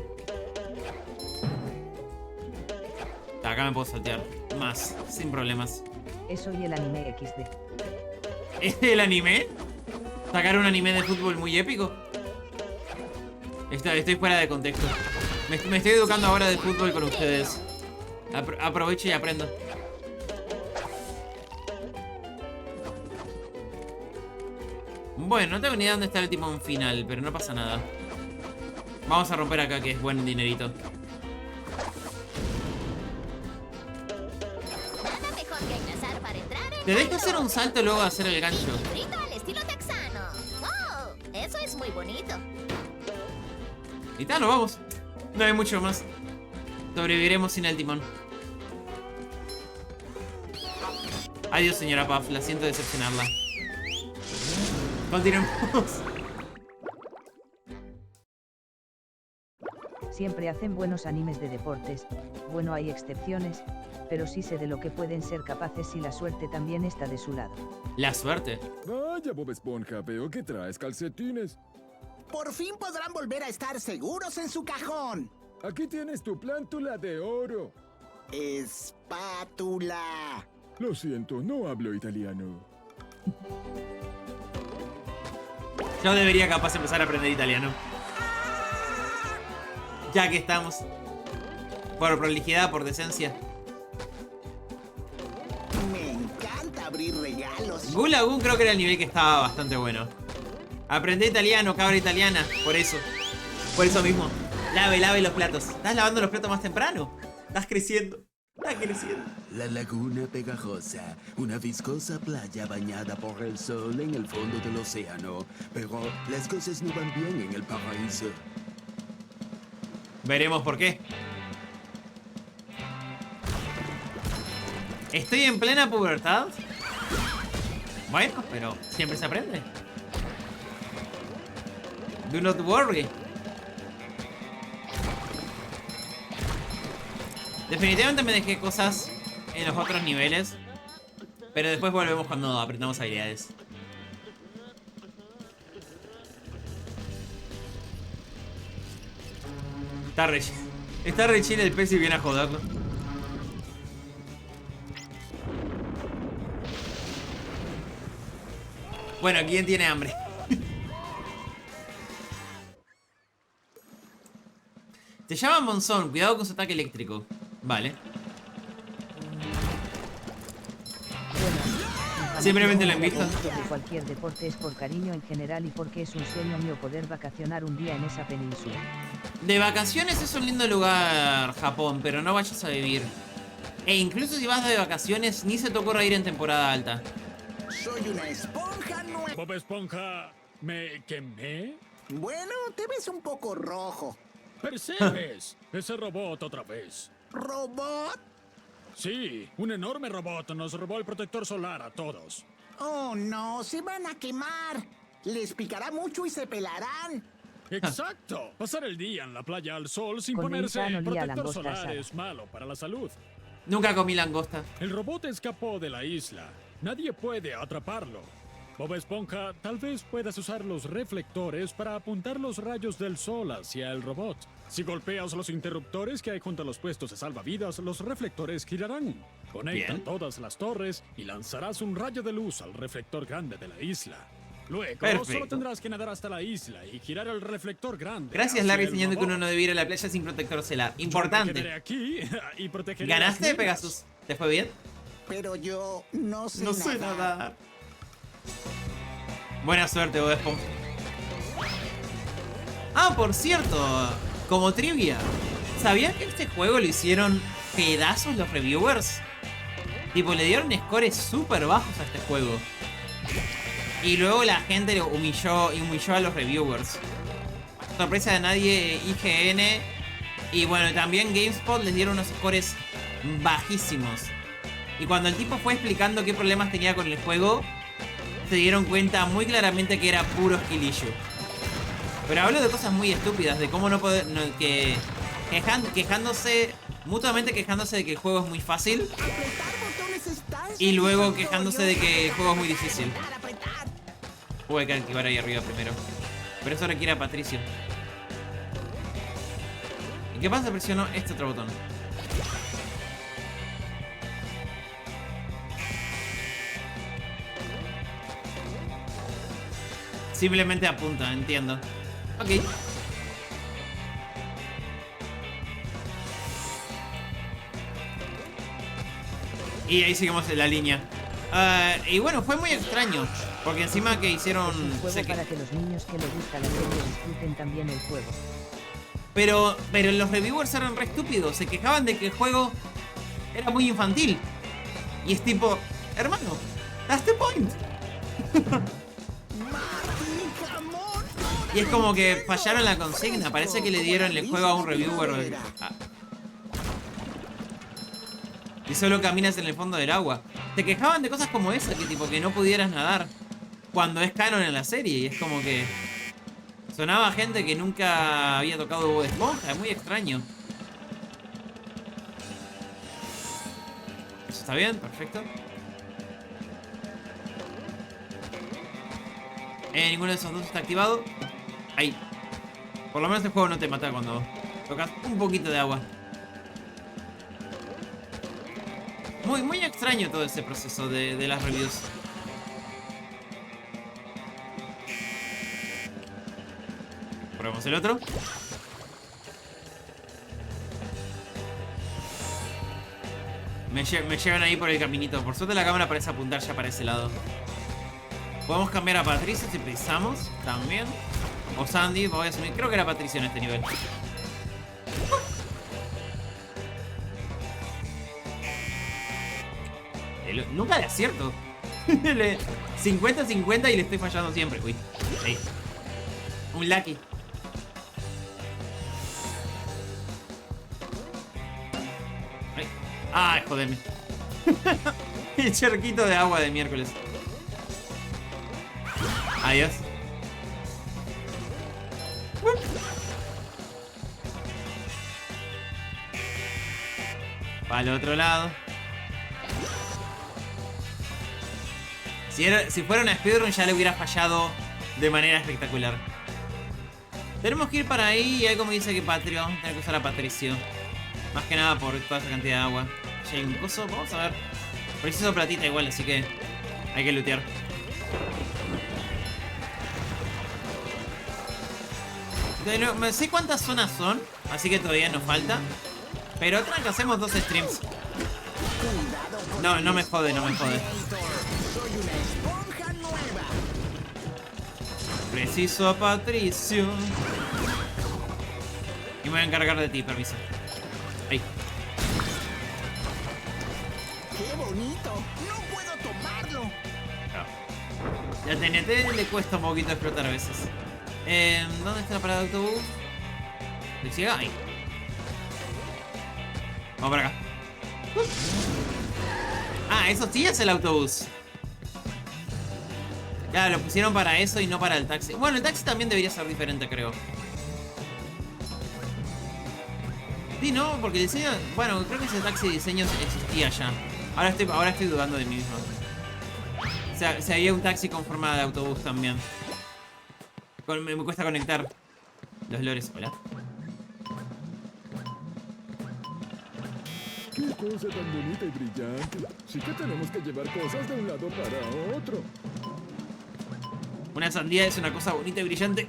Acá me puedo saltear. Más, sin problemas. Eso y el anime XD. ¿Es el anime? ¿Sacar un anime de fútbol muy épico? Estoy fuera de contexto. Me estoy educando ahora de fútbol con ustedes. Aprovecho y aprendo. Bueno, no tengo ni idea dónde está el timón final, pero no pasa nada. Vamos a romper acá, que es buen dinerito. Nada mejor que ingresar para entrar en Te dejo hacer un salto y luego hacer el gancho. frito al estilo texano. ¡Oh! Eso es muy bonito. Y tal, nos vamos. No hay mucho más. Sobreviviremos sin el timón. Adiós, señora Puff. La siento decepcionarla. Continuemos. Siempre hacen buenos animes de deportes. Bueno, hay excepciones, pero sí sé de lo que pueden ser capaces y la suerte también está de su lado. La suerte. Vaya, Bob Esponja, veo que traes calcetines. Por fin podrán volver a estar seguros en su cajón. Aquí tienes tu plántula de oro. Espátula. Lo siento, no hablo italiano. Yo debería capaz empezar a aprender italiano. Ya que estamos. Por prolijidad, por decencia. Me encanta abrir regalos. Gulagoon creo que era el nivel que estaba bastante bueno. Aprendí italiano, cabra italiana. Por eso. Por eso mismo. Lave los platos. ¿Estás lavando los platos más temprano? Estás creciendo. Estás creciendo. La laguna pegajosa, una viscosa playa bañada por el sol en el fondo del océano. Pero las cosas no van bien en el paraíso. Veremos por qué. ¿Estoy en plena pubertad? Bueno, pero siempre se aprende. Do not worry. Definitivamente me dejé cosas en los otros niveles, pero después volvemos cuando aprendamos habilidades. Está re chill el pez y viene a joderlo. Bueno, ¿quién tiene hambre? Te llaman Monzón, cuidado con su ataque eléctrico. Vale. Simplemente lo invito. De cualquier deporte es por cariño en general y porque es un sueño mío poder vacacionar un día en esa península. De vacaciones es un lindo lugar, Japón, pero no vayas a vivir. E incluso si vas de vacaciones, ni se te ocurra ir en temporada alta. Soy una esponja nueva. Bob Esponja, ¿me quemé? Bueno, te ves un poco rojo. Percebes, ese robot otra vez. ¿Robot? Sí, un enorme robot nos robó el protector solar a todos. Oh, no, se van a quemar. Les picará mucho y se pelarán. Exacto. Pasar el día en la playa al sol sin Con ponerse Nissan el olía a protector langosta solar asada. es malo para la salud. Nunca comí langosta. El robot escapó de la isla. Nadie puede atraparlo. Bob Esponja, tal vez puedas usar los reflectores para apuntar los rayos del sol hacia el robot. Si golpeas los interruptores que hay junto a los puestos de salvavidas, los reflectores girarán. Conecta Bien. todas las torres y lanzarás un rayo de luz al reflector grande de la isla. Luego, Perfecto. solo tendrás que nadar hasta la isla y girar el reflector grande. Gracias, hacia Larry, el enseñando que robot. uno no debe ir a la playa sin protector solar. Yo me Importante. quedaré aquí y protegeré ¿Ganaste, las nenas. Pegasus? ¿Te fue bien? Pero yo no sé No sé nadar. nadar. Buena suerte, Bob Esponja. Ah, por cierto, como trivia, ¿sabías que este juego lo hicieron pedazos los reviewers? Tipo, le dieron scores súper bajos a este juego. Y luego la gente lo humilló a los reviewers. Sorpresa de nadie, IGN. Y bueno, también GameSpot les dieron unos scores bajísimos. Y cuando el tipo fue explicando qué problemas tenía con el juego, se dieron cuenta muy claramente que era puro skill issue. Pero hablo de cosas muy estúpidas, de cómo no poder... quejándose... Mutuamente quejándose de que el juego es muy fácil. Y luego quejándose de que el juego es muy difícil. Hay que activar ahí arriba primero. Pero eso requiere a Patricio. ¿Y qué pasa si presiono este otro botón? Simplemente apunta, entiendo. Ok. Y ahí seguimos en la línea. Y bueno, fue muy extraño. Porque encima que hicieron... Es un juego sé que- para que los niños que les gusta la serie disfruten también el juego. Pero los reviewers eran re estúpidos. Se quejaban de que el juego era muy infantil. Y es tipo, hermano, that's the point. Y es como que fallaron la consigna. Parece que le dieron el juego a un reviewer. Y solo caminas en el fondo del agua. Se quejaban de cosas como esa, que tipo que no pudieras nadar. Cuando es canon en la serie. Y es como que... sonaba a gente que nunca había tocado Bob Esponja. Es muy extraño. ¿Eso está bien? Perfecto. Ninguno de esos dos está activado. Ahí. Por lo menos el juego no te mata cuando tocas un poquito de agua. Muy extraño todo ese proceso de las reviews. Probemos el otro. Me llevan ahí por el caminito. Por suerte la cámara parece apuntar ya para ese lado. Podemos cambiar a Patricio si precisamos. También. O Sandy, voy a asumir. Creo que era Patricio en este nivel. Nunca le acierto. 50-50 y le estoy fallando siempre. Uy. Ahí. Un lucky. Ahí. Ay, joderme. El charquito de agua de miércoles. Adiós. Para el otro lado. Si fuera una speedrun ya le hubiera fallado de manera espectacular. Tenemos que ir para ahí y algo me dice que Patrio. Tener que usar a Patricio. Más que nada por toda esa cantidad de agua. Ya hay un coso, vamos a ver. Preciso platita igual, así que hay que lootear. No sé cuántas zonas son, así que todavía nos falta. Pero tranca, hacemos 2 streams. No me jode, no me jode. Soy una esponja nueva. Preciso a Patricio. Y me voy a encargar de ti, permiso. Ahí. ¡Qué bonito! ¡No puedo tomarlo! La TNT le cuesta un poquito explotar a veces. ¿Dónde está la parada de autobús? ¿Le ciega? Ahí. Vamos para acá. Ah, eso sí es el autobús. Ya, lo pusieron para eso y no para el taxi. Bueno, el taxi también debería ser diferente, creo. Sí, no, porque el diseño... Bueno, creo que ese taxi de diseño existía ya. Ahora estoy dudando de mí mismo. O sea, si había un taxi con forma de autobús también. Me cuesta conectar los lores. Hola. ¡Qué cosa tan bonita y brillante! Sí que tenemos que llevar cosas de un lado para otro. Una sandía es una cosa bonita y brillante.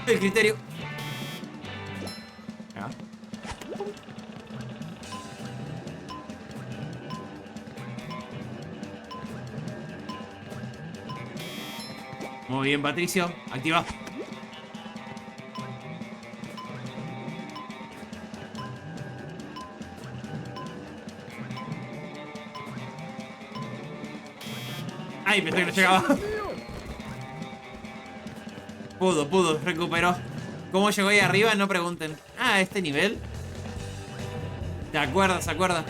El criterio. Ah. Muy bien, Patricio. Activa. Ay, pensé que no llegaba. Pudo, recuperó. ¿Cómo llegó ahí arriba? No pregunten. Ah, este nivel. ¿Se acuerda?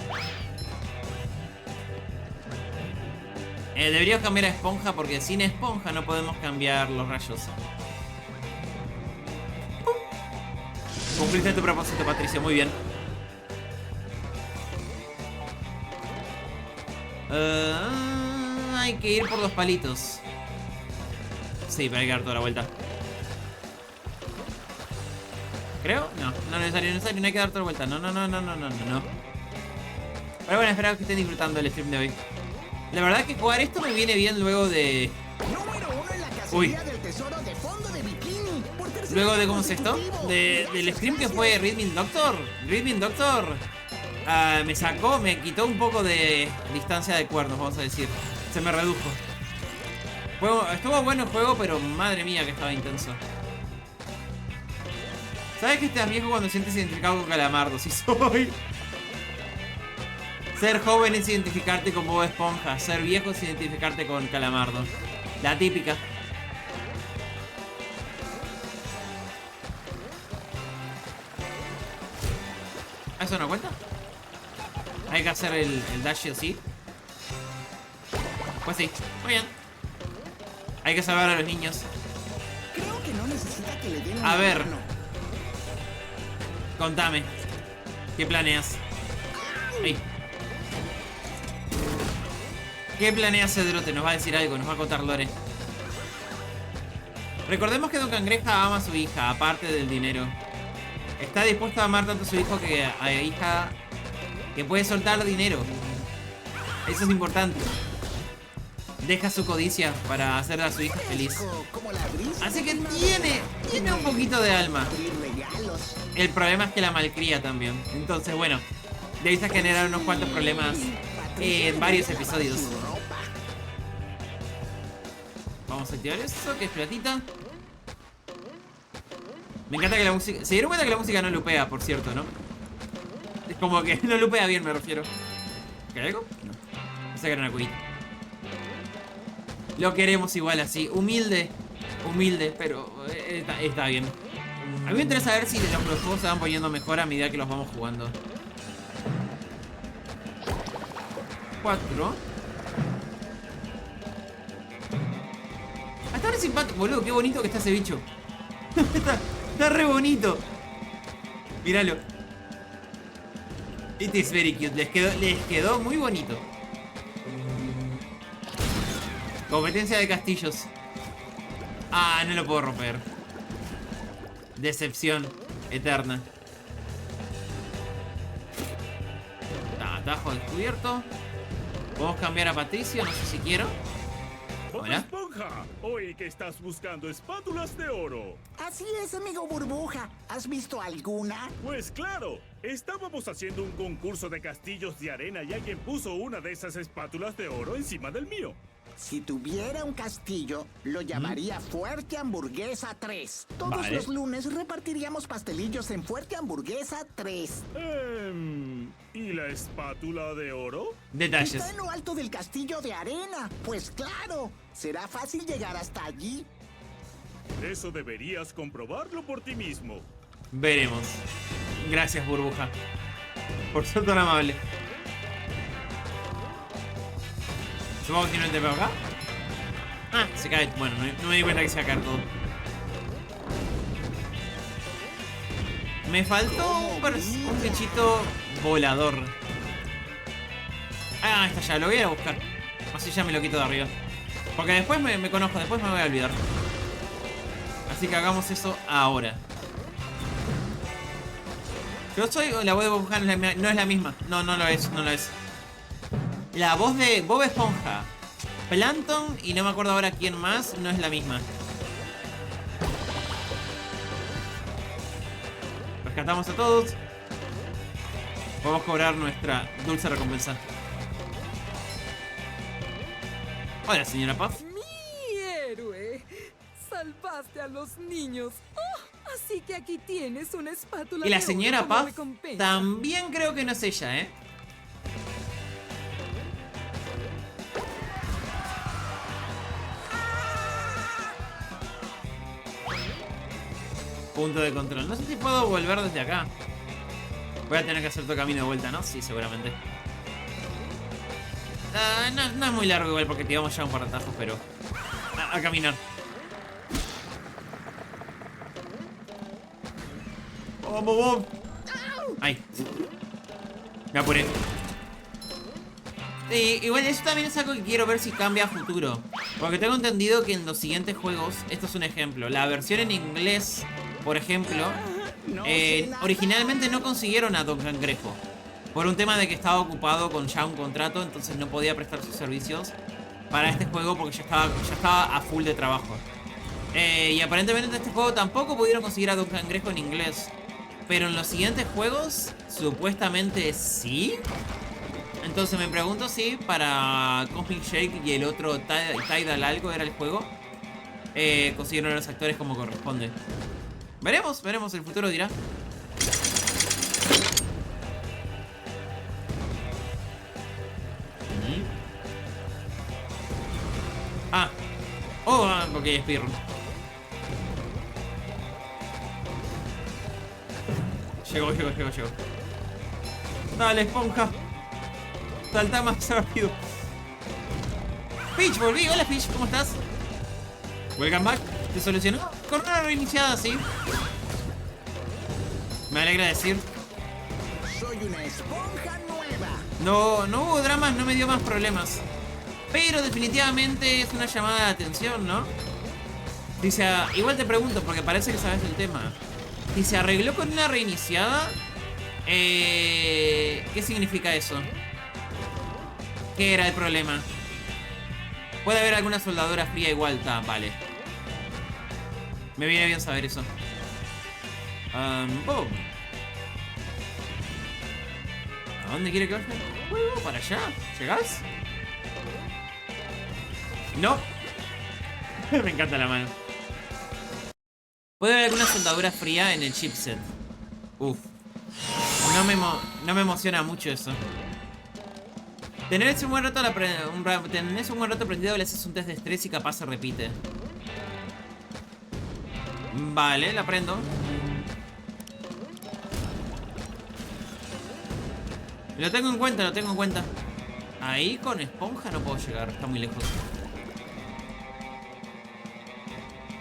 Deberíamos cambiar a esponja porque sin esponja no podemos cambiar los rayos. Cumpliste tu propósito, Patricio, muy bien. Hay que ir por los palitos. Sí, pero hay que dar toda la vuelta. Creo, no es necesario, no hay que dar toda la vuelta. No. Pero bueno, espero que estén disfrutando el stream de hoy. La verdad que jugar esto me viene bien luego de... Número 1 en la cacería del tesoro de fondo de bikini. Luego de, ¿cómo es esto? Del stream que fue Rhythm Doctor. Me quitó un poco de distancia de cuernos, vamos a decir. Se me redujo. Estuvo bueno el juego, pero madre mía que estaba intenso. ¿Sabes que estás viejo cuando sientes identificado con Calamardo? Sí soy. Ser joven es identificarte con Bob Esponja. Ser viejo es identificarte con Calamardo. La típica. ¿Eso no cuenta? Hay que hacer el dash así. Pues sí, muy bien. Hay que salvar a los niños. Creo que no necesita que le den A ver. mano. Contame. ¿Qué planeas? Ahí. ¿Qué planea Cedrote? Nos va a decir algo, nos va a contar lore. Recordemos que Don Cangreja ama a su hija, aparte del dinero. Está dispuesto a amar tanto a su hijo que a hija que puede soltar dinero. Eso es importante. Deja su codicia para hacer a su hija feliz. Así que tiene un poquito de alma. El problema es que la malcría también. Entonces, bueno, debiste generar unos cuantos problemas en varios episodios. Vamos a activar eso, que es platita. Me encanta que la música... Se dieron cuenta que la música no lupea, por cierto, ¿no? Es como que no lupea bien, me refiero. ¿Hay algo? No. Voy a sacar una cuita. Lo queremos igual así. Humilde, pero está bien. A mí me interesa ver si los juegos se van poniendo mejor a medida que los vamos jugando. 4. Hasta ahora es simpático. Boludo, qué bonito que está ese bicho. Está re bonito. Míralo. It is very cute. Les quedó muy bonito. Competencia de castillos. Ah, no lo puedo romper. Decepción eterna. Atajo descubierto. Podemos cambiar a Patricio, no sé si quiero. Hola. Esponja, oí que estás buscando espátulas de oro. Así es, amigo Burbuja. ¿Has visto alguna? Pues claro, estábamos haciendo un concurso de castillos de arena y alguien puso una de esas espátulas de oro encima del mío. Si tuviera un castillo, lo llamaría Fuerte Hamburguesa 3. Todos los lunes repartiríamos pastelillos en Fuerte Hamburguesa 3. ¿Y la espátula de oro? Detalles. Está en lo alto del castillo de arena. Pues claro, será fácil llegar hasta allí. Eso deberías comprobarlo por ti mismo. Veremos. Gracias, Burbuja. Por ser tan amable. Supongo que no te veo acá. Ah, se cae. Bueno, no me di cuenta que se iba a caer todo. Me faltó un bichito volador. Ah, está ya, lo voy a ir a buscar. Así ya me lo quito de arriba. Porque después me conozco, después me voy a olvidar. Así que hagamos eso ahora. Yo soy... La voz de Bob Esponja no es la misma. No, no lo es, no lo es. La voz de Bob Esponja, Plankton y no me acuerdo ahora quién más, no es la misma. Rescatamos a todos. Podemos cobrar nuestra dulce recompensa. Hola, señora Puff. ¡Mi héroe! Salvaste a los niños. Oh, así que aquí tienes una espátula. Y la de oro señora como Puff recompensa. también creo que no es ella, ¿eh? Punto de control. No sé si puedo volver desde acá. Voy a tener que hacer todo camino de vuelta, ¿no? Sí, seguramente. No es muy largo igual porque tiramos ya un par de atajos, pero... A caminar. ¡Vamos, vamos! ¡Ay! Me apuré. Igual eso también es algo que quiero ver si cambia a futuro. Porque tengo entendido que en los siguientes juegos... Esto es un ejemplo. La versión en inglés, por ejemplo... originalmente no consiguieron a Don Cangrejo. Por un tema de que estaba ocupado con ya un contrato. Entonces no podía prestar sus servicios para este juego porque ya estaba a full de trabajo. Y aparentemente en este juego tampoco pudieron conseguir a Don Cangrejo en inglés. Pero en los siguientes juegos, supuestamente sí. Entonces me pregunto si para Cosmic Shake y el otro Tidal algo era el juego, consiguieron a los actores como corresponde. Veremos, el futuro dirá. Ah. Oh, ok, Spearrun. Llegó. Dale, esponja. Salta más rápido. Peach, volví. Hola, Peach, ¿cómo estás? Welcome back. ¿Te solucionó? Con una reiniciada, sí. Me alegra decir. Soy una esponja nueva. No hubo dramas, no me dio más problemas. Pero definitivamente es una llamada de atención, ¿no? Dice, igual te pregunto, porque parece que sabes el tema. Si se arregló con una reiniciada, ¿qué significa eso? ¿Qué era el problema? Puede haber alguna soldadura fría igual, vale. Me viene bien saber eso. Boom. ¿A dónde quiere que vaya? ¿Para allá? ¿Llegás? No. Me encanta la mano. Puede haber alguna soldadura fría en el chipset. Uf. No me emociona mucho eso. Tener un buen rato prendido le haces un test de estrés y capaz se repite. Vale, la prendo. Lo tengo en cuenta. Ahí con esponja no puedo llegar, está muy lejos.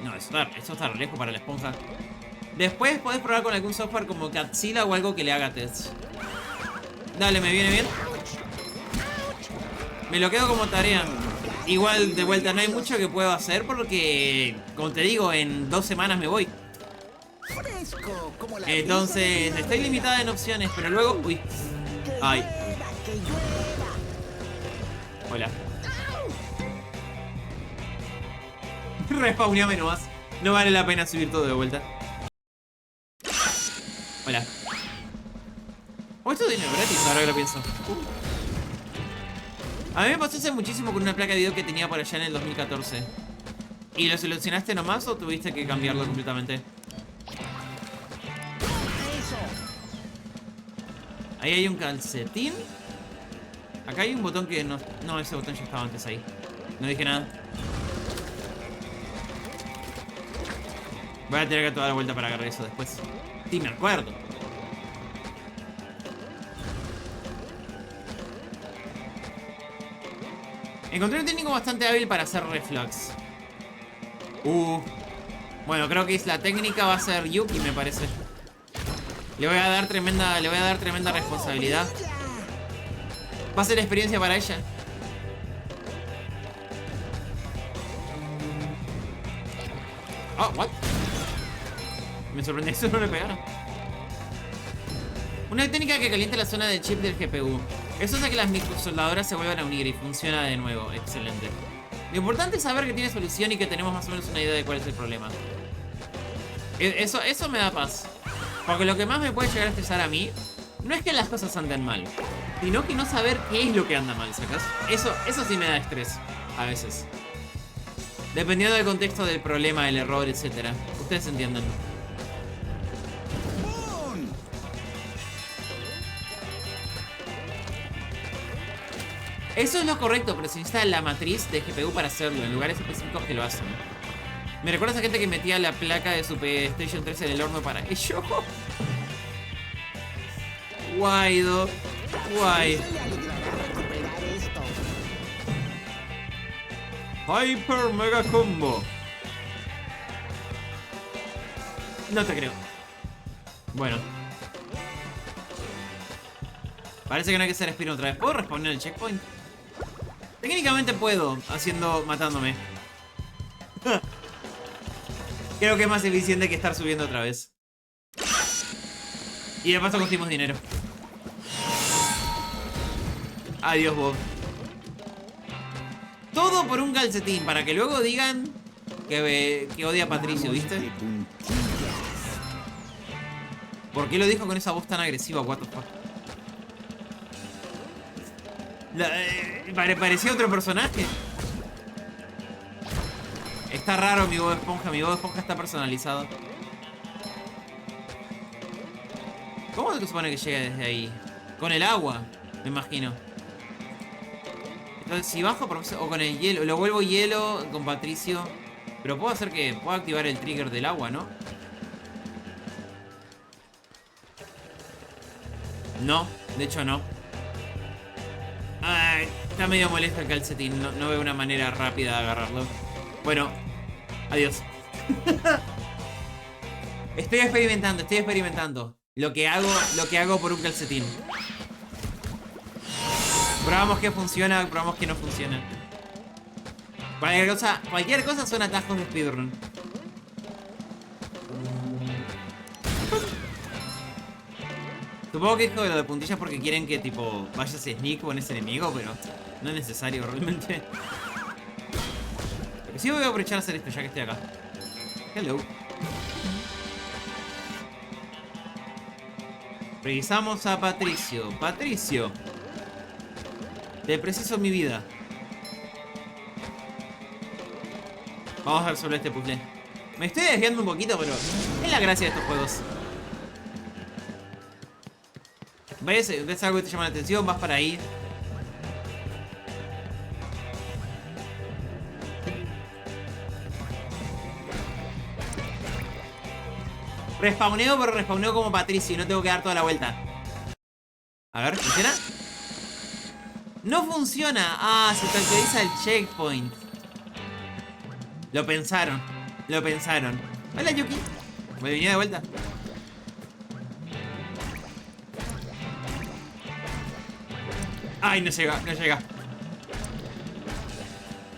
No, esto está re lejos para la esponja. Después podés probar con algún software como Catzilla o algo que le haga test. Dale, me viene bien. Me lo quedo como tarea. Igual, de vuelta, no hay mucho que puedo hacer porque, como te digo, en 2 semanas me voy. Entonces, estoy limitada en opciones, pero luego... Uy. Ay. Hola. Respawneame nomás. No vale la pena subir todo de vuelta. Hola. Oh, esto tiene gratis, ahora que lo pienso. A mí me pasó hace muchísimo con una placa de video que tenía por allá en el 2014. ¿Y lo solucionaste nomás o tuviste que cambiarlo completamente? Ahí hay un calcetín. Acá hay un botón que no... No, ese botón ya estaba antes ahí. No dije nada. Voy a tener que dar la vuelta para agarrar eso después. Sí, me acuerdo. Encontré un técnico bastante hábil para hacer reflux. Bueno, creo que es la técnica va a ser Yuki, me parece. Le voy a dar tremenda responsabilidad. Va a ser experiencia para ella. Oh, what? Me sorprendió eso, no le pegaron. Una técnica que calienta la zona del chip del GPU. Eso hace que las microsoldadoras se vuelvan a unir y funciona de nuevo. Excelente. Lo importante es saber que tiene solución y que tenemos más o menos una idea de cuál es el problema. Eso me da paz. Porque lo que más me puede llegar a estresar a mí no es que las cosas anden mal, sino que no saber qué es lo que anda mal, ¿sacas? Eso sí me da estrés, a veces. Dependiendo del contexto del problema, del error, etc. Ustedes entienden. Eso es lo correcto, pero se necesita la matriz de GPU para hacerlo, en lugares específicos que lo hacen. Me recuerda a esa gente que metía la placa de su PlayStation 3 en el horno para ello. Guay, Doc. Guay. Hyper Mega Combo. No te creo. Bueno. Parece que no hay que hacer spin otra vez. ¿Puedo responder el checkpoint? Técnicamente puedo, matándome. Creo que es más eficiente que estar subiendo otra vez. Y de paso conseguimos dinero. Adiós, Bob. Todo por un calcetín, para que luego digan que odia a Patricio, ¿viste? ¿Por qué lo dijo con esa voz tan agresiva? What the fuck? Parecía otro personaje. Está raro mi Bob Esponja. Mi Bob Esponja está personalizado. ¿Cómo se supone que llega desde ahí? Con el agua, me imagino. Entonces, si bajo o con el hielo, lo vuelvo hielo con Patricio. Pero puedo hacer que pueda activar el trigger del agua, ¿no? No, de hecho no. Ay, está medio molesto el calcetín. No veo una manera rápida de agarrarlo. Bueno, adiós. Estoy experimentando. Lo que hago por un calcetín. Probamos que funciona, probamos que no funciona. Cualquier cosa son atajos de speedrun. Supongo que es lo de puntillas porque quieren que tipo vayas sneak con ese enemigo, pero no es necesario realmente. Lo que sí voy a aprovechar a hacer esto ya que estoy acá. Hello. Revisamos a Patricio. Patricio. Te preciso mi vida. Vamos a resolver este puzzle. Me estoy desviando un poquito, pero es la gracia de estos juegos. ¿Ves algo que te llama la atención? Vas para ahí. Respawneo, pero respawneo como Patricio y no tengo que dar toda la vuelta. A ver, ¿funciona? ¡No funciona! Ah, se te actualiza el checkpoint. Lo pensaron. Hola, Yuki. Me venía de vuelta. Ay, no llega.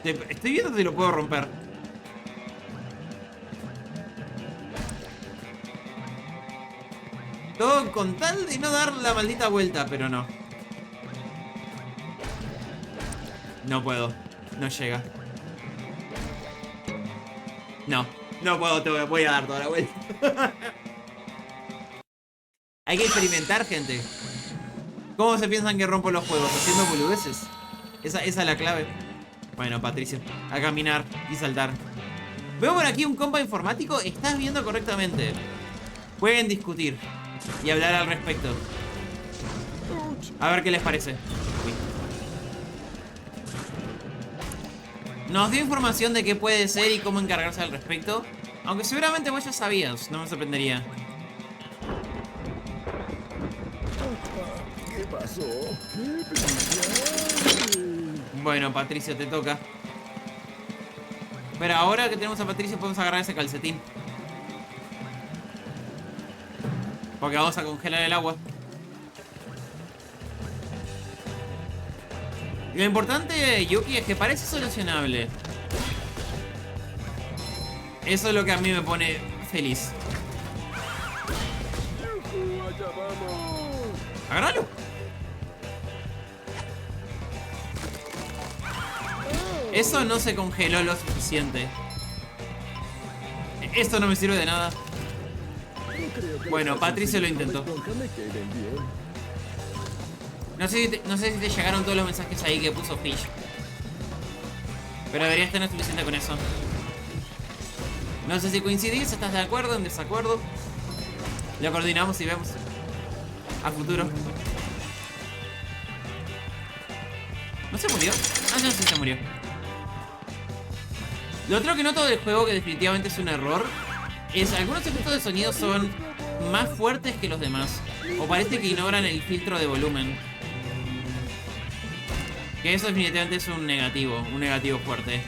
Estoy viendo si lo puedo romper. Todo con tal de no dar la maldita vuelta, pero no. No puedo. No llega. No puedo, voy a dar toda la vuelta. Hay que experimentar, gente. ¿Cómo se piensan que rompo los juegos? Haciendo boludeces. Esa es la clave. Bueno, Patricio, a caminar y saltar. Veo por aquí un compa informático. Estás viendo correctamente. Pueden discutir y hablar al respecto. A ver qué les parece. Nos dio información de qué puede ser y cómo encargarse al respecto. Aunque seguramente vos ya sabías, no me sorprendería. ¿Qué pasó? Bueno, Patricio, te toca. Pero ahora que tenemos a Patricio podemos agarrar ese calcetín. Porque vamos a congelar el agua. Lo importante, Yuki, es que parece solucionable. Eso es lo que a mí me pone feliz. ¡Allá vamos! ¡Agárralo! Eso no se congeló lo suficiente. Esto no me sirve de nada. Bueno, Patricio lo intentó. No sé si te llegaron todos los mensajes ahí que puso Fish. Pero deberías tener suficiente con eso. No sé si coincidís, estás de acuerdo, en desacuerdo. Lo coordinamos y vemos. A futuro. ¿No se murió? Ah, no, sí se murió. Lo otro que noto del juego, que definitivamente es un error, es algunos efectos de sonido son más fuertes que los demás. O parece que ignoran el filtro de volumen. Que eso definitivamente es un negativo fuerte.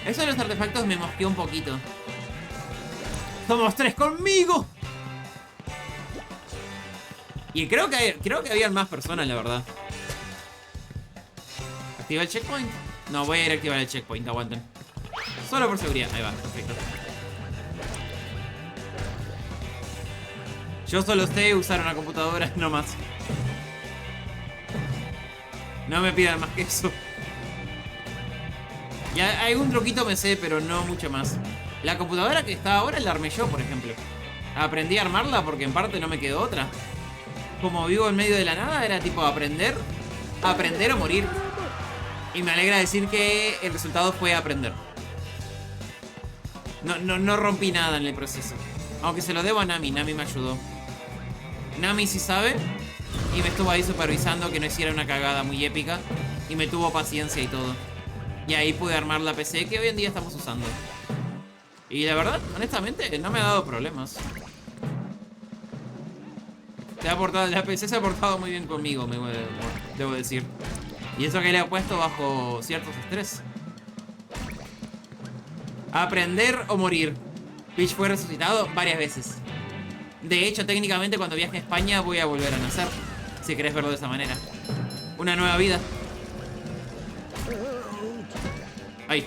Eso de los artefactos me mosqueó un poquito. ¡Somos 3 conmigo! Y creo que habían más personas, la verdad. ¿Activa el checkpoint? No, voy a ir a activar el checkpoint, aguanten. Solo por seguridad, ahí va, perfecto. Yo solo sé usar una computadora, no más. No me pidan más que eso. Ya algún truquito me sé, pero no mucho más. La computadora que está ahora la armé yo, por ejemplo. Aprendí a armarla porque en parte no me quedó otra. Como vivo en medio de la nada, era tipo aprender o morir. Y me alegra decir que el resultado fue aprender. No rompí nada en el proceso. Aunque se lo debo a Nami, Nami me ayudó. Nami sí sabe y me estuvo ahí supervisando que no hiciera una cagada muy épica. Y me tuvo paciencia y todo. Y ahí pude armar la PC que hoy en día estamos usando. Y la verdad, honestamente, no me ha dado problemas. La PC se ha portado muy bien conmigo, debo decir. Y eso que le he puesto bajo ciertos estrés. Aprender o morir. Peach fue resucitado varias veces. De hecho, técnicamente cuando viaje a España voy a volver a nacer. Si querés verlo de esa manera. Una nueva vida. Ahí.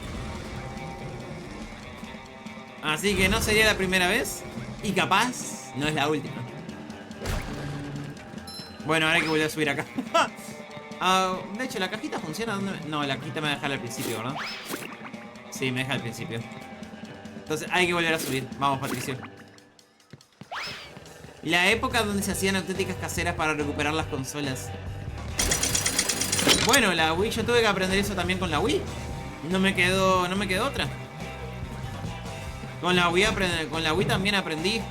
Así que no sería la primera vez. Y capaz no es la última. Bueno, ahora hay que volver a subir acá. De hecho, ¿la cajita funciona? No, la cajita me va a dejar al principio, ¿verdad? Sí, me deja al principio. Entonces hay que volver a subir. Vamos, Patricio. La época donde se hacían auténticas caseras para recuperar las consolas. Bueno, la Wii, yo tuve que aprender eso también con la Wii. No me quedó otra. Con la Wii también aprendí.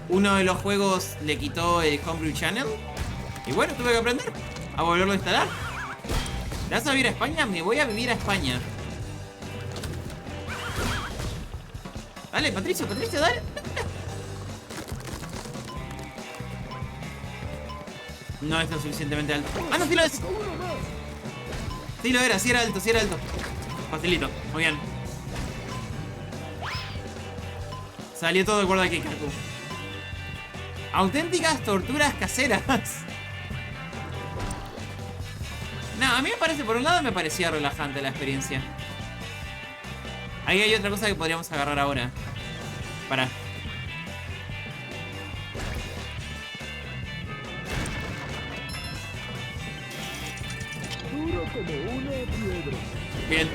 Uno de los juegos le quitó el Homebrew Channel. Y bueno, tuve que aprender a volverlo a instalar. ¿Te vas a vivir a España? Me voy a vivir a España. Dale, Patricio, dale. No es lo suficientemente alto. ¡Ah, no, sí lo es! Sí lo era, sí era alto. Facilito, muy bien. Salió todo de acuerdo a Keikaku. Auténticas torturas caseras. No, a mí me parece, por un lado me parecía relajante la experiencia. Ahí hay otra cosa que podríamos agarrar ahora. Pará. Duro como una piedra. Bien.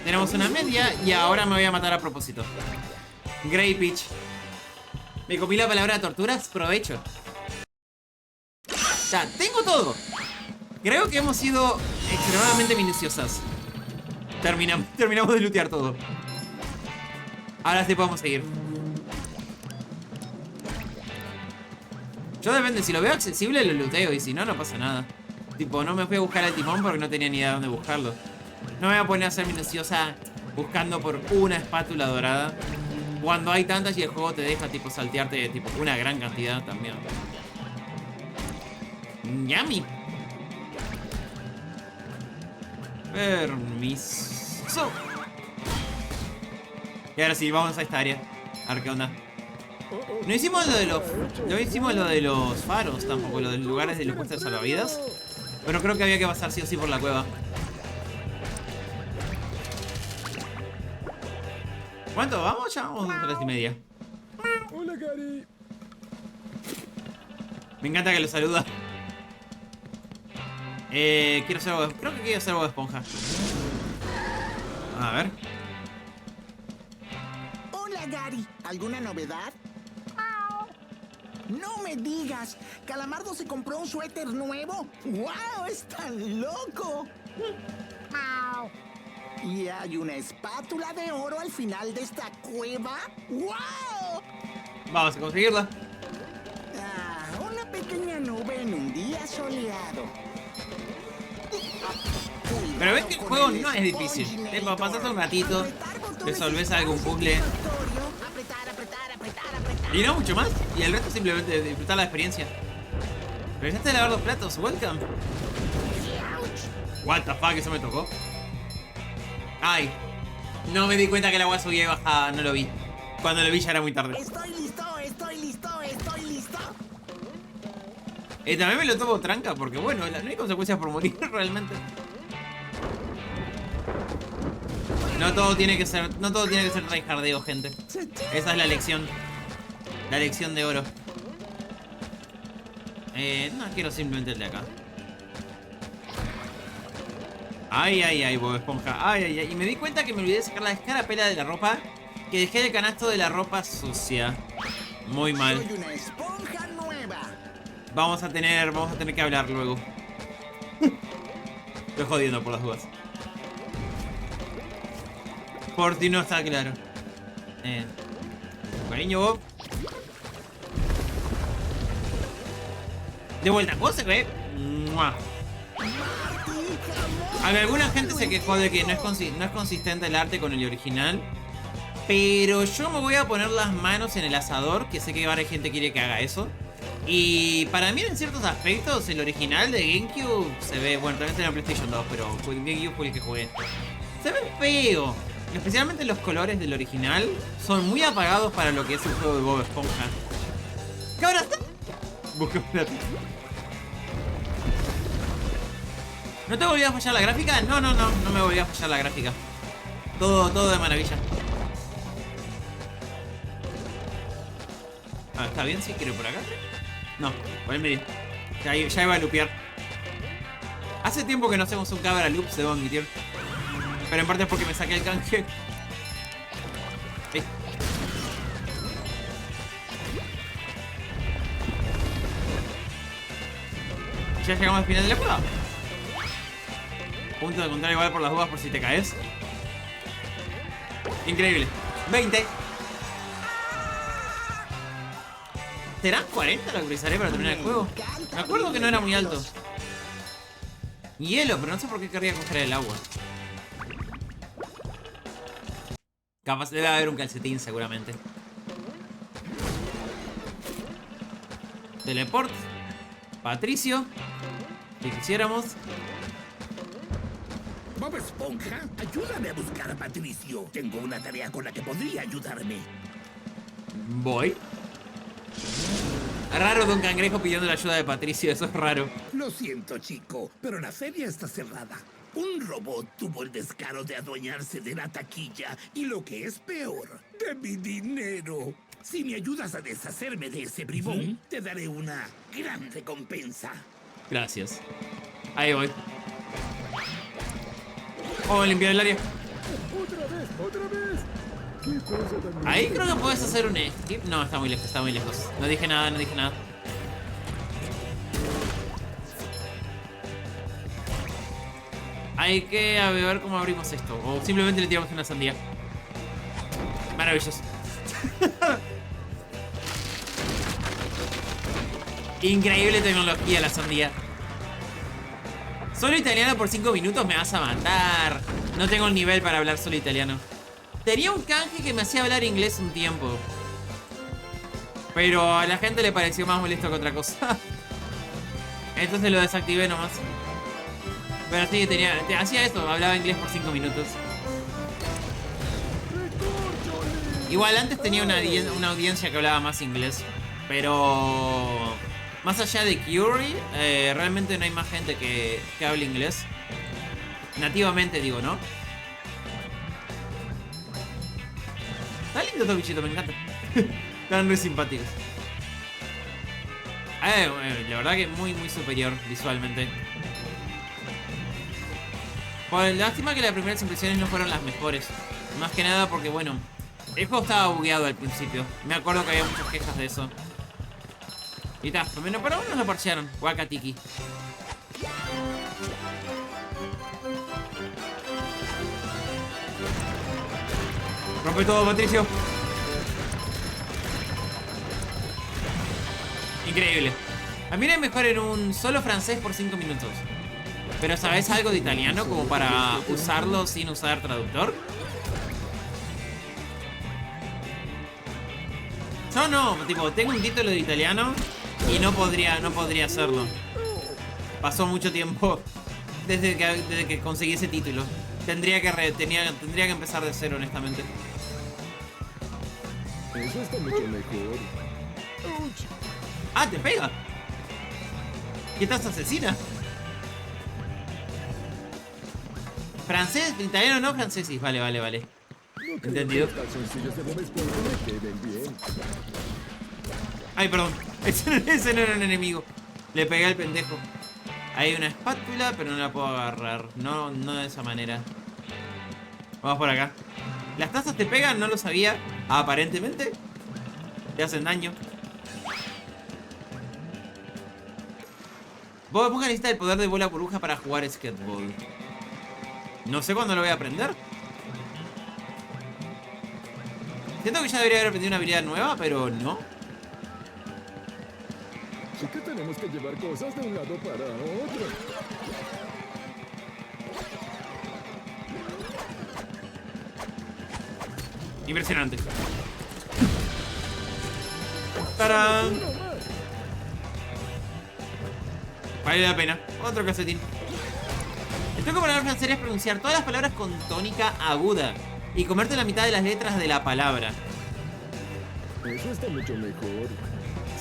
Tenemos una media y ahora me voy a matar a propósito. Grey Peach. Me comí la palabra torturas, provecho. Ya, tengo todo. Creo que hemos sido extremadamente minuciosas. Terminamos de lootear todo. Ahora sí podemos seguir. Yo depende, si lo veo accesible lo looteo y si no, no pasa nada. Tipo, no me fui a buscar el timón porque no tenía ni idea de dónde buscarlo. No me voy a poner a ser minuciosa buscando por una espátula dorada cuando hay tantas y el juego te deja tipo saltearte tipo una gran cantidad también. Yummy. Permiso. Y ahora sí, vamos a esta área. A ver qué onda. No hicimos lo de los... No hicimos lo de los faros tampoco, lo de los lugares de los puestos salvavidas. Pero creo que había que pasar sí o sí por la cueva. ¿Cuánto? ¿Vamos? Ya vamos a 3:30. Hola, Gary. Me encanta que lo saluda. Quiero hacer algo... Creo que quiero hacer algo de esponja. A ver. Hola, Gary. ¿Alguna novedad? No me digas. ¿Calamardo se compró un suéter nuevo? ¡Wow! ¡Está loco! ¿Y hay una espátula de oro al final de esta cueva? ¡Wow! Vamos a conseguirla. Una pequeña nube en un día soleado. Pero ves que el juego no es difícil. Pasas un ratito, resolves algún puzzle. Y no mucho más. Y el resto es simplemente disfrutar la experiencia. ¿Regresaste a lavar los platos? Welcome. What the fuck, eso me tocó. Ay. No me di cuenta que el agua subía y bajaba. No lo vi. Cuando lo vi ya era muy tarde. Estoy listo, estoy listo, estoy listo. También me lo tomo tranca porque bueno, no hay consecuencias por morir realmente. No todo tiene que ser tryhardeo, gente. Esa es la lección. La lección de oro. No, quiero simplemente el de acá. Ay, ay, ay, Bob Esponja. Ay, ay, ay. Y me di cuenta que me olvidé de sacar la escarapela de la ropa. Que dejé el canasto de la ropa sucia. Muy mal. Soy una esponja nueva. Vamos a tener que hablar luego. Estoy jodiendo por las dudas. Por si no está claro. Cariño, Bob. De vuelta, ¿puedo se ve? Alguna gente se quejó de que no es consistente el arte con el original. Pero yo me voy a poner las manos en el asador, que sé que ahora hay gente que quiere que haga eso. Y para mí en ciertos aspectos el original de GameCube se ve... Bueno, también tenía PlayStation 2, pero GameCube fue el que jugué. Se ve feo. Especialmente los colores del original son muy apagados para lo que es el juego de Bob Esponja. ¿Qué ahora está? Busca plata. ¿No te volvió a fallar la gráfica? No me volvió a fallar la gráfica. Todo de maravilla. ¿Está bien si quiero por acá? No, por el medio. Ya iba a loopear. Hace tiempo que no hacemos un cabra loops, debo admitir. Pero en parte es porque me saqué el canje. Ya llegamos al final de la cueva. Punto de contar igual por las dudas por si te caes. Increíble. 20. ¿Serán 40 lo que utilizaré para terminar el juego? Me acuerdo que no era muy alto. Hielo, pero no sé por qué querría congelar el agua. Capaz debe haber un calcetín seguramente. Teleport. Patricio. Si quisiéramos. Bob Esponja, ayúdame a buscar a Patricio. Tengo una tarea con la que podría ayudarme. Voy. Raro Don Cangrejo pidiendo la ayuda de Patricio, eso es raro. Lo siento, chico, pero la feria está cerrada. Un robot tuvo el descaro de adueñarse de la taquilla y lo que es peor, de mi dinero. Si me ayudas a deshacerme de ese bribón, te daré una gran recompensa. Gracias. Ahí voy. Vamos a limpiar el área. ¡Otra vez! ¿Qué cosa tan Ahí creo que puedes hacer un skip. No, está muy lejos, No dije nada. Hay que ver cómo abrimos esto. O simplemente le tiramos una sandía. Maravilloso. Increíble tecnología la sandía. Solo italiano por 5 minutos, me vas a matar. No tengo el nivel para hablar solo italiano. Tenía un canje que me hacía hablar inglés un tiempo. Pero a la gente le pareció más molesto que otra cosa. Entonces lo desactivé nomás. Pero sí, hacía esto, hablaba inglés por 5 minutos. Igual antes tenía una audiencia que hablaba más inglés. Pero más allá de Curie, realmente no hay más gente que hable inglés. Nativamente digo, ¿no? Está lindo estos bichitos, me encanta. Están re simpáticos. La verdad que muy superior visualmente. Pues lástima que las primeras impresiones no fueron las mejores. Más que nada porque, bueno, el juego estaba bugueado al principio. Me acuerdo que había muchas quejas de eso. Y tal, pero bueno, lo parchearon. Wakatiki. Rompe todo, Patricio. Increíble. A mí era mejor en un solo francés por 5 minutos. Pero ¿sabes algo de italiano como para usarlo sin usar traductor? Yo no, tipo, tengo un título de italiano y no podría hacerlo. Pasó mucho tiempo desde que conseguí ese título. Tendría que empezar de cero, honestamente. Eso está mucho mejor. ¡Ah, te pega! ¿Qué estás asesina? ¿Francés? ¿Italiano no? Francés, sí. Vale. Entendido. Ay, perdón. Ese no era un enemigo. Le pegué al pendejo. Hay una espátula, pero no la puedo agarrar. No de esa manera. Vamos por acá. ¿Las tazas te pegan? No lo sabía. Aparentemente. Te hacen daño. Bob Esponja necesita el poder de bola burbuja para jugar skateball. No sé cuándo lo voy a aprender. Siento que ya debería haber aprendido una habilidad nueva, pero no. ¿Y que tenemos que llevar cosas de un lado para otro? Impresionante. ¡Tarán! Vale la pena. Otro calcetín. El truco para hablar francés es pronunciar todas las palabras con tónica aguda y comerte la mitad de las letras de la palabra. Eso está mucho mejor.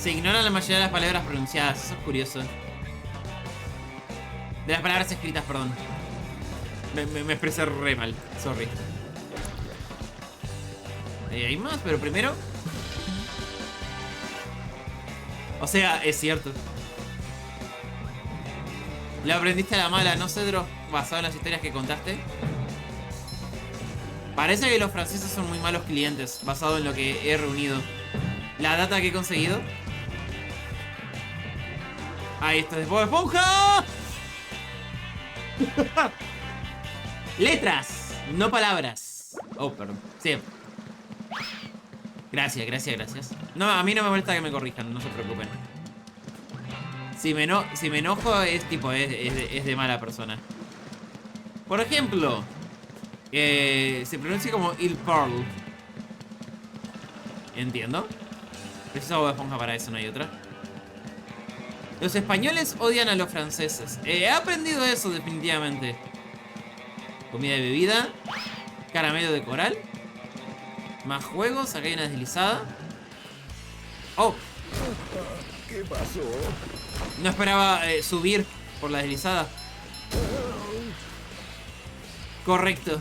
Se ignoran la mayoría de las palabras pronunciadas. Eso es curioso. De las palabras escritas, perdón. Me expresé re mal. Sorry. Hay más, pero primero... O sea, es cierto. Lo aprendiste a la mala, ¿no, Cedro? Basado en las historias que contaste. Parece que los franceses son muy malos clientes, basado en lo que he reunido. La data que he conseguido. Ahí está, de Bob Esponja. Letras, no palabras. Oh, perdón. Sí. Gracias. No, a mí no me molesta que me corrijan, no se preocupen. Si me enojo es tipo, es de mala persona. Por ejemplo, se pronuncia como Il Pearl. Entiendo. Preciso Bob Esponja para eso, no hay otra. Los españoles odian a los franceses. He aprendido eso definitivamente. Comida y bebida. Caramelo de coral. Más juegos. Acá hay una deslizada. Oh. ¿Qué pasó? No esperaba subir por la deslizada. Correcto.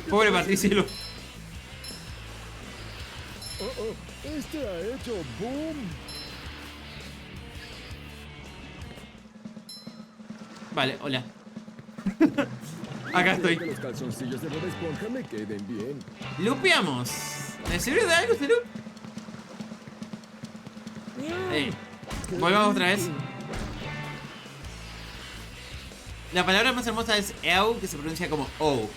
Pobre Patricio. Este ha hecho boom. Vale, hola. Acá estoy. Que los calzoncillos de Bob Esponja me queden bien. Lupeamos. ¿Me sirve de algo este loop? Volvamos otra vez. La palabra más hermosa es eu, que se pronuncia como O.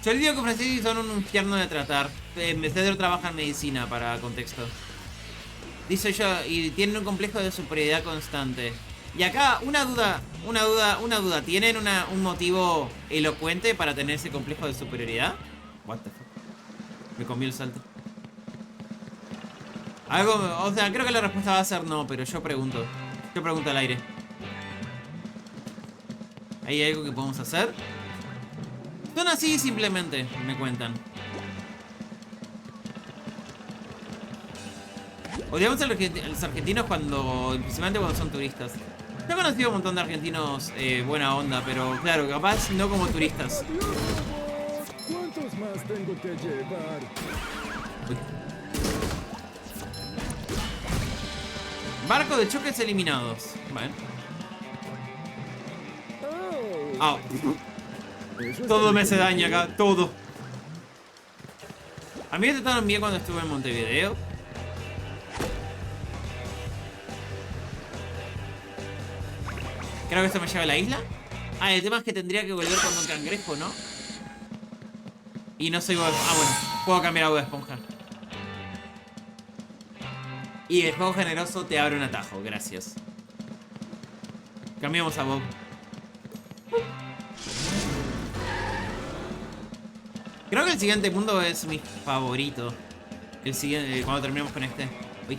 Yo les digo que franceses son un infierno de tratar. Cedro trabaja en medicina, para contexto. Dice yo, y tienen un complejo de superioridad constante. Y acá, una duda. ¿Tienen un motivo elocuente para tener ese complejo de superioridad? What the fuck. Me comí el salto. Algo, o sea, creo que la respuesta va a ser no, pero yo pregunto. Yo pregunto al aire. ¿Hay algo que podemos hacer? Esto son así simplemente, me cuentan. Odiamos a los argentinos principalmente cuando son turistas. Yo he conocido un montón de argentinos buena onda, pero claro, capaz no como turistas. ¿Cuántos más tengo que llevar? Uy. Barco de choques eliminados. Vale. Oh. Todo me hace daño acá, todo. A mí me trataron bien cuando estuve en Montevideo. Creo que esto me lleva a la isla. Ah, el tema es que tendría que volver con un cangrejo, ¿no? Y no soy Bob. Ah, bueno, puedo cambiar a Bob Esponja. Y el juego generoso te abre un atajo, gracias. Cambiamos a Bob. Creo que el siguiente mundo es mi favorito. El siguiente, cuando terminemos con este. Uy.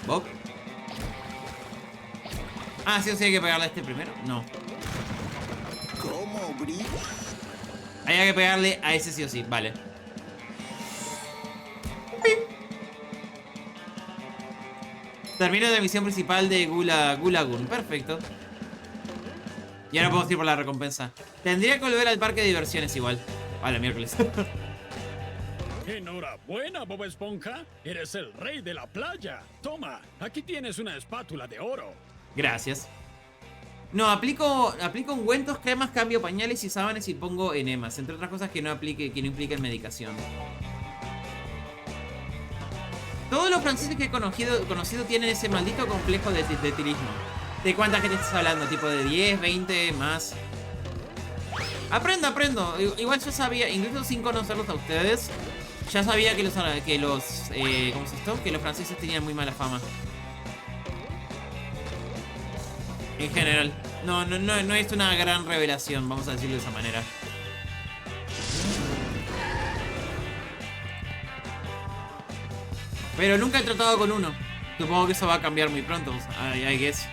Bob. Ah, sí o sí hay que pegarle a este primero. No. ¿Cómo brilla? Hay que pegarle a ese sí o sí, vale. Termino la misión principal de Gulagun. Perfecto. Y ahora podemos ir por la recompensa. Tendría que volver al parque de diversiones igual. Vale, miércoles. Enhorabuena, Bob Esponja. Eres el rey de la playa. Toma, aquí tienes una espátula de oro. Gracias. No, aplico ungüentos, cremas, cambio pañales y sábanas y pongo enemas. Entre otras cosas que no impliquen medicación. Todos los franceses que he conocido tienen ese maldito complejo de tirismo. ¿De cuánta gente estás hablando? ¿Tipo de 10, 20, más? Aprendo. Igual yo sabía, incluso sin conocerlos a ustedes, ya sabía que los ¿cómo es esto? Que los franceses tenían muy mala fama. En general. No es una gran revelación, vamos a decirlo de esa manera. Pero nunca he tratado con uno. Supongo que eso va a cambiar muy pronto. I guess.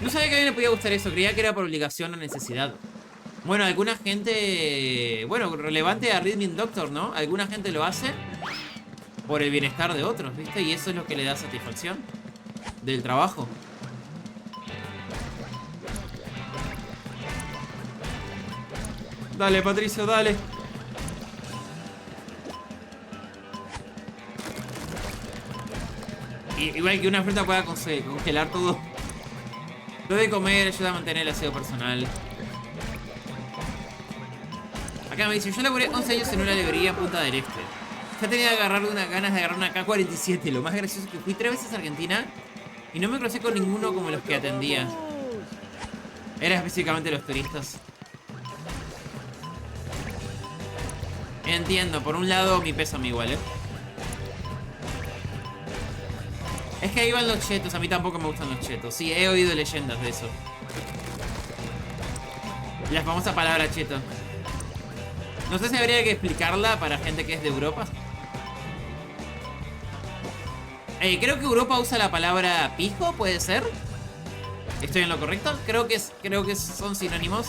No sabía que a mí me podía gustar eso. Creía que era por obligación o necesidad. Bueno, alguna gente... Bueno, relevante a Rhythm Doctor, ¿no? Alguna gente lo hace por el bienestar de otros, ¿viste? Y eso es lo que le da satisfacción del trabajo. Dale, Patricio, dale. Igual que una fruta pueda congelar todo. Lo de comer ayuda a mantener el aseo personal. Acá me dice, yo laburé 11 años en una librería en Punta del Este. Ya tenía ganas de agarrar una K-47. Lo más gracioso es que fui 3 veces a Argentina y no me crucé con ninguno como los que atendía. Era específicamente los turistas. Entiendo, por un lado mi pésame igual, Es que ahí van los chetos, a mí tampoco me gustan los chetos. Sí, he oído leyendas de eso. La famosa palabra cheto. No sé si habría que explicarla para gente que es de Europa. Creo que Europa usa la palabra pijo, ¿puede ser? ¿Estoy en lo correcto? Creo que son sinónimos.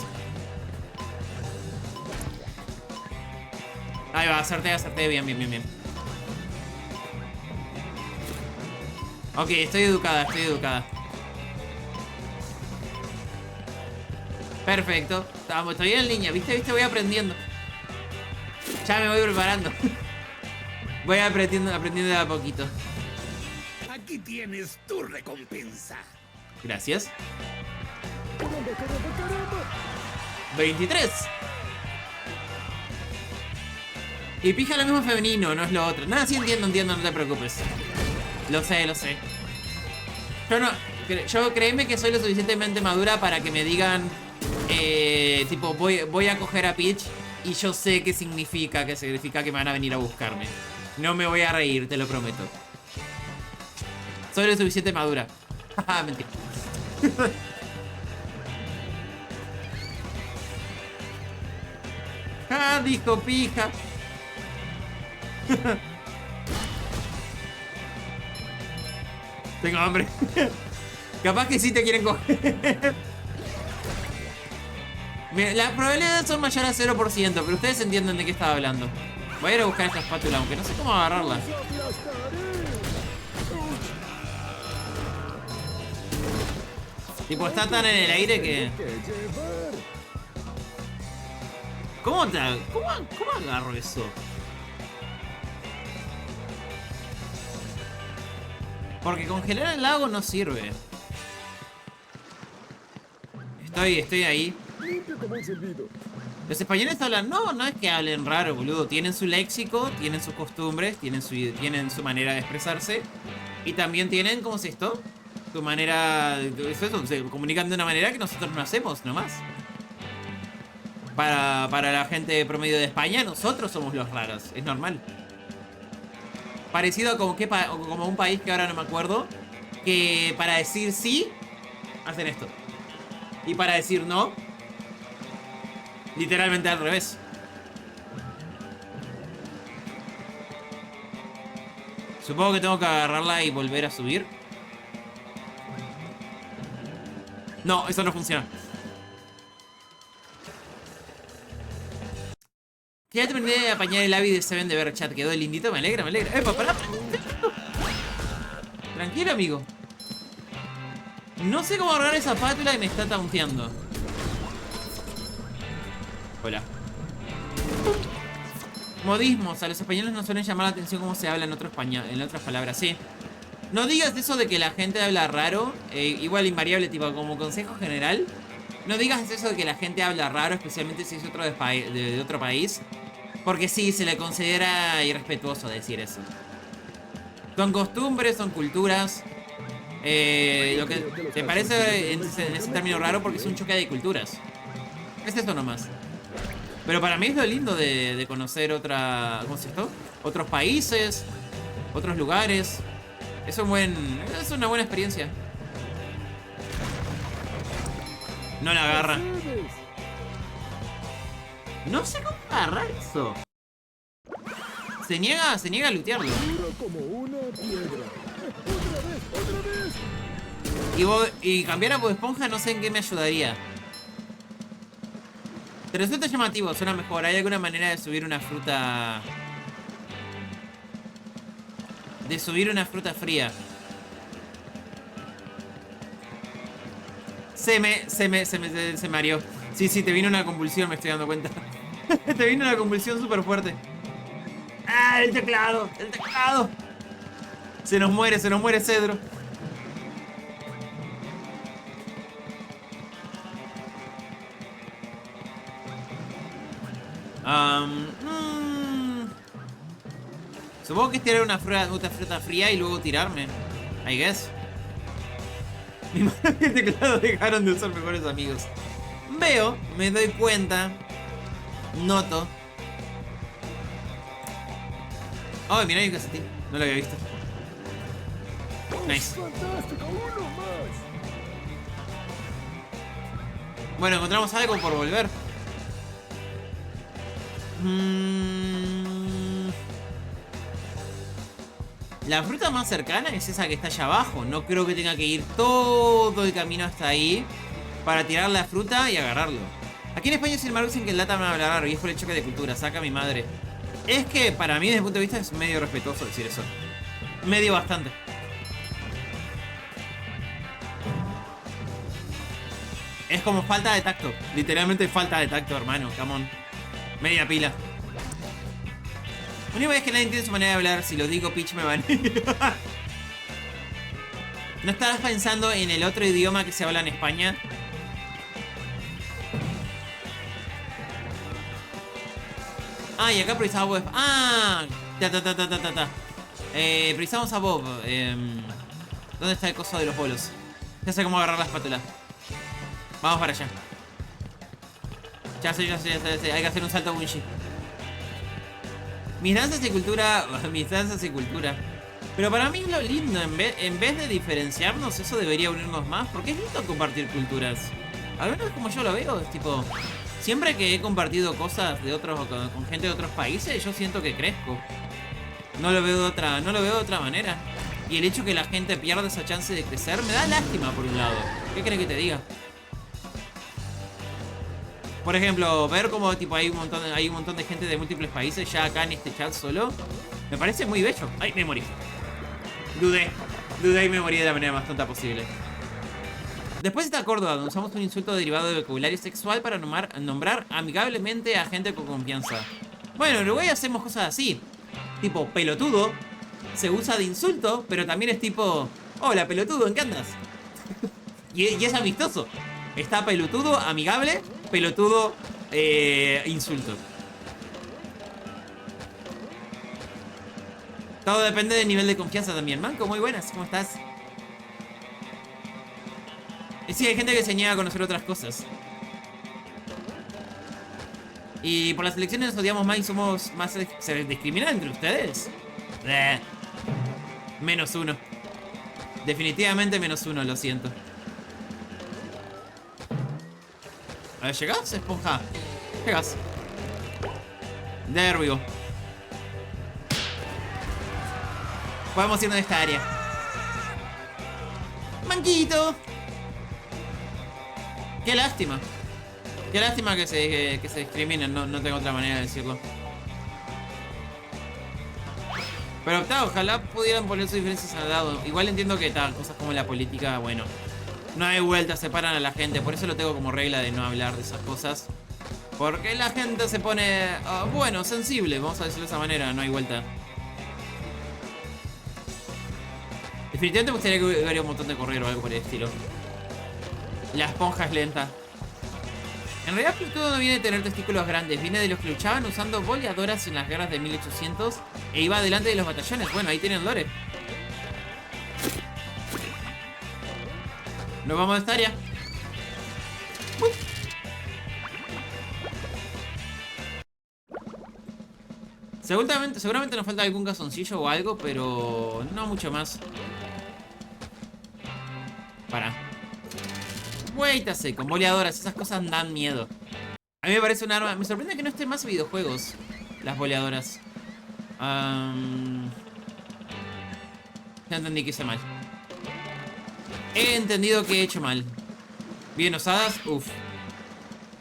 Ahí va, acerté, bien. Ok, estoy educada. Perfecto. Estoy en línea, ¿viste? Voy aprendiendo. Ya me voy preparando. Voy aprendiendo de a poquito. Aquí tienes tu recompensa. Gracias. 23. Y pija lo mismo femenino, no es lo otro. Nada, sí entiendo, no te preocupes. Lo sé. Yo créeme que soy lo suficientemente madura para que me digan tipo, voy a coger a Peach y yo sé qué significa, que me van a venir a buscarme. No me voy a reír, te lo prometo. Soy lo suficiente madura. Haha, mentira. Dijo pija. Tengo hambre. Capaz que sí te quieren coger. Las probabilidades son mayores a 0%, pero ustedes entienden de qué estaba hablando. Voy a ir a buscar esta espátula, aunque no sé cómo agarrarla. Tipo, está tan en el aire que... ¿Cómo agarro eso? Porque congelar el lago no sirve. Estoy ahí. Los españoles hablan... No es que hablen raro, boludo. Tienen su léxico, tienen sus costumbres, tienen su manera de expresarse. Y también tienen, ¿cómo es esto? Su manera... Eso, se comunican de una manera que nosotros no hacemos, nomás. Para la gente promedio de España, nosotros somos los raros. Es normal. Parecido a como un país que ahora no me acuerdo, que para decir sí, hacen esto. Y para decir no, literalmente al revés. Supongo que tengo que agarrarla y volver a subir. No, eso no funciona. Ya terminé de apañar el Abby de Seven de ver chat. Quedó lindito, me alegra. ¡Epa, pará! Tranquilo, amigo. No sé cómo agarrar esa espátula y me está taunteando. Hola. Modismos. A los españoles no suelen llamar la atención cómo se habla en otras palabras. Sí. No digas eso de que la gente habla raro. Igual invariable, tipo, como consejo general. No digas eso de que la gente habla raro, especialmente si es de otro país. Porque sí, se le considera irrespetuoso decir eso. Son costumbres, son culturas. Lo que te parece en ese término raro porque es un choque de culturas. Es eso nomás. Pero para mí es lo lindo de conocer ¿cómo es esto? Otros países, otros lugares. Es una buena experiencia. No la agarra. No sé cómo agarrar eso. Se niega a lootearlo. Y cambiar a Bob Esponja no sé en qué me ayudaría. Te resulta llamativo, suena mejor. ¿Hay alguna manera de subir una fruta? De subir una fruta fría. Se me mareó. Sí, te vino una convulsión, me estoy dando cuenta. Te vino una convulsión súper fuerte. ¡Ah, el teclado! ¡El teclado! Se nos muere Cedro. Supongo que es tirar una fruta fría y luego tirarme. I guess. Mi madre y el teclado dejaron de ser mejores amigos. Veo, me doy cuenta. Noto. Oh, mira, hay un calcetín. No lo había visto. Nice. Bueno, encontramos algo por volver. La fruta más cercana es esa que está allá abajo. No creo que tenga que ir todo el camino hasta ahí para tirar la fruta y agarrarlo. Aquí en España, sin embargo, dicen que el lata me habla raro y es por el choque de cultura. Saca a mi madre. Es que para mí, desde el punto de vista, es medio respetuoso decir eso. Medio bastante. Es como falta de tacto. Literalmente falta de tacto, hermano. Come on. Media pila. Una vez que nadie entiende su manera de hablar, si lo digo, Peach me van. ¿No estarás pensando en el otro idioma que se habla en España? Ah, y acá precisamos a Bob. Ah, precisamos a Bob. ¿Dónde está el coso de los bolos? Ya sé cómo agarrar la espátula. Vamos para allá. Ya sé. Hay que hacer un salto Bungie. Mis danzas y cultura. Pero para mí es lo lindo. En vez de diferenciarnos, eso debería unirnos más. Porque es lindo compartir culturas. Al menos como yo lo veo. Es tipo... Siempre que he compartido cosas con gente de otros países, yo siento que crezco. No lo veo de otra manera. Y el hecho que la gente pierda esa chance de crecer me da lástima por un lado. ¿Qué crees que te diga? Por ejemplo, ver como tipo hay un montón de gente de múltiples países ya acá en este chat solo. Me parece muy bello. Ay, me morí. Dudé y me morí de la manera más tonta posible. Después está Córdoba, donde usamos un insulto derivado del vocabulario sexual para nombrar amigablemente a gente con confianza. Bueno, en Uruguay hacemos cosas así. Tipo, pelotudo se usa de insulto, pero también es tipo, hola pelotudo, ¿en qué andas? y es amistoso. Está pelotudo, amigable, pelotudo, insulto. Todo depende del nivel de confianza también. Manco, muy buenas, ¿cómo estás? Sí, hay gente que se niega a conocer otras cosas. Y por las elecciones nos odiamos más y somos más... ¿Se discriminan entre ustedes? -1. Definitivamente -1, lo siento. A ver, ¿llegás, esponja? Llegás. There we go. Podemos irnos de esta área. ¡Manquito! Qué lástima. Qué lástima que se discriminen. No tengo otra manera de decirlo. Pero ojalá pudieran poner sus diferencias al lado. Igual entiendo que cosas como la política, bueno, no hay vuelta, separan a la gente. Por eso lo tengo como regla de no hablar de esas cosas. Porque la gente se pone, bueno, sensible, vamos a decirlo de esa manera, no hay vuelta. Definitivamente me gustaría que hubiera un montón de correr o algo por el estilo. La esponja es lenta. En realidad Pluto no viene de tener testículos grandes, viene de los que luchaban usando boleadoras en las guerras de 1800 e iba delante de los batallones. Bueno, ahí tienen lore. Nos vamos de esta área. Seguramente nos falta algún calzoncillo o algo, pero no mucho más. Para. Wait a second, boleadoras, esas cosas dan miedo. A mí me parece un arma. Me sorprende que no esté más en videojuegos las boleadoras. Ya entendí que hice mal. He entendido que he hecho mal. Bien usadas, uff.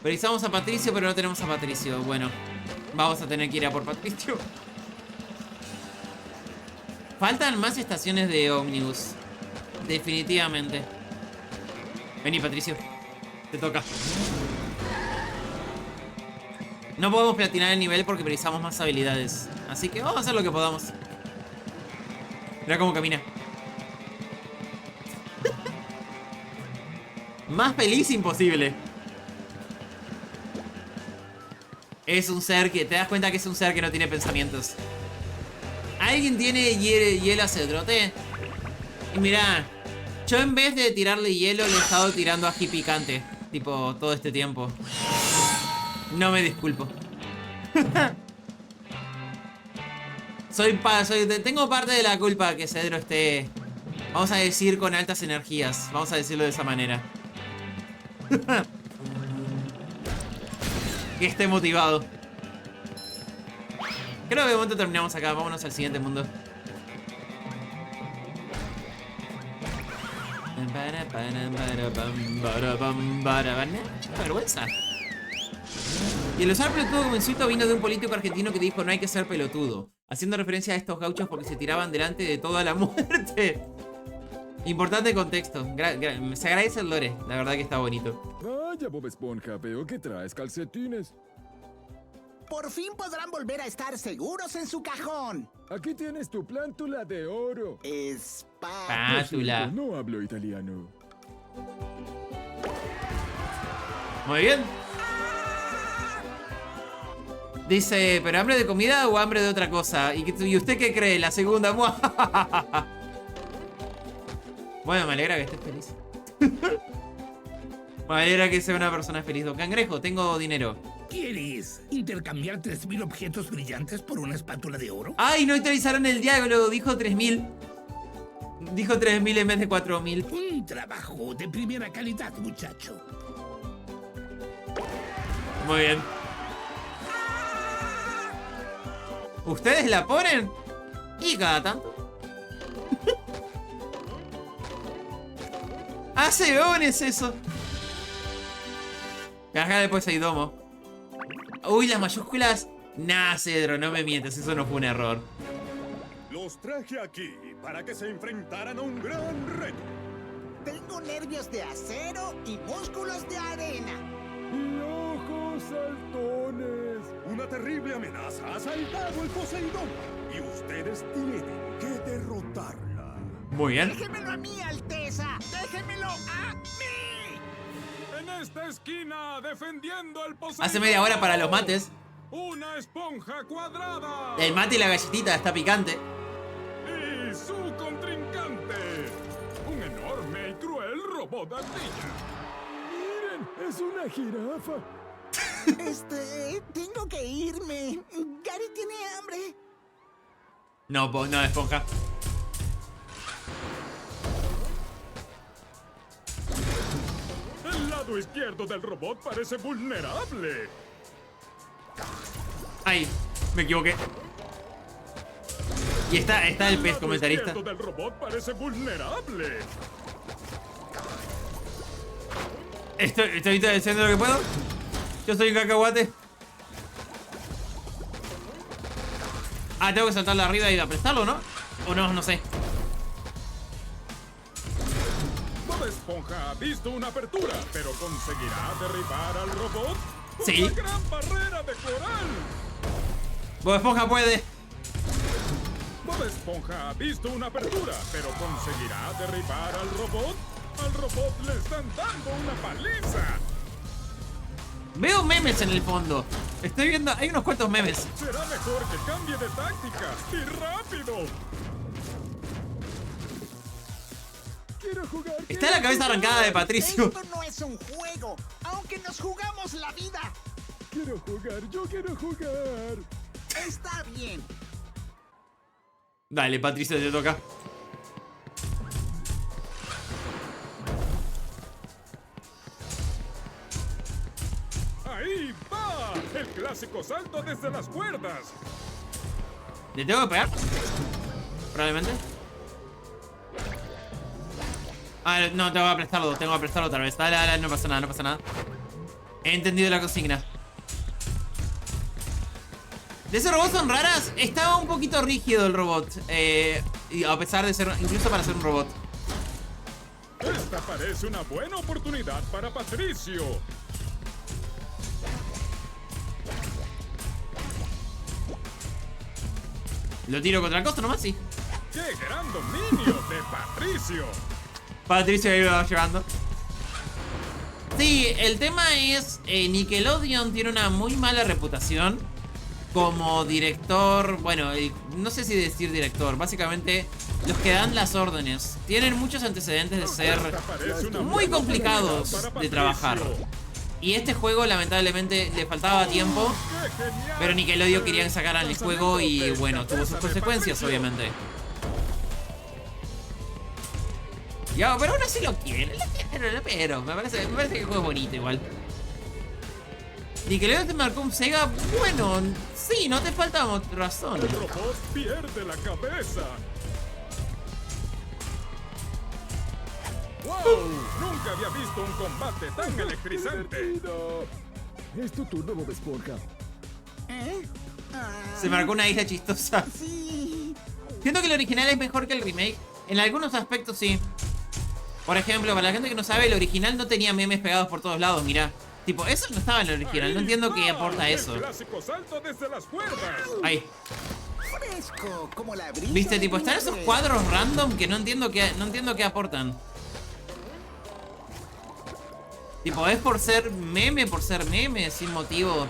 Precisamos a Patricio, pero no tenemos a Patricio. Bueno, vamos a tener que ir a por Patricio. Faltan más estaciones de ómnibus. Definitivamente. Vení, Patricio. Te toca. No podemos platinar el nivel porque precisamos más habilidades. Así que vamos a hacer lo que podamos. Mira cómo camina. Más feliz imposible. Es un ser que... Te das cuenta que es un ser que no tiene pensamientos. ¿Alguien tiene hielo a Cedrote? Y mirá, yo en vez de tirarle hielo le he estado tirando ají picante. Tipo, todo este tiempo. No me disculpo. Tengo parte de la culpa que Cedro esté... Vamos a decir con altas energías. Vamos a decirlo de esa manera. Que esté motivado. Creo que de momento terminamos acá. Vámonos al siguiente mundo. Qué vergüenza. Y el usar pelotudo como insulto vino de un político argentino que dijo no hay que ser pelotudo, haciendo referencia a estos gauchos porque se tiraban delante de toda la muerte. Importante contexto. Se agradece el lore. La verdad que está bonito. Vaya, Bob Esponja, veo que traes calcetines. Por fin podrán volver a estar seguros en su cajón. Aquí tienes tu plántula de oro. Pátula. No hablo italiano. Muy bien. Dice, ¿pero hambre de comida o hambre de otra cosa? ¿Y usted qué cree? La segunda. Bueno, me alegra que estés feliz. Me alegra que sea una persona feliz. Don Cangrejo, tengo dinero. ¿Quieres intercambiar 3000 objetos brillantes por una espátula de oro? ¡Ay, no actualizaron el diálogo! Dijo 3000. Dijo 3000 en vez de 4000. Un trabajo de primera calidad, muchacho. Muy bien. ¿Ustedes la ponen? Y cada tanto. Hace eones eso. Acá después hay domo. Uy, las mayúsculas. Nah, Cedro, no me mientas, eso no fue un error. Los traje aquí para que se enfrentaran a un gran reto. Tengo nervios de acero y músculos de arena. Y ojos saltones. Una terrible amenaza ha saltado el Poseidón y ustedes tienen que derrotarla. Muy bien. ¡Déjemelo a mí, Alteza! ¡Déjemelo a mí! En esta esquina, defendiendo el Poseidón. Hace media hora para los mates. Una esponja cuadrada. El mate y la galletita está picante. Y su contrincante. Un enorme y cruel robot ardilla. Miren, es una jirafa. Tengo que irme. Gary tiene hambre. No, no, esponja. El lado izquierdo del robot parece vulnerable. Ay, me equivoqué. Y está el pez comentarista. El lado izquierdo del robot parece vulnerable. Estoy diciendo lo que puedo. Yo soy un cacahuate. Ah, tengo que saltarle arriba y aprestarlo, ¿no? O no, no sé. Bob Esponja ha visto una apertura, pero ¿conseguirá derribar al robot? Sí. ¡Una gran barrera de coral! Bob Esponja puede. Bob Esponja ha visto una apertura, pero ¿conseguirá derribar al robot? Al robot le están dando una paliza. Veo memes en el fondo. Estoy viendo, hay unos cuantos memes. Será mejor que cambie de táctica y rápido. Quiero jugar. Está la cabeza arrancada de Patricio. Esto no es un juego, aunque nos jugamos la vida. Quiero jugar, yo quiero jugar. Está bien. Dale, Patricio, te toca. ¡Ahí va! El clásico salto desde las cuerdas. ¿Le tengo que pegar? Probablemente. Ah, no, tengo que prestarlo otra vez. Dale, dale, no pasa nada, no pasa nada. He entendido la consigna. De esos robots son raras. Estaba un poquito rígido el robot. Y a pesar de ser, incluso para ser un robot. Esta parece una buena oportunidad para Patricio. Lo tiro contra el costo nomás, sí. ¡Qué gran dominio de Patricio! Patricio ahí lo va llevando. Sí, el tema es Nickelodeon tiene una muy mala reputación como director. Bueno, no sé si decir director. Básicamente, los que dan las órdenes tienen muchos antecedentes de ser muy complicados de trabajar. Y este juego lamentablemente le faltaba tiempo, pero Nickelodeon querían sacar al juego y bueno, tuvo sus consecuencias obviamente. Ya, pero aún así lo quiero. Me parece que el juego es bonito igual. Nickelodeon te marcó un Sega. Bueno, sí, no te falta razón. El robot pierde la cabeza. ¡Wow! Nunca había visto un combate tan electrizante. Es tu turno, Bob Esponja. Se marcó una isla chistosa. Sí. Siento que el original es mejor que el remake. En algunos aspectos sí. Por ejemplo, para la gente que no sabe, el original no tenía memes pegados por todos lados, mirá. Tipo, eso no estaba en el original, no entiendo qué aporta eso. El clásico salto desde las cuerdas. Ahí. Fresco, como la brisa. Viste, tipo, de están esos nieve. cuadros random que no entiendo qué aportan. Tipo, es por ser meme, sin motivo.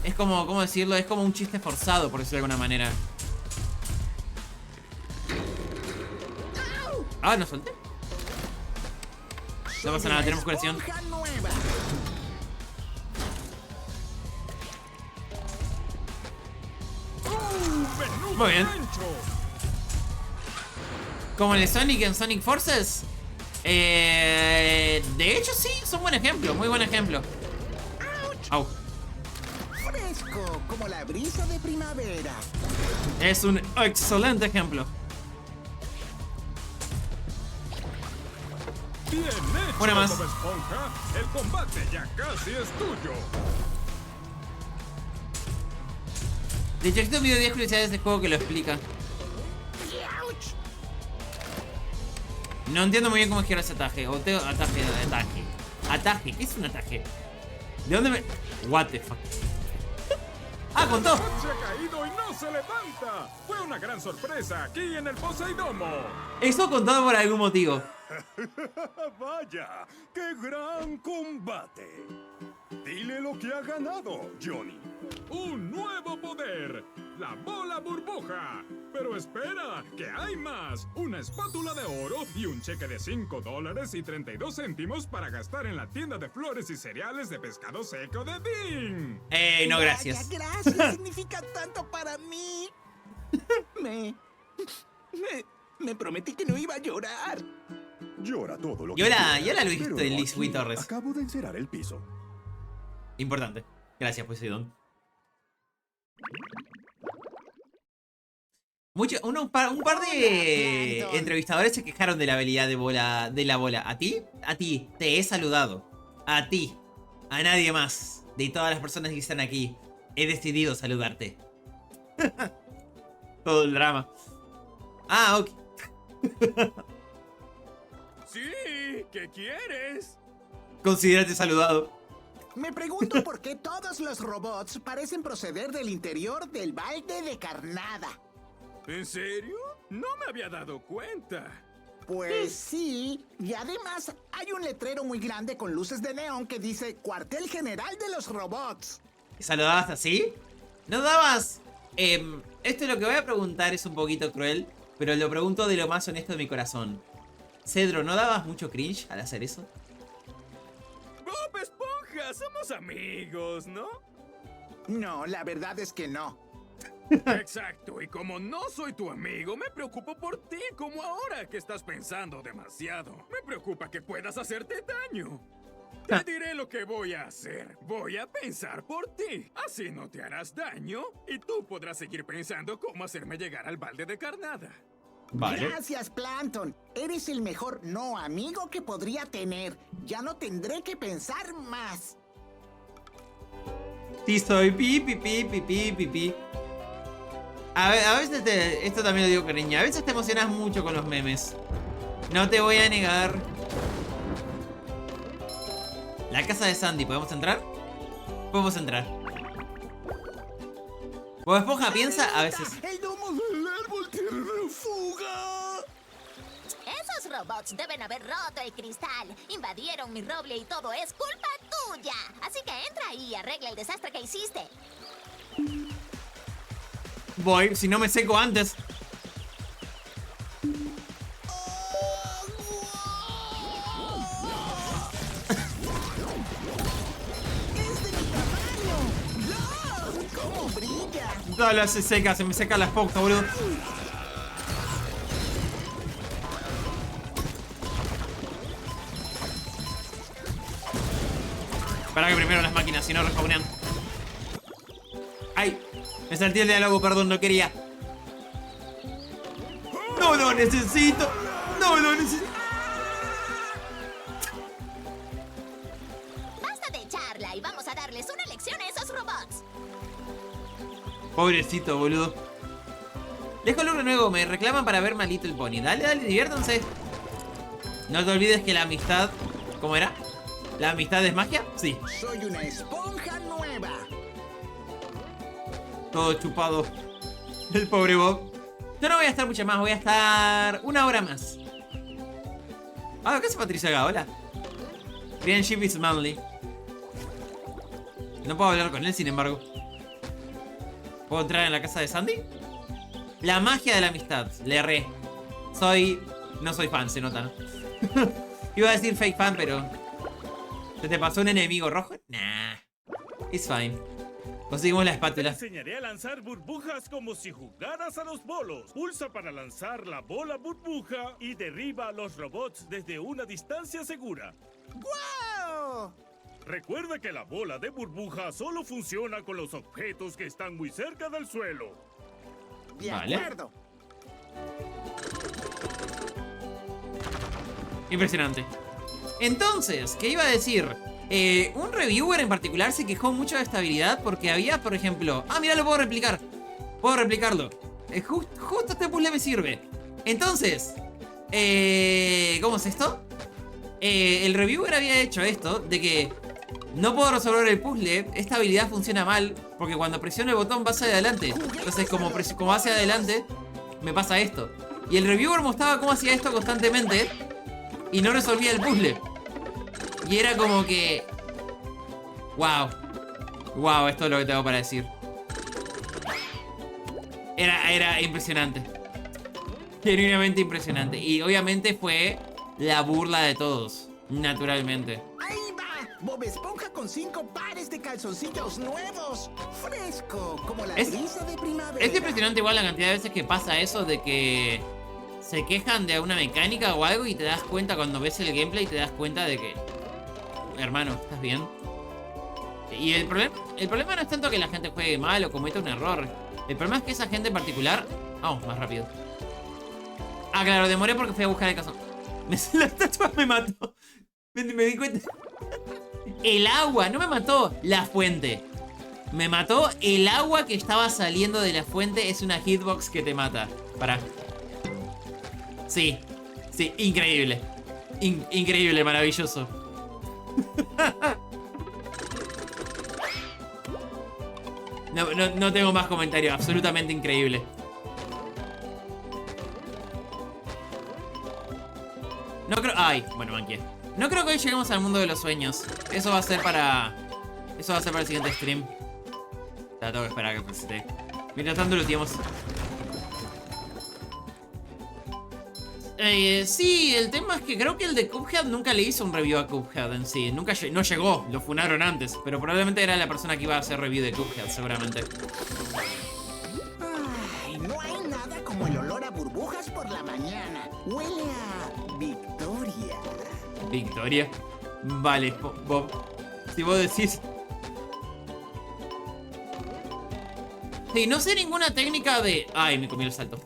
Es como, ¿cómo decirlo? Es como un chiste forzado, por decirlo de alguna manera. Ah, ¿no solté? No pasa nada, tenemos curación. Esponja nueva. Muy bien. Como el Sonic en Sonic Forces. De hecho sí, son buen ejemplo, muy buen ejemplo. Au. Fresco, como la brisa de primavera. Es un excelente ejemplo. Bien hecho, Una más. Bob Esponja. El combate ya casi es tuyo. De hecho, existe un video de 10 curiosidades de este juego que lo explica. No entiendo muy bien cómo gira ese ataje. Ataje, ¿qué es un ataje? ¿De dónde me...? What the fuck. ¡Ah, contó! Se ha caído y no se levanta. Fue una gran sorpresa aquí en el Poseidomo. Eso contado por algún motivo. Vaya, qué gran combate. Dile lo que ha ganado, Johnny. Un nuevo poder. La bola burbuja. Pero espera, que hay más. Una espátula de oro y un cheque de $5.32 para gastar en la tienda de flores y cereales de pescado seco de Dean. No, gracias. Gracias, significa tanto para mí. Me prometí que no iba a llorar. Llora todo lo Y que ahora quieras, lo viste pero en no Liz aquí. Wee Torres. Acabo de encerar el piso. Importante. Gracias, Poseidón. Un par de entrevistadores se quejaron de la habilidad de la bola. ¿A ti? A ti. Te he saludado. A ti. A nadie más. De todas las personas que están aquí. He decidido saludarte. Todo el drama. Ah, ok. Sí, ¿qué quieres? Considérate saludado. Me pregunto por qué todos los robots parecen proceder del interior del balde de carnada. ¿En serio? No me había dado cuenta. Pues sí, y además hay un letrero muy grande con luces de neón que dice Cuartel General de los Robots. ¿Saludabas así? ¿No dabas? Esto es lo que voy a preguntar, es un poquito cruel, pero lo pregunto de lo más honesto de mi corazón. Cedro, ¿no dabas mucho cringe al hacer eso? Bob Esponja, somos amigos, ¿no? No, la verdad es que no. Exacto, y como no soy tu amigo, me preocupo por ti, como ahora que estás pensando demasiado. Me preocupa que puedas hacerte daño. Te diré lo que voy a hacer. Voy a pensar por ti. Así no te harás daño y tú podrás seguir pensando cómo hacerme llegar al balde de carnada. Vale. Gracias, Plankton. Eres el mejor no amigo que podría tener. Ya no tendré que pensar más. Sí, soy pi. A veces esto también lo digo, cariño. A veces te emocionas mucho con los memes. No te voy a negar. La casa de Sandy, ¿podemos entrar? Podemos entrar. Bob Esponja piensa a veces. ¡El domo del árbol tiene fuga! Esos robots deben haber roto el cristal. Invadieron mi roble y todo es culpa tuya. Así que entra ahí y arregla el desastre que hiciste. Voy, si no me seco antes. ¡Cómo brilla! Dale, se me seca la esponja, boludo. Para que primero las máquinas, si no respawnean. ¡Ay! Me salté el diálogo, perdón, no quería. ¡No lo necesito! ¡No lo necesito! Basta de charla y vamos a darles una lección a esos robots. Pobrecito, boludo. Dejo el nuevo, me reclaman para ver My Little Pony. Dale, dale, diviértanse. No te olvides que la amistad... ¿Cómo era? ¿La amistad es magia? Sí. Soy una esponja nueva. Todo chupado. El pobre Bob. Yo no voy a estar mucho más, voy a estar 1 hora más. Ah, ¿qué hace Patricia acá? Hola. Friendship is manly. No puedo hablar con él, sin embargo. ¿Puedo entrar en la casa de Sandy? La magia de la amistad. Le erré. No soy fan, se nota, ¿no? Iba a decir fake fan, pero... ¿Se te pasó un enemigo rojo? Nah. It's fine. Conseguimos la Te espátula. enseñaré a lanzar burbujas como si jugaras a los bolos. Pulsa para lanzar la bola burbuja y derriba a los robots desde una distancia segura. ¡Guau! Recuerda que la bola de burbuja solo funciona con los objetos que están muy cerca del suelo. De Vale. acuerdo. Impresionante. Entonces, ¿qué iba a decir? Un reviewer en particular se quejó mucho de esta habilidad porque había, por ejemplo... Ah, mira, lo puedo replicar. Puedo replicarlo. Justo este puzzle me sirve. Entonces, ¿cómo es esto? El reviewer había hecho esto, de que no puedo resolver el puzzle, esta habilidad funciona mal, porque cuando presiono el botón va hacia adelante. Entonces, como va hacia adelante, me pasa esto. Y el reviewer mostraba cómo hacía esto constantemente y no resolvía el puzzle. Y era como que... Wow. Wow, esto es lo que tengo para decir. Era impresionante. Genuinamente impresionante. Y obviamente fue la burla de todos. Naturalmente. ¡Ahí va! Bob Esponja con 5 pares de calzoncillos nuevos. Fresco, como la brisa de primavera. Es impresionante igual la cantidad de veces que pasa eso de que se quejan de una mecánica o algo y te das cuenta cuando ves el gameplay, te das cuenta de que... Hermano, ¿estás bien? Y el problema no es tanto que la gente juegue mal o cometa un error. El problema es que esa gente en particular... Vamos, más rápido. Ah, claro, demoré porque fui a buscar el calzón. La estatua me mató. Me di cuenta. El agua, no me mató la fuente. Me mató el agua que estaba saliendo de la fuente. Es una hitbox que te mata. Pará. Sí, sí, increíble. Increíble, maravilloso. No tengo más comentarios. Absolutamente increíble. No creo... Ay, bueno, manqué. No creo que hoy lleguemos al mundo de los sueños. Eso va a ser para... Eso va a ser para el siguiente stream. Ya tengo que esperar a que presente. Mientras tanto lo tenemos. Sí, el tema es que creo que el de Cuphead nunca le hizo un review a Cuphead en sí. Nunca no llegó, lo funaron antes. Pero probablemente era la persona que iba a hacer review de Cuphead, seguramente. Ay, no hay nada como el olor a burbujas por la mañana. Huele a victoria. ¿Victoria? Vale, Bob. Si vos decís... Sí, no sé ninguna técnica de... Ay, me comí el salto.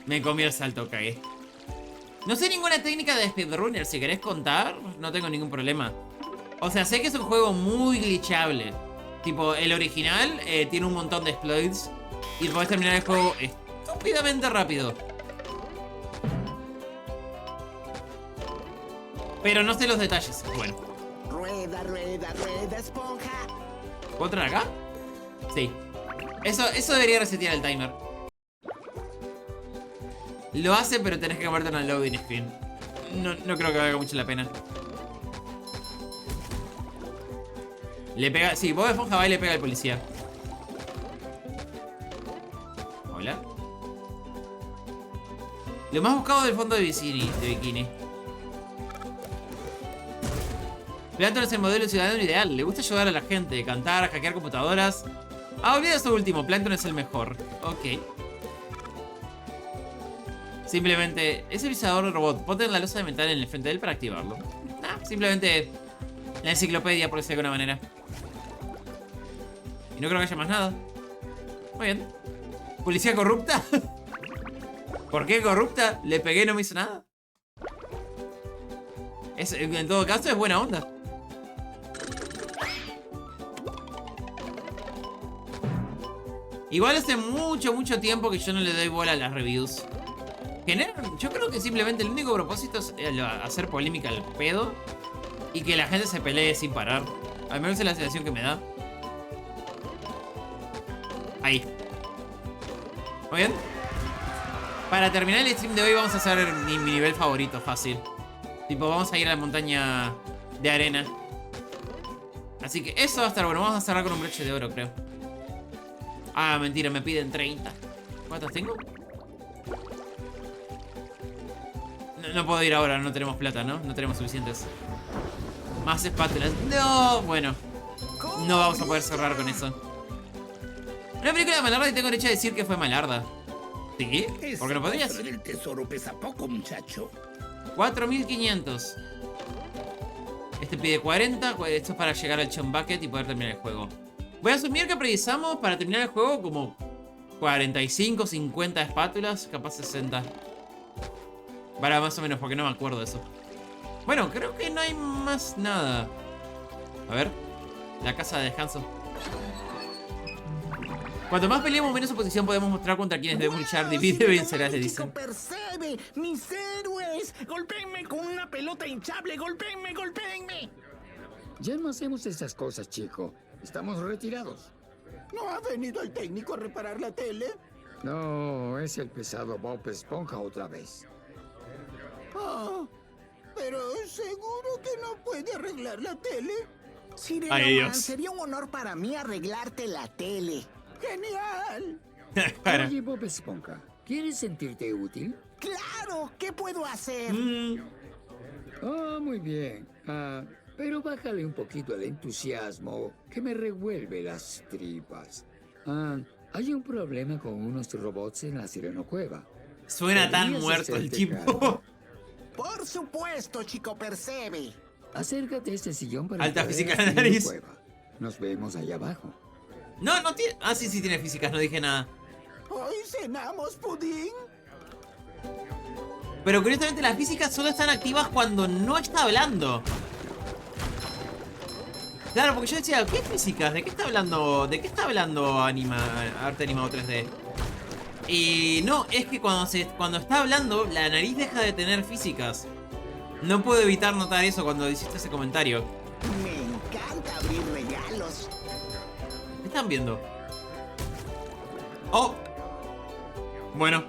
Me comí el salto, cagué. No sé ninguna técnica de speedrunner. Si querés contar, no tengo ningún problema. O sea, sé que es un juego muy glitchable. Tipo, el original tiene un montón de exploits y podés terminar el juego estúpidamente rápido. Pero no sé los detalles. Bueno. Rueda, rueda, rueda, esponja. ¿Puedo entrar acá? Sí. Eso debería resetear el timer. Lo hace, pero tenés que convertir en el loading screen. No creo que valga mucho la pena. Le pega... Sí, Bob Esponja va y le pega al policía. Hola. Lo más buscado del fondo de bikini. Plankton es el modelo ciudadano ideal. Le gusta ayudar a la gente, cantar, hackear computadoras. Ah, olvida eso último. Plankton es el mejor. Ok. Simplemente, ese visualizador de robot, ponte en la losa de metal en el frente de él para activarlo. Nah, simplemente la enciclopedia, por decirlo de alguna manera. Y no creo que haya más nada. Muy bien. ¿Policía corrupta? ¿Por qué corrupta? Le pegué y no me hizo nada. En todo caso es buena onda. Igual hace mucho tiempo que yo no le doy bola a las reviews. Yo creo que simplemente el único propósito es hacer polémica al pedo y que la gente se pelee sin parar. Al menos es la sensación que me da. Ahí. Muy bien. Para terminar el stream de hoy vamos a hacer mi nivel favorito, fácil. Tipo, vamos a ir a la montaña de arena. Así que eso va a estar bueno. Vamos a cerrar con un broche de oro, creo. Ah, mentira, me piden 30. ¿Cuántas tengo? No puedo ir ahora, no tenemos plata, ¿no? No tenemos suficientes. Más espátulas. No, bueno. No vamos a poder cerrar con eso. Una película de Malarda y tengo derecho a decir que fue Malarda. ¿Sí? ¿Por qué no podrías? El tesoro pesa poco, muchacho. 4500. Este pide 40. Esto es para llegar al Chum Bucket y poder terminar el juego. Voy a asumir que precisamos para terminar el juego como 45, 50 espátulas, capaz 60. Para más o menos, porque no me acuerdo de eso. Bueno, creo que no hay más nada. A ver. La casa de descanso. Cuanto más peleemos, menos oposición podemos mostrar contra quienes debemos luchar. Divide y vencerás, le dicen. Percebe, mis héroes. Golpéenme con una pelota hinchable. Golpéenme, golpéenme. Ya no hacemos esas cosas, chico. Estamos retirados. ¿No ha venido el técnico a reparar la tele? No, es el pesado Bob Esponja otra vez. Ah, pero ¿seguro que no puede arreglar la tele? Sirenoman, sería un honor para mí arreglarte la tele. ¡Genial! Oye, Bob Esponja, ¿quieres sentirte útil? ¡Claro! ¿Qué puedo hacer? Oh, muy bien. Pero bájale un poquito el entusiasmo, que me revuelve las tripas. Hay un problema con unos robots en la Sirenocueva. Suena tan muerto el tipo. Por supuesto, chico Percebe. Acércate a este sillón para alta entrar física a la de nariz. Sirenocueva. Nos vemos allá abajo. No, no tiene... Ah, sí tiene físicas, no dije nada. ¿Hoy cenamos pudín? Pero curiosamente las físicas solo están activas cuando no está hablando. Claro, porque yo decía, ¿qué físicas? ¿De qué está hablando? ¿De qué está hablando arte animado 3D? Y no, es que cuando está hablando, la nariz deja de tener físicas. No puedo evitar notar eso cuando hiciste ese comentario. Me encanta abrir regalos. ¿Qué están viendo? ¡Oh! Bueno.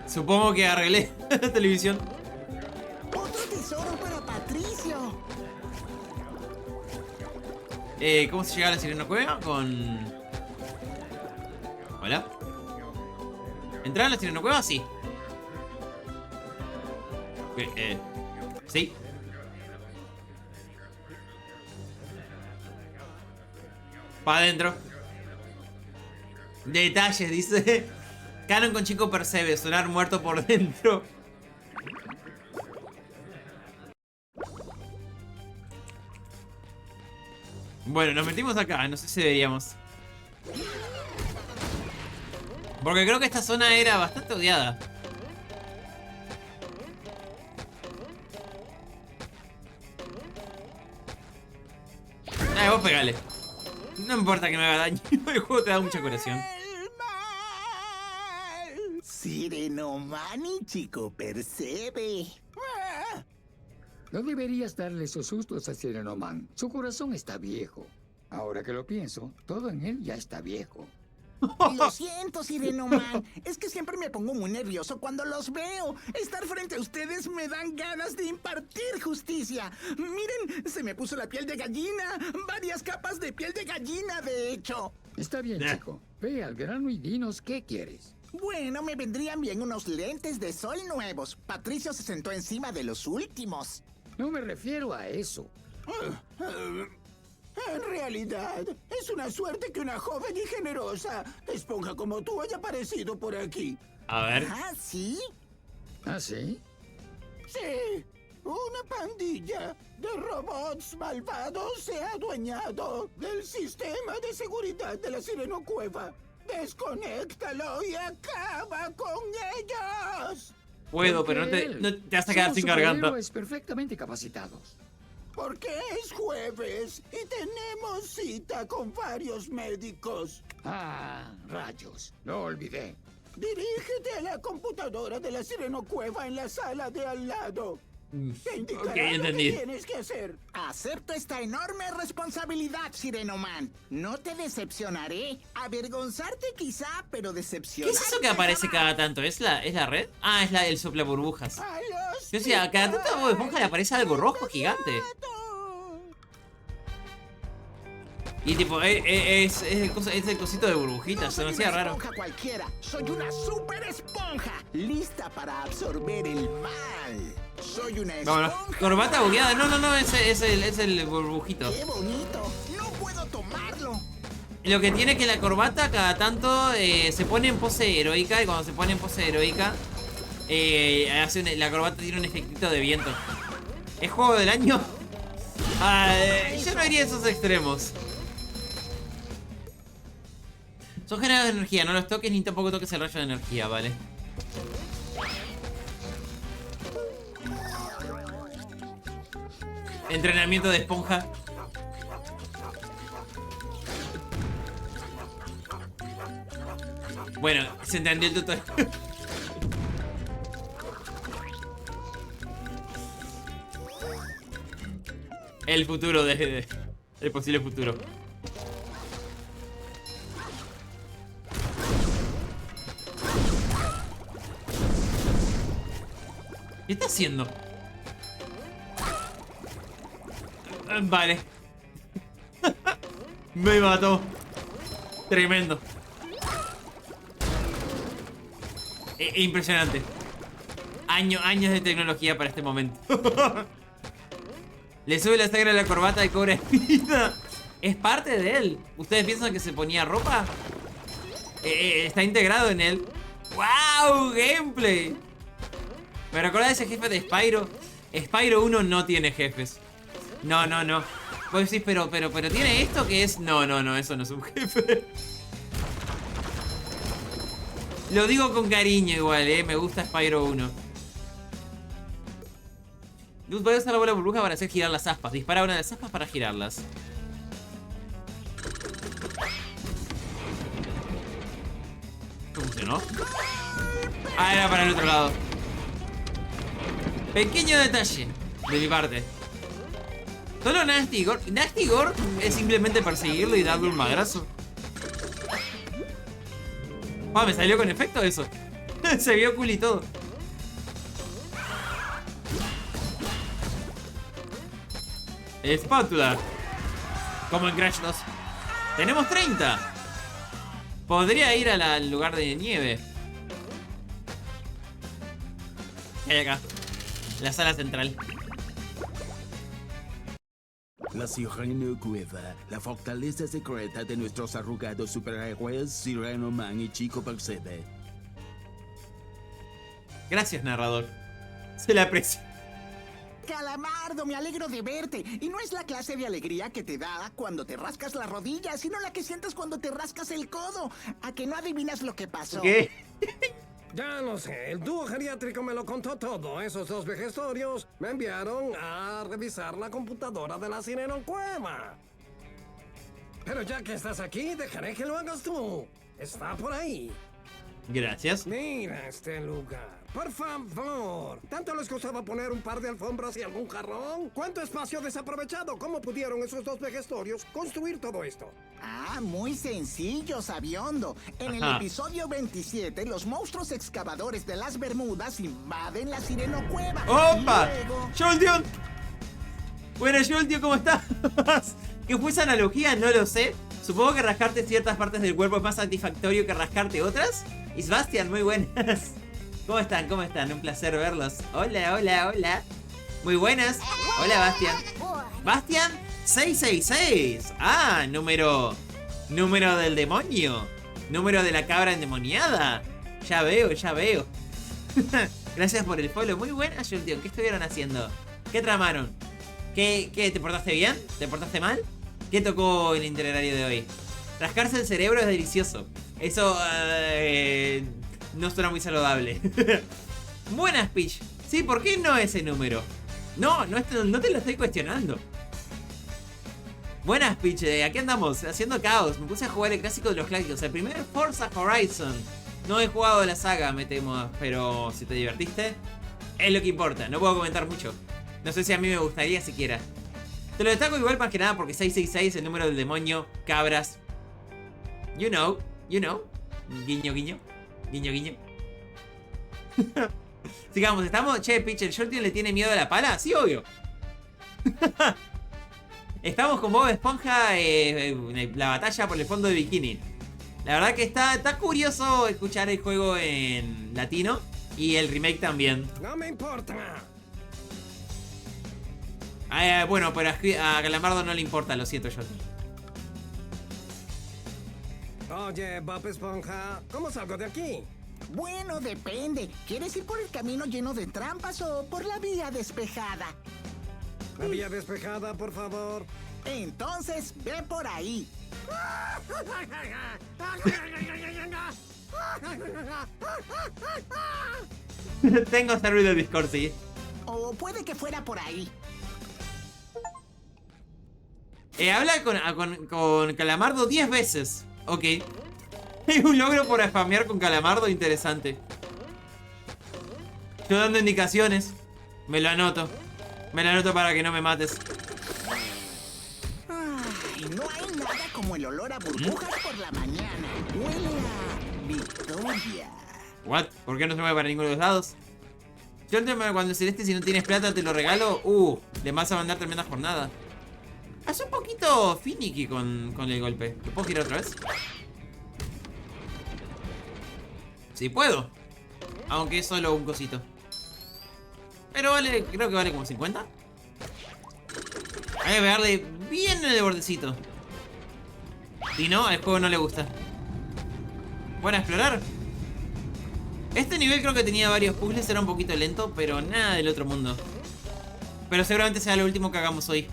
Supongo que arreglé la televisión. Otro tesoro para Patricio. ¿Cómo se llega a la Sirenocueva? Con... Hola. ¿Entrar a la Sirenocueva? Sí. Sí. Pa' adentro. Detalles, dice. Canon con chico Percebe. Sonar muerto por dentro. Bueno, nos metimos acá. No sé si deberíamos. Porque creo que esta zona era bastante odiada. Vos pegale. No importa que me haga daño. El juego te da mucha curación. Sirenoman y chico Percebe. No deberías darle esos sustos a Sirenoman. Su corazón está viejo. Ahora que lo pienso, todo en él ya está viejo. Lo siento, Sirenoman. Es que siempre me pongo muy nervioso cuando los veo. Estar frente a ustedes me dan ganas de impartir justicia. Miren, se me puso la piel de gallina. Varias capas de piel de gallina, de hecho. Está bien, chico. Ve al grano y dinos qué quieres. Bueno, me vendrían bien unos lentes de sol nuevos. Patricio se sentó encima de los últimos. No me refiero a eso. En realidad, es una suerte que una joven y generosa esponja como tú haya aparecido por aquí. A ver. ¿Ah, sí? ¿Ah, sí? Sí, una pandilla de robots malvados se ha adueñado del sistema de seguridad de la Sirenocueva. Desconéctalo y acaba con ellos. Puedo, pero no te vas a quedar sin garganta. Somos perfectamente capacitados. Porque es jueves y tenemos cita con varios médicos. Ah, rayos, lo olvidé. Dirígete a la computadora de la Sirenocueva en la sala de al lado. Te indicará lo que tienes que hacer. Acepto esta enorme responsabilidad, Sirenoman. No te decepcionaré. Avergonzarte quizá, pero ¿Qué decepcionarte. es eso que aparece cada tanto? ¿Es la red? Ah, es el sopla burbujas. Yo decía, a cada tanto a Bob Esponja le aparece algo rojo gigante. Y tipo, es el cosito de burbujitas, se me hacía raro. Esponja cualquiera. Soy una super esponja, lista para absorber el mal. Soy una esponja. No, corbata bugueada. No, es el burbujito. Qué bonito. No puedo tomarlo. Lo que tiene que la corbata cada tanto se pone en pose heroica. Y cuando se pone en pose heroica, la corbata tiene un efectito de viento. ¿Es juego del año? Yo no iría a esos extremos. Son generadores de energía, no los toques ni tampoco toques el rayo de energía, ¿vale? Entrenamiento de esponja. Bueno, se entendió el tutorial. El futuro el posible futuro. ¿Qué está haciendo? Vale. Me mató. Tremendo. Impresionante. Años de tecnología para este momento. Le sube la sangre a la corbata y cobra vida. Es parte de él. ¿Ustedes piensan que se ponía ropa? Está integrado en él. ¡Wow! Gameplay. Me recuerda de ese jefe de Spyro. Spyro 1 no tiene jefes. No. Vos decís, pero tiene esto que es... No, eso no es un jefe. Lo digo con cariño igual, me gusta Spyro 1. Luz, voy a usar la bola burbuja para hacer girar las aspas. Dispara una de las aspas para girarlas. ¿Funcionó? Ah, era para el otro lado. Pequeño detalle de mi parte. Solo Nasty Gore. Nasty Gore es simplemente perseguirlo y darle un madrazo. Ah, me salió con efecto eso. Se vio cool y todo. Espátula. Como en Crash 2. Tenemos 30. Podría ir al lugar de nieve. ¿Qué hay acá? La sala central. La Sireno Cueva, la fortaleza secreta de nuestros arrugados superhéroes Sireno Man y Chico Percebe. Gracias, narrador. Se le aprecia. Calamardo, me alegro de verte. Y no es la clase de alegría que te da cuando te rascas la rodilla, sino la que sientes cuando te rascas el codo. ¿A que no adivinas lo que pasó? ¿Qué? Ya lo sé, el dúo geriátrico me lo contó todo. Esos dos vejestorios me enviaron a revisar la computadora de la Sireno Cueva. Pero ya que estás aquí, dejaré que lo hagas tú. Está por ahí. Gracias. Mira este lugar. Por favor. ¿Tanto les costaba poner un par de alfombras y algún jarrón? ¿Cuánto espacio desaprovechado? ¿Cómo pudieron esos dos vejestorios construir todo esto? Ah, muy sencillo, sabiondo. En el episodio 27, los monstruos excavadores de las Bermudas invaden la Sireno Cueva. ¡Opa! Luego... ¡Jolteon! Buenas, Jolteon, ¿cómo estás? ¿Qué fue esa analogía? No lo sé. Supongo que rascarte ciertas partes del cuerpo es más satisfactorio que rascarte otras. Y Sebastián, muy buenas. ¿Cómo están? ¿Cómo están? Un placer verlos. Hola. Muy buenas. Hola, Bastian. Bastian 666. Ah, número del demonio. Número de la cabra endemoniada. Ya veo. Gracias por el follow. Muy buenas, Jolteon. ¿Qué estuvieron haciendo? ¿Qué tramaron? ¿Qué? ¿Te portaste bien? ¿Te portaste mal? ¿Qué tocó el itinerario de hoy? Rascarse el cerebro es delicioso. Eso no suena muy saludable. Buenas, Peach. Sí, ¿por qué no ese número? No te lo estoy cuestionando. Buenas, Peach. Aquí andamos haciendo caos. Me puse a jugar el clásico de los clásicos. El primer Forza Horizon. No he jugado la saga, me temo. Pero si te divertiste, es lo que importa. No puedo comentar mucho. No sé si a mí me gustaría siquiera. Te lo destaco igual más que nada porque 666, el número del demonio, cabras. You know. Guiño. Sigamos, estamos... Che, Peach, ¿el Jolteon le tiene miedo a la pala? Sí, obvio. Estamos con Bob Esponja, la batalla por el fondo de bikini. La verdad que está curioso escuchar el juego en latino. Y el remake también. No me importa. Bueno, pero a Calamardo no le importa, lo siento, Jolteon. Oye, Bob Esponja, ¿cómo salgo de aquí? Bueno, depende. ¿Quieres ir por el camino lleno de trampas o por la vía despejada? La vía despejada, por favor. Entonces, ve por ahí. Tengo servidor de Discord, sí. O puede que fuera por ahí. Habla con Calamardo 10 veces. Ok. Hay un logro por spamear con Calamardo interesante. Yo dando indicaciones. Me lo anoto. Me lo anoto para que no me mates. Ay, no hay nada como el olor a burbujas por la mañana. Huele a victoria. What? ¿Por qué no se mueve para ninguno de los lados? Yo el tema cuando Celeste, si no tienes plata te lo regalo. Le vas a mandar tremenda jornada. Haz un poquito finicky con el golpe. ¿Lo puedo girar otra vez? Sí puedo. Aunque es solo un cosito. Pero vale, creo que vale como 50. Hay que pegarle bien en el bordecito. Si no, al juego no le gusta. Bueno, a explorar. Este nivel creo que tenía varios puzzles, era un poquito lento, pero nada del otro mundo. Pero seguramente sea lo último que hagamos hoy.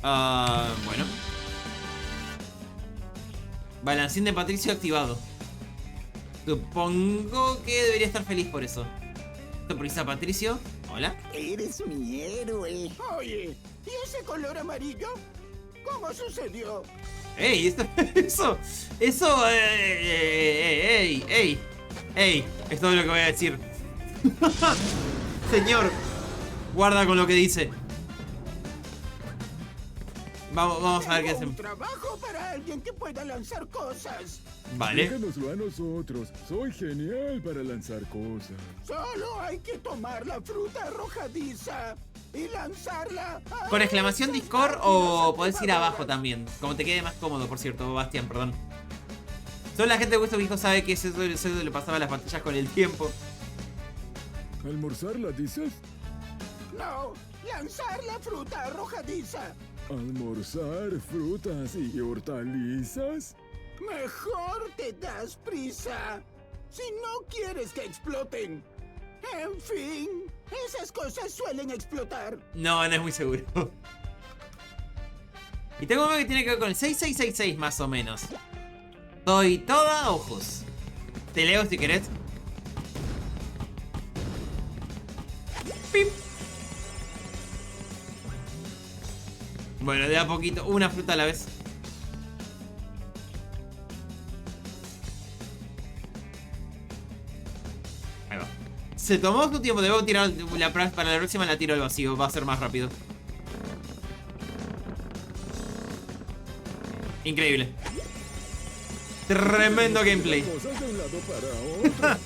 Bueno. Balancín de Patricio activado. Supongo que debería estar feliz por eso. Sorpresa, Patricio. Hola. Eres mi héroe. Oye, ¿y ese color amarillo? ¿Cómo sucedió? ¡Ey! Eso. ¡Ey! Es todo lo que voy a decir. Señor, guarda con lo que dice. Vamos a ver qué hacemos. Un trabajo para alguien que pueda lanzar cosas. Vale. Déjanoslo a nosotros. Soy genial para lanzar cosas. Solo hay que tomar la fruta arrojadiza y lanzarla. Con exclamación Discord o podés ir abajo también. Como te quede más cómodo, por cierto, Bastián, perdón. Solo la gente de Vuestro Viejo sabe que eso le pasaba a las pantallas con el tiempo. ¿Almorzarla, dices? No, lanzar la fruta arrojadiza. ¿Almorzar frutas y hortalizas? Mejor te das prisa. Si no quieres que exploten. En fin, esas cosas suelen explotar. No es muy seguro. Y tengo uno que tiene que ver con el 6666 más o menos. Soy toda ojos. Te leo si querés. ¡Pim! Bueno, de a poquito, una fruta a la vez. Ahí va. Se tomó su tiempo, debo tirar para la próxima la tiro al vacío, va a ser más rápido. Increíble. Tremendo gameplay. Cosas de un lado para otro.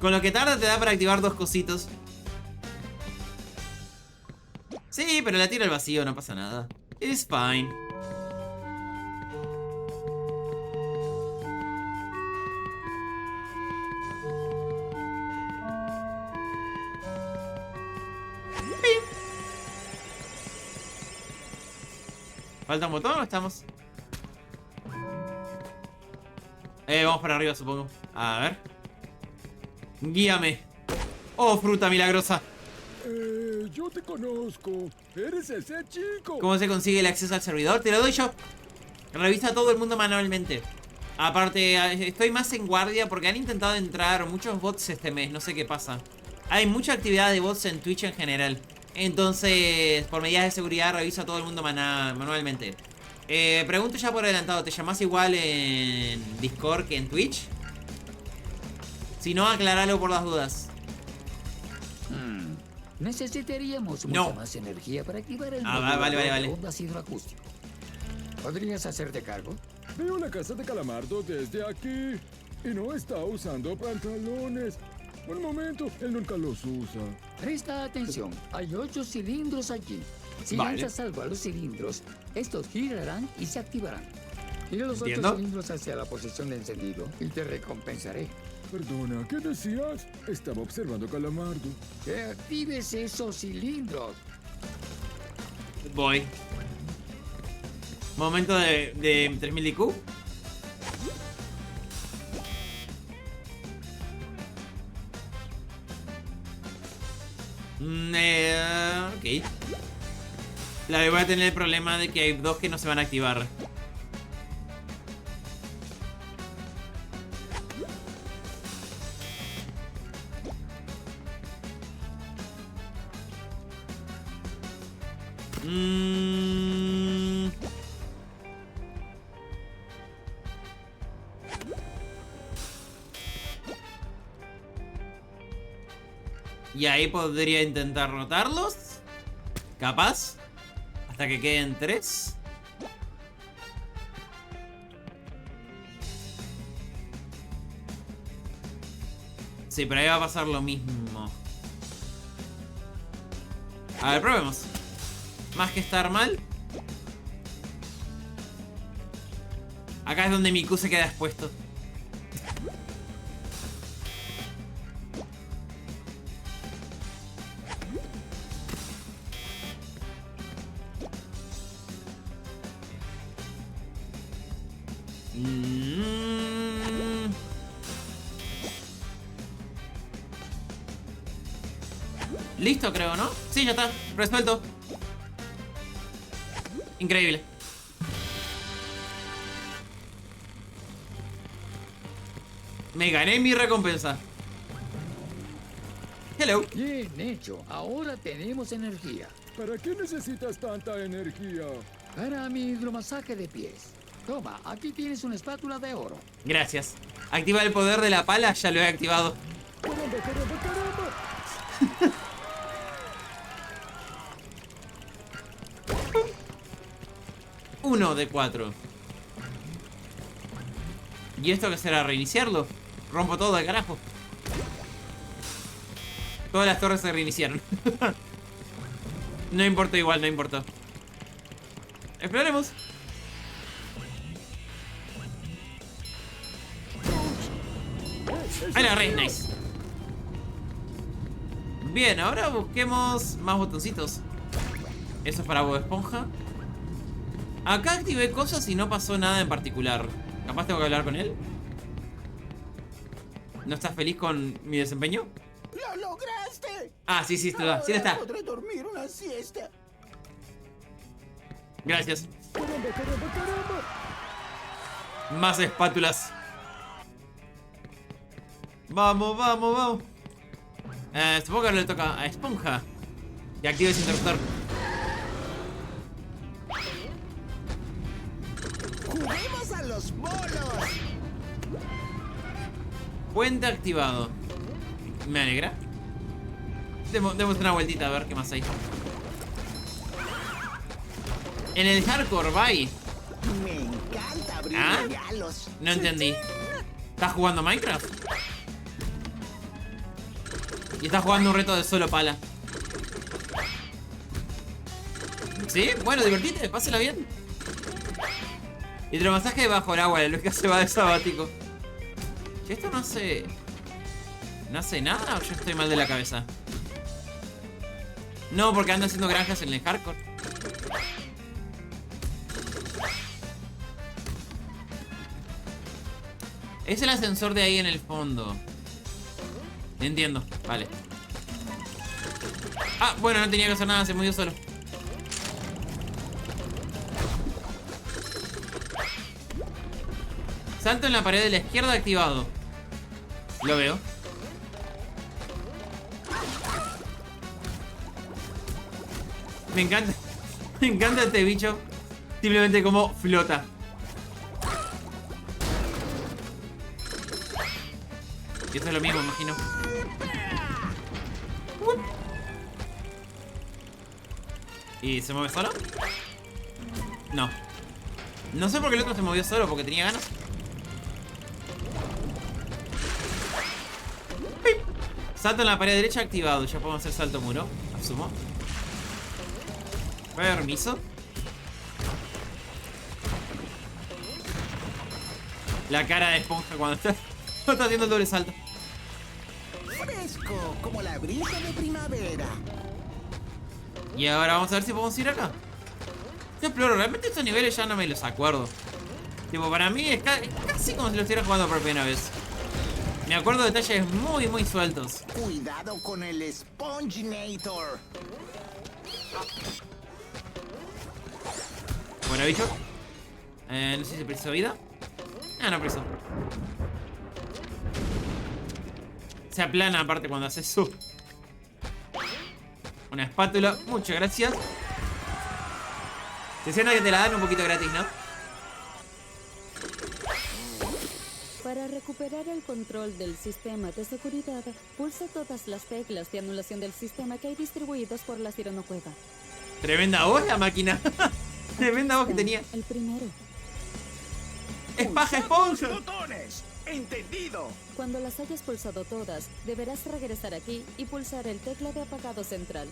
Con lo que tarda te da para activar dos cositos. Sí, pero la tiro al vacío, no pasa nada. It's fine. ¿Falta un botón o estamos? Vamos para arriba, supongo. A ver. Guíame. Oh, fruta milagrosa. Yo te conozco. Eres ese chico. ¿Cómo se consigue el acceso al servidor? Te lo doy yo. Revisa a todo el mundo manualmente. Aparte, estoy más en guardia porque han intentado entrar muchos bots este mes. No sé qué pasa. Hay mucha actividad de bots en Twitch en general. Entonces, por medidas de seguridad, reviso a todo el mundo manualmente. Pregunto ya por adelantado. ¿Te llamás igual en Discord que en Twitch? Si no, aclaralo por las dudas. Necesitaríamos mucha más energía para activar el vale. ondas hidroacústico. ¿Podrías hacerte cargo? Veo la casa de Calamardo desde aquí. Y no está usando pantalones. Un momento, él nunca los usa. Presta atención, hay 8 cilindros allí. Si lanzas algo a los cilindros, estos girarán y se activarán. Gira los 8 cilindros hacia la posición de encendido y te recompensaré. Perdona, ¿qué decías? Estaba observando a Calamardo. Que actives esos cilindros. Voy. Momento de 3000 IQ. Ok. Voy a tener el problema de que hay dos que no se van a activar. Y ahí podría intentar rotarlos. Capaz. Hasta que queden 3. Sí, pero ahí va a pasar lo mismo. A ver, probemos. Más que estar mal. Acá es donde Miku se queda expuesto. Listo, creo, ¿no? Sí, ya está. Resuelto. Increíble. Me gané mi recompensa. Hello. Bien hecho. Ahora tenemos energía. ¿Para qué necesitas tanta energía? Para mi hidromasaje de pies. Toma, aquí tienes una espátula de oro. Gracias. Activa el poder de la pala, ya lo he activado. ¡Caramba, caramba, caramba! 1 de 4. ¿Y esto qué será? ¿Reiniciarlo? Rompo todo de carajo. Todas las torres se reiniciaron. No importa igual, no importa. Exploremos. Ahí la agarré, nice. Bien, ahora busquemos más botoncitos. Eso es para Bob Esponja. Acá activé cosas y no pasó nada en particular. Capaz tengo que hablar con él. ¿No estás feliz con mi desempeño? ¡Lo lograste! Ah, sí, sí, sí lo está. Podré dormir una siesta. Gracias. ¡Caramba, caramba, caramba! Más espátulas. Vamos, vamos, vamos. Supongo que ahora le toca a Esponja que active ese interruptor. ¡Juguemos a los bolos! Puente activado. Me alegra. Demos una vueltita a ver qué más hay. En el hardcore, bye. Me encanta abrir ¿Ah? regalos. No entendí. ¿Estás jugando Minecraft? Y estás jugando un reto de solo pala. ¿Sí? Bueno, divertite, pásela bien. Hidromasaje bajo el agua, la lógica se va de sabático. ¿Y esto no hace... ¿No hace nada o yo estoy mal de la cabeza? No, porque ando haciendo granjas en el hardcore. Es el ascensor de ahí en el fondo. Entiendo, vale. Ah, bueno, no tenía que hacer nada, se movió solo. Salto en la pared de la izquierda activado. Lo veo. Me encanta. Me encanta este bicho. Simplemente como flota. Y esto es lo mismo, imagino. ¿Y se mueve solo? No. No sé por qué el otro se movió solo, porque tenía ganas. ¡Pip! Salto en la pared derecha activado. Ya podemos hacer salto muro, asumo. Permiso. La cara de Esponja cuando está haciendo el doble salto. Fresco, como la brisa de primavera. Y ahora vamos a ver si podemos ir acá. Yo exploro, realmente estos niveles ya no me los acuerdo. Tipo, para mí es casi como si lo estuviera jugando por primera vez. Me acuerdo de detalles muy, muy sueltos. Cuidado con el Sponginator. Bueno, bicho. No sé si precisó vida. Ah, no precisó. Se aplana aparte cuando hace eso. Una espátula, muchas gracias. Se siente que te la dan un poquito gratis, ¿no? Para recuperar el control del sistema de seguridad, pulsa todas las teclas de anulación del sistema que hay distribuidas por la Sirenocueva. Tremenda voz la máquina. Tremenda voz que tenía. El primero. ¡Es paja esponja! ¡Botones! ¡Entendido! Cuando las hayas pulsado todas, deberás regresar aquí y pulsar el tecla de apagado central.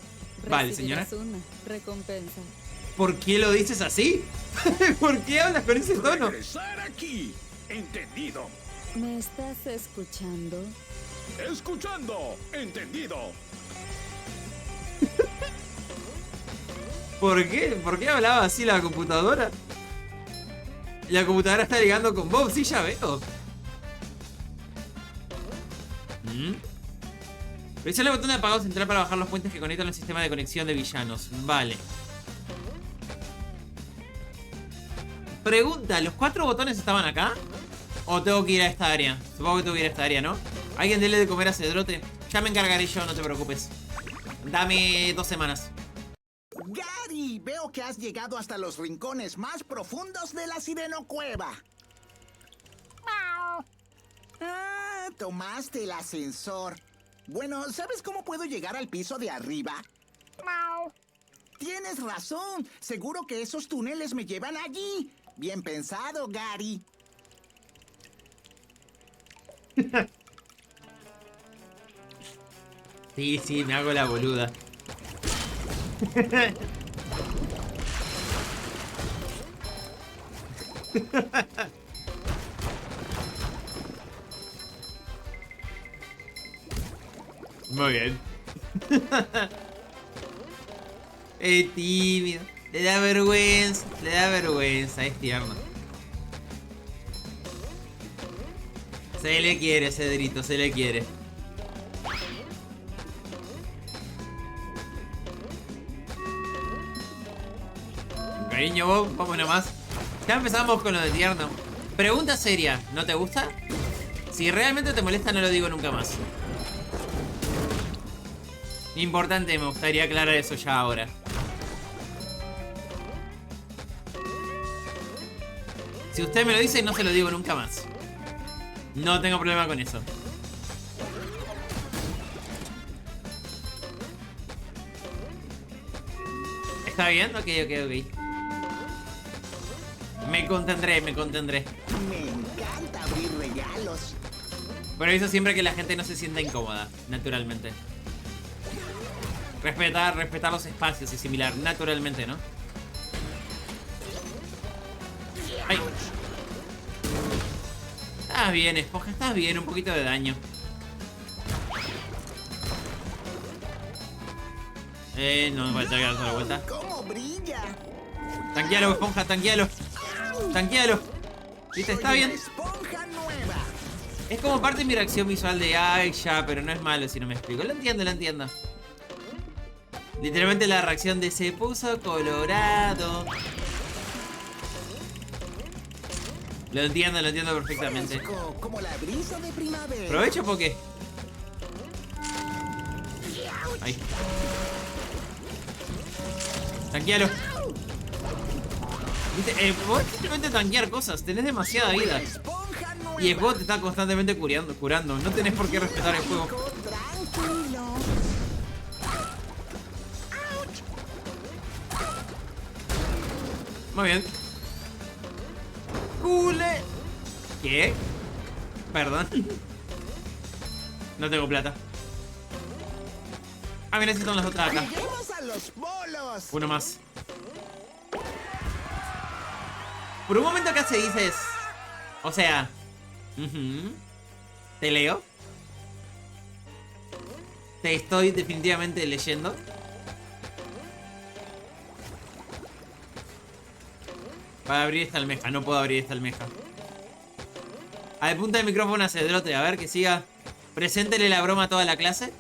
Vale, señora. Recibirás una recompensa. ¿Por qué lo dices así? ¿Por qué hablas con ese tono? ¡Regresar aquí! ¡Entendido! ¿Me estás escuchando? ¡Escuchando! ¡Entendido! ¿Por qué? ¿Por qué hablaba así la computadora? La computadora está ligando con Bob, sí, ya veo. Presiona el botón de apagado central para bajar los puentes que conectan el sistema de conexión de villanos. Vale. Pregunta, ¿los 4 botones estaban acá? ¿O tengo que ir a esta área? Supongo que tengo que ir a esta área, ¿no? Alguien dele de comer a Cedrote. Ya me encargaré yo, no te preocupes. Dame 2 semanas. Gary, veo que has llegado hasta los rincones más profundos de la Sirenocueva. Ah, tomaste el ascensor. Bueno, ¿sabes cómo puedo llegar al piso de arriba? Tienes razón. Seguro que esos túneles me llevan allí. Bien pensado, Gary. Sí, me hago la boluda. Muy bien. Es tímido. Le da vergüenza, es tierno. Se le quiere, Cedrito, se le quiere. Cariño, Bob, vamos nomás. Ya empezamos con lo de tierno. Pregunta seria, ¿no te gusta? Si realmente te molesta, no lo digo nunca más. Importante, me gustaría aclarar eso ya ahora. Si usted me lo dice, no se lo digo nunca más. No tengo problema con eso. ¿Está bien? Ok. Me contendré. Me encanta abrir regalos. Pero eso siempre que la gente no se sienta incómoda, naturalmente. Respetar los espacios y similar, naturalmente, ¿no? Ay. Estás bien, esponja, estás bien, un poquito de daño. No me falta que darse la vuelta. ¿Cómo brilla? Tanquealo, esponja, tanquealo. ¿Viste? Está bien. Esponja nueva. Es como parte de mi reacción visual de ay, ya, pero no es malo si no me explico. Lo entiendo. Literalmente la reacción de se puso colorado. Lo entiendo perfectamente. Como la brisa de primavera. Aprovecho porque. Ahí. Tanquealo. Viste, podés simplemente tanquear cosas, tenés demasiada vida. Y el juego te está constantemente curando. No tenés por qué respetar el juego. Muy bien. Cule. ¿Qué? Perdón. No tengo plata. Ah, mira, están las otras acá. ¡Lleguemos a los bolos! Uno más. Por un momento casi dices... O sea... ¿Te leo? Te estoy definitivamente leyendo. Para abrir esta almeja, no puedo abrir esta almeja. A ver, punta el micrófono a Cedrote, a ver que siga. Preséntele la broma a toda la clase.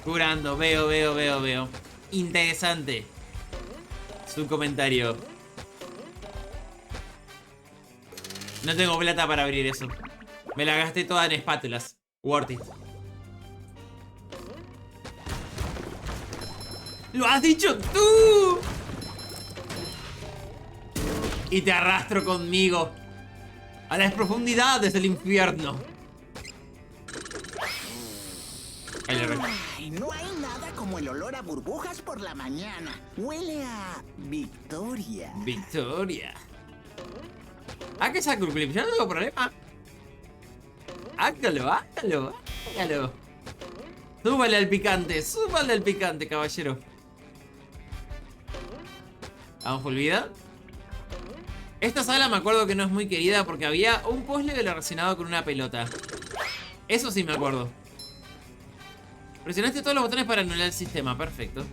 Curando, veo. Interesante su comentario. No tengo plata para abrir eso. Me la gasté toda en espátulas. Worth it. ¡Lo has dicho tú! Y te arrastro conmigo a las profundidades del infierno. Ay, no hay nada como el olor a burbujas por la mañana. Huele a victoria. Victoria. ¿A qué saco un clip? Yo no tengo problema. Hágalo, hágalo, hágalo. Súbale al picante, caballero. Vamos, full vida. Esta sala me acuerdo que no es muy querida porque había un puzzle relacionado con una pelota. Eso sí me acuerdo. Presionaste todos los botones para anular el sistema, perfecto.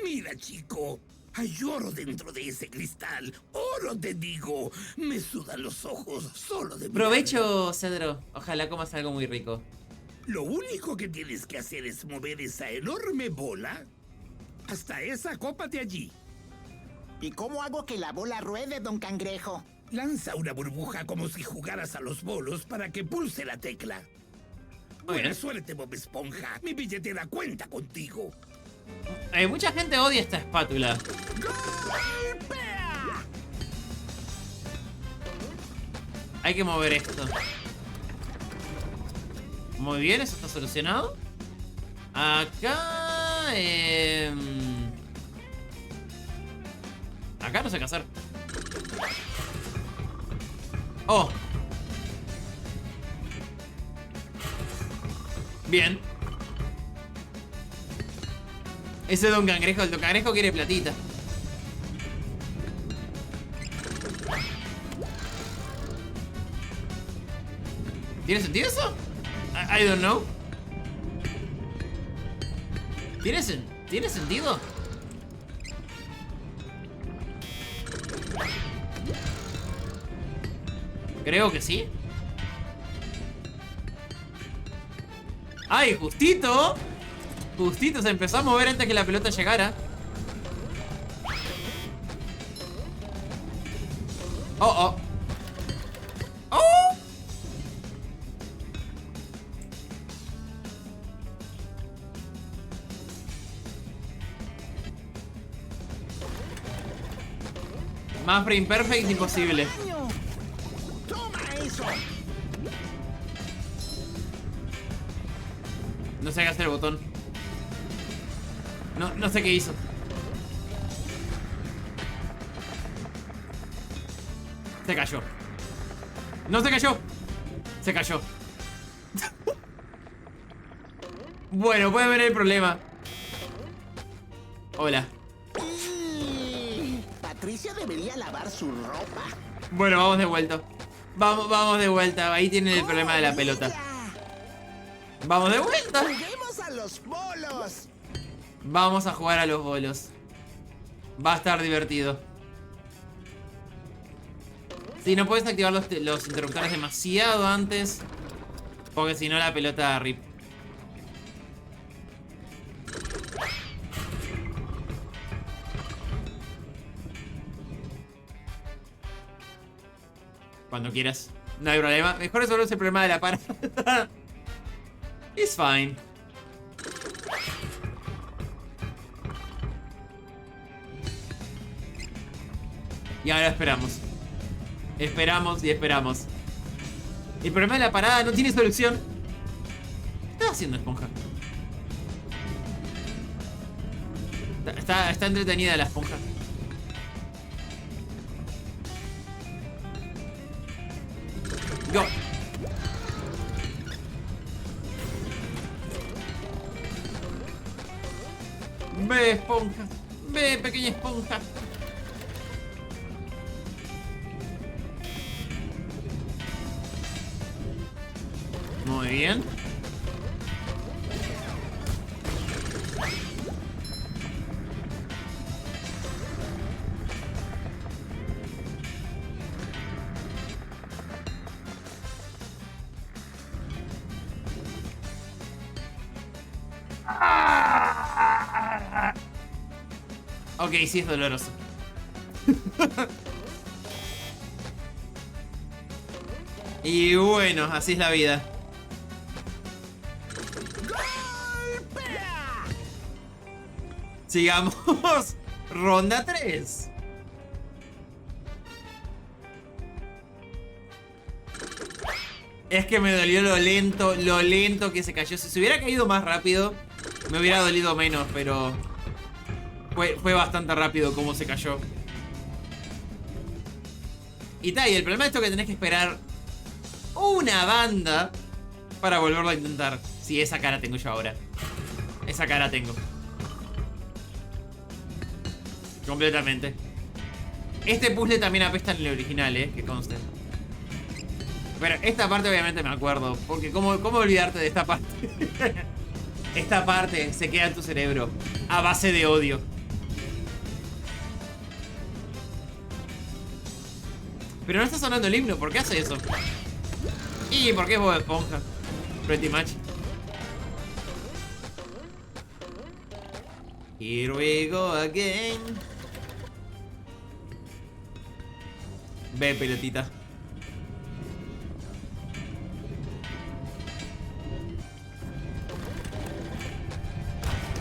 Mira, chico, hay oro dentro de ese cristal. ¡Oro, te digo! Me sudan los ojos solo de mirarlo. Provecho, Cedro. Ojalá comas algo muy rico. Lo único que tienes que hacer es mover esa enorme bola hasta esa copa de allí. ¿Y cómo hago que la bola ruede, don Cangrejo? Lanza una burbuja como si jugaras a los bolos para que pulse la tecla. Buena suerte, Bob Esponja. Mi billetera cuenta contigo. Mucha gente odia esta espátula. Hay que mover esto. Muy bien, eso está solucionado. Acá... Acá no sé qué hacer. Oh. Bien. Ese Don Cangrejo, el Don Cangrejo quiere platita. ¿Tiene sentido eso? I don't know. ¿Tiene sentido? Creo que sí. ¡Ay, justito! Justito se empezó a mover antes que la pelota llegara. Oh, oh. ¡Oh! Más frame perfect imposible. ¡Toma eso! No sé qué hacer el botón. No sé qué hizo. Se cayó. No se cayó. Se cayó. Bueno, puede ver el problema. Hola. Patricia debería lavar su ropa. Bueno, vamos de vuelta. Vamos de vuelta. Ahí tienen el problema de la pelota. Vamos de vuelta. ¡Juguemos a los bolos! Vamos a jugar a los bolos. Va a estar divertido. Si no puedes activar los interruptores demasiado antes, porque si no la pelota rip. Cuando quieras. No hay problema. Mejor resolver ese problema de la parada. It's fine. Y ahora esperamos. Esperamos y esperamos. El problema de la parada no tiene solución. ¿Qué estás haciendo, esponja? Está entretenida la esponja. Go. Ve, esponja. Ve, pequeña esponja. Muy bien. Ok, sí es doloroso. Y bueno, así es la vida. Sigamos. Ronda 3. Es que me dolió lo lento que se cayó. Si se hubiera caído más rápido, me hubiera dolido menos, pero fue bastante rápido como se cayó. Y tal, y el problema de esto es que tenés que esperar una banda para volverlo a intentar. Sí, esa cara tengo yo ahora. Esa cara tengo. Completamente. Este puzzle también apesta en el original, que conste. Pero esta parte obviamente me acuerdo. Porque ¿cómo olvidarte de esta parte? Esta parte se queda en tu cerebro a base de odio. Pero no está sonando el himno, ¿por qué hace eso? ¿Y por qué es Bob Esponja? Pretty much. Here we go again. Ve, pelotita.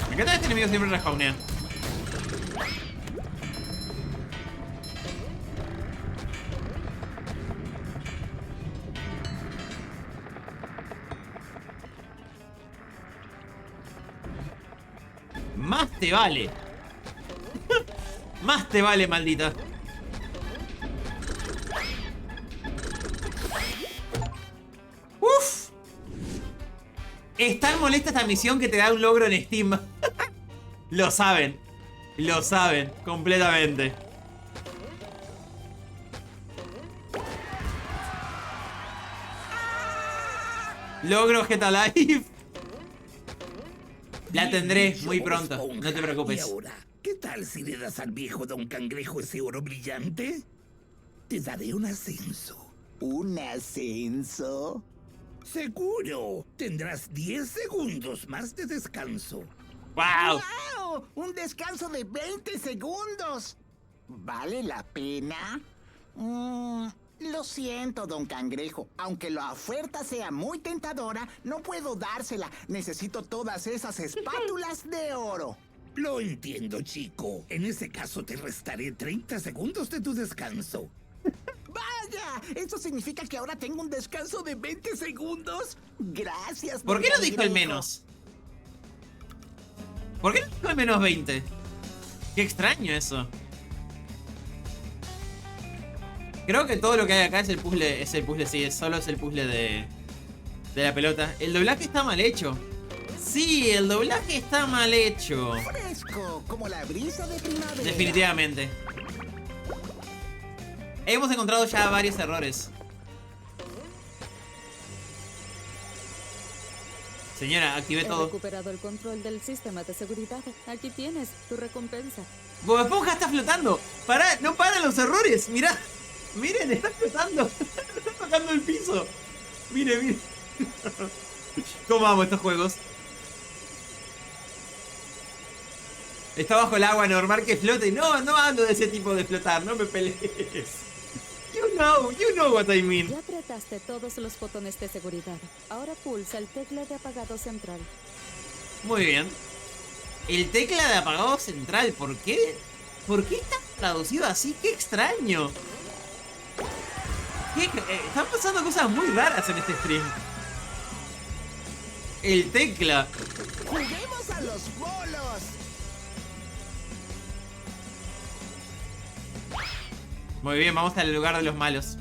Me encanta que este enemigo siempre respawnea. Más te vale. Más te vale, maldita. Uf. Es tan molesta esta misión que te da un logro en Steam. Lo saben. Lo saben completamente. Logro Geta Life. La tendré muy pronto, no te preocupes. Y ahora, ¿qué tal si le das al viejo Don Cangrejo ese oro brillante? Te daré un ascenso. ¿Un ascenso? Seguro. Tendrás 10 segundos más de descanso. ¡Wow! ¡Wow! ¡Un descanso de 20 segundos! ¿Vale la pena? Lo siento, Don Cangrejo. Aunque la oferta sea muy tentadora, no puedo dársela. Necesito todas esas espátulas de oro. Lo entiendo, chico. En ese caso te restaré 30 segundos de tu descanso. ¡Vaya! ¿Eso significa que ahora tengo un descanso de 20 segundos? Gracias, ¿Por Don qué no dijo el Cangrejo. menos? ¿Por qué no dijo el menos 20? Qué extraño eso. Creo que todo lo que hay acá es el puzzle, sí, solo es el puzzle de la pelota. El doblaje está mal hecho. Sí, el doblaje está mal hecho. Fresco, como la brisa de primavera. Definitivamente. Hemos encontrado ya varios errores. Señora, activé He todo. recuperado el control del sistema de seguridad. Aquí tienes tu recompensa. Bob Esponja está flotando. Pará, no paran los errores. Mirá. Miren, está flotando. Está tocando el piso. Miren, miren. ¿Cómo amo estos juegos? Está bajo el agua, normal que flote. No, no hablo de ese tipo de flotar. No me pelees. You know what I mean. Ya apretaste todos los botones de seguridad. Ahora pulsa el tecla de apagado central. Muy bien. El tecla de apagado central. ¿Por qué? ¿Por qué está traducido así? ¡Qué extraño! Están pasando cosas muy raras en este stream. El tecla. ¡Juguemos a los bolos! Muy bien, vamos al lugar de los malos.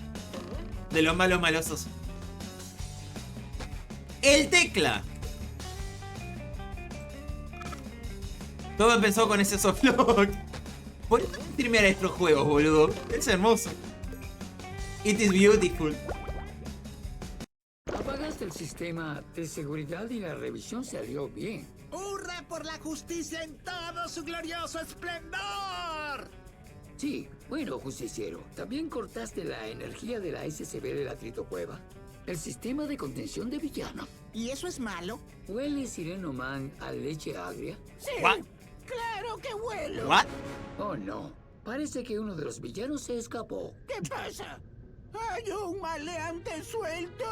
De los malos malosos. El tecla. Todo empezó con ese softlock. ¿Por qué streamear estos juegos, boludo? Es hermoso. It is beautiful. Apagaste el sistema de seguridad y la revisión salió bien. ¡Hurra por la justicia en todo su glorioso esplendor! Sí, bueno, justiciero. También cortaste la energía de la SCB de la Tritocueva. El sistema de contención de villanos. ¿Y eso es malo? ¿Huele Sireno Man a leche agria? Sí. What? ¡Claro que huelo! What? Oh, no. Parece que uno de los villanos se escapó. ¿Qué pasa? ¿Hay un maleante suelto?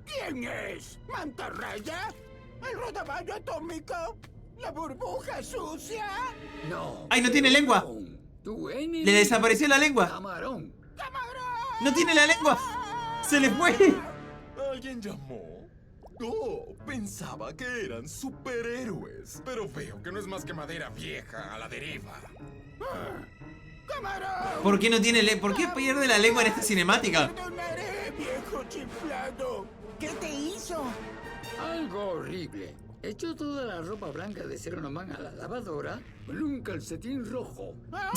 ¿Quién es? ¿Mantarraya? ¿El rodaballo atómico? ¿La burbuja sucia? No. ¡Ay, no tiene lengua! Tu enemigo. Le desapareció la lengua. Camarón. ¡No tiene la lengua! ¡Se le fue! ¿Alguien llamó? Oh, pensaba que eran superhéroes. Pero veo que no es más que madera vieja a la deriva. ¡Camarón! ¿Por qué no tiene ¿Por qué pierde la lengua en esta cinemática? Perdonaré, viejo chiflado. ¿Qué te hizo? Algo horrible. Echó toda la ropa blanca de Sereno Man a la lavadora con un calcetín rojo.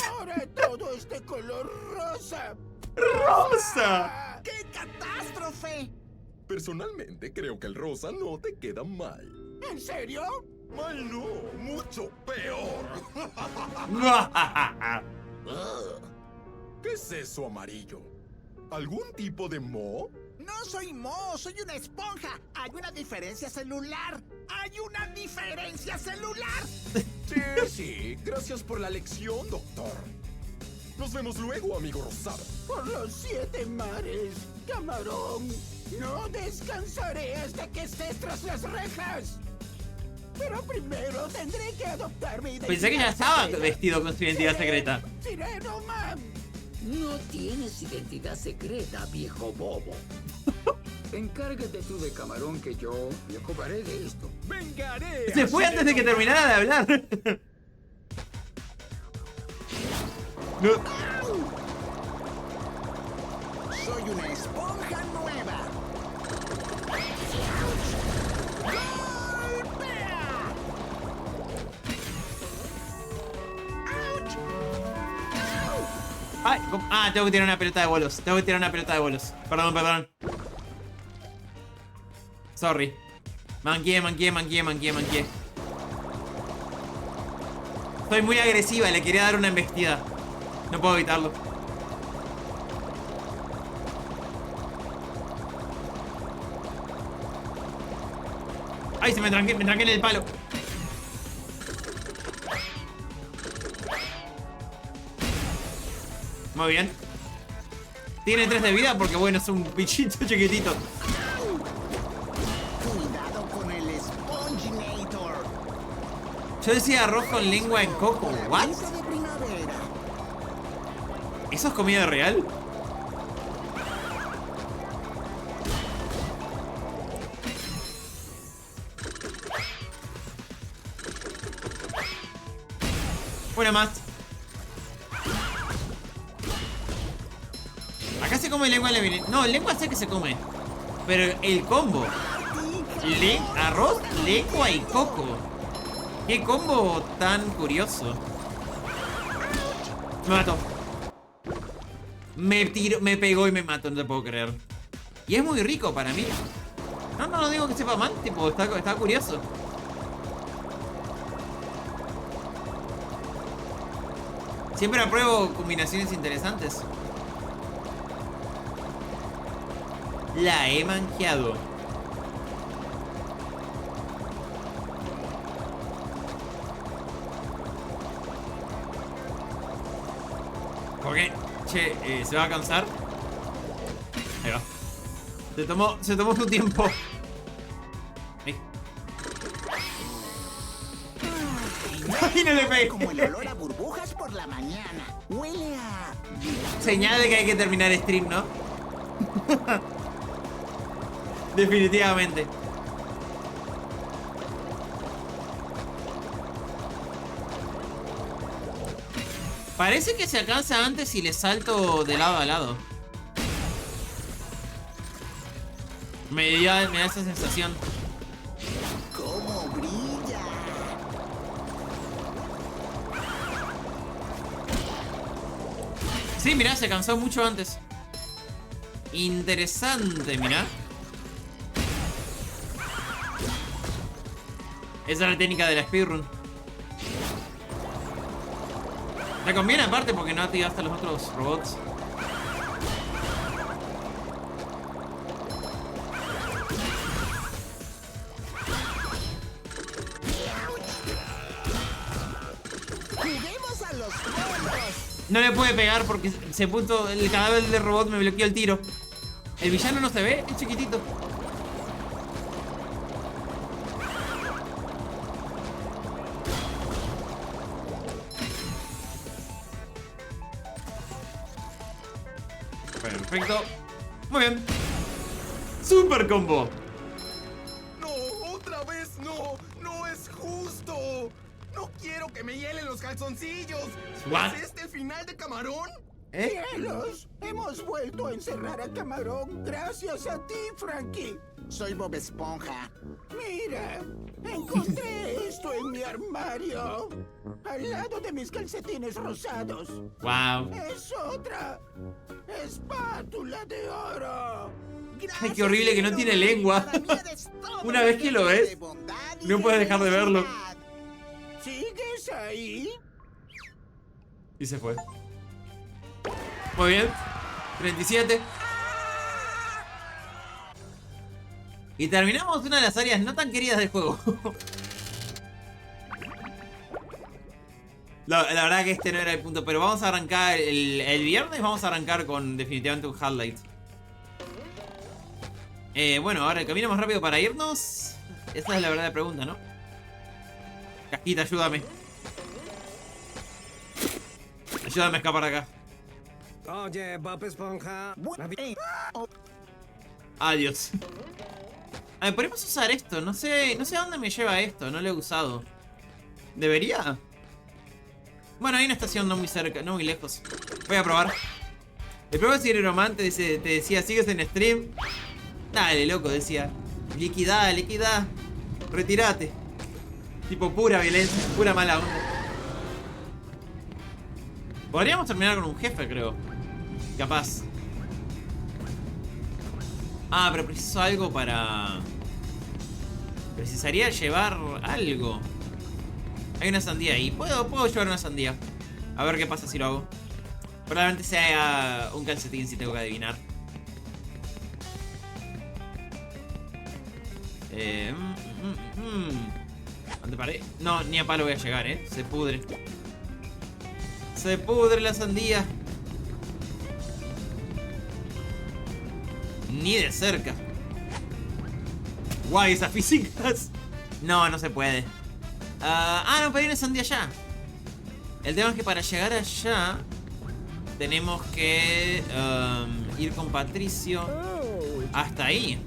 Ahora todo es de color rosa. ¡Rosa! ¡Qué catástrofe! Personalmente creo que el rosa no te queda mal. ¿En serio? Mal no, mucho peor. ¿Qué es eso amarillo? ¿Algún tipo de moho? No soy Mo, soy una esponja. Hay una diferencia celular. ¡Hay una diferencia celular! Sí, sí. Gracias por la lección, doctor. Nos vemos luego, amigo rosado. Por los 7 mares, camarón. No descansaré hasta que estés tras las rejas. Pero primero tendré que adoptar mi identidad. Pensé que ya estaba secreta. vestido con su identidad secreta. Sireno Man. No tienes identidad secreta, viejo bobo. Encárgate tú de Camarón que yo me ocuparé de esto. ¡Vengaré! Se fue antes de que terminara de hablar. No. Soy una esponja nueva. ¡Golpea! Ay, tengo que tirar una pelota de bolos. Tengo que tirar una pelota de bolos. Perdón, perdón. Sorry. Manqué. Soy muy agresiva, le quería dar una embestida. No puedo evitarlo. Ay, me tranqué en el palo. Muy bien. Tiene 3 de vida porque, bueno, es un bichito chiquitito. Cuidado con el Sponginator. Yo decía arroz con lengua en coco. ¿What? Brisa de primavera. ¿Eso es comida real? Una más. Acá se come lengua en la... No, lengua sé que se come. Pero el combo. Arroz, lengua y coco. Qué combo tan curioso. Me mató. Me pegó y me mató, no te puedo creer. Y es muy rico para mí. No digo que sepa mal, tipo, está curioso. Siempre apruebo combinaciones interesantes. La he manqueado. ¿Por qué? Che, ¿se va a cansar? Ahí va. Se tomó su tiempo. Ahí. Ay, no le pegué. Como el olor a burbujas por la mañana. Huele a... Señal de que hay que terminar stream, ¿no? Definitivamente. Parece que se alcanza antes si le salto de lado a lado. Me da esa sensación. ¡Cómo brilla! Sí, mirá, se cansó mucho antes. Interesante, mirá. Esa es la técnica de la speedrun. Me conviene aparte porque no activaste los otros robots. ¡Juguemos a los bolos! No le puede pegar porque se puso el cadáver del robot, me bloqueó el tiro. El villano no se ve, es chiquitito. Perfecto. Muy bien. Super combo. No, otra vez no. No es justo. No quiero que me hielen los calzoncillos. What? ¿Es este el final de Camarón? ¡Cielos! Hemos vuelto a encerrar a Camarón gracias a ti, Frankie. Soy Bob Esponja. Mira, encontré esto en mi armario. Al lado de mis calcetines rosados. Wow. Es otra espátula de oro. Ay, qué horrible que no tiene lengua. Una vez que lo ves, no puedes dejar de verlo. ¿Sigues ahí? Y se fue. Muy bien. 37. Y terminamos una de las áreas no tan queridas del juego. La verdad que este no era el punto. Pero vamos a arrancar el viernes. Vamos a arrancar con definitivamente un highlight. Bueno, ahora el camino más rápido para irnos. Esa es la verdadera pregunta, ¿no? Casquita, ayúdame. Ayúdame a escapar de acá. Oye, Bob Esponja. Adiós. A ver, podemos usar esto. No sé a dónde me lleva esto. No lo he usado. ¿Debería? Bueno, hay una estación no muy cerca, no muy lejos. Voy a probar. El propio Cineroman te decía, ¿sigues en stream? Dale, loco, decía. Liquidá, liquidá. Retírate. Tipo pura violencia, pura mala onda. Podríamos terminar con un jefe, creo. Capaz. Ah, pero preciso algo para... Precisaría llevar algo. Hay una sandía ahí. Puedo llevar una sandía. A ver qué pasa si lo hago. Probablemente sea un calcetín si tengo que adivinar. ¿Dónde paré? No, ni a palo voy a llegar, Se pudre. Se pudre la sandía. Ni de cerca. Guay, esas físicas. No se puede. No, pero hay una sandía allá. El tema es que para llegar allá tenemos que ir con Patricio hasta ahí.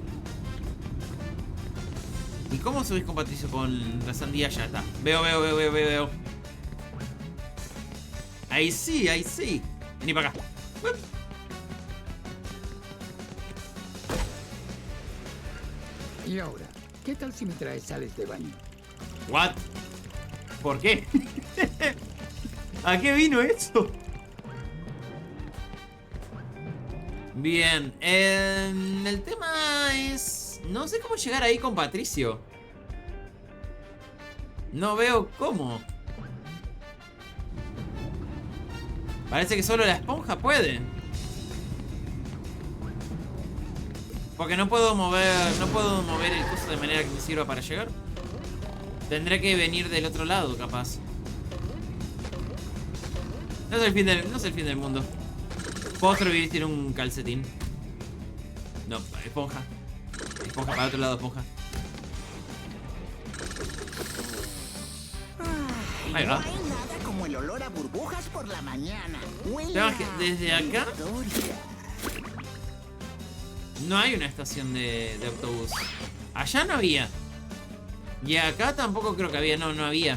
¿Y cómo subís con Patricio con la sandía allá? Está. Veo. Ahí sí. Vení para acá. Y ahora, ¿qué tal si me traes sales de baño? What? ¿Por qué? ¿A qué vino eso? Bien, el tema es... No sé cómo llegar ahí con Patricio. No veo cómo. Parece que solo la esponja puede. Porque no puedo mover el coso de manera que me sirva para llegar. Tendré que venir del otro lado, capaz. No es el fin del mundo. Puedo sobrevivir sin un calcetín. No, esponja. Esponja para otro lado, esponja. Ahí va. No hay nada como el olor a burbujas por la mañana. Huele Pero es que desde acá Victoria. no hay una estación de autobús. Allá no había. Y acá tampoco creo que había. No había.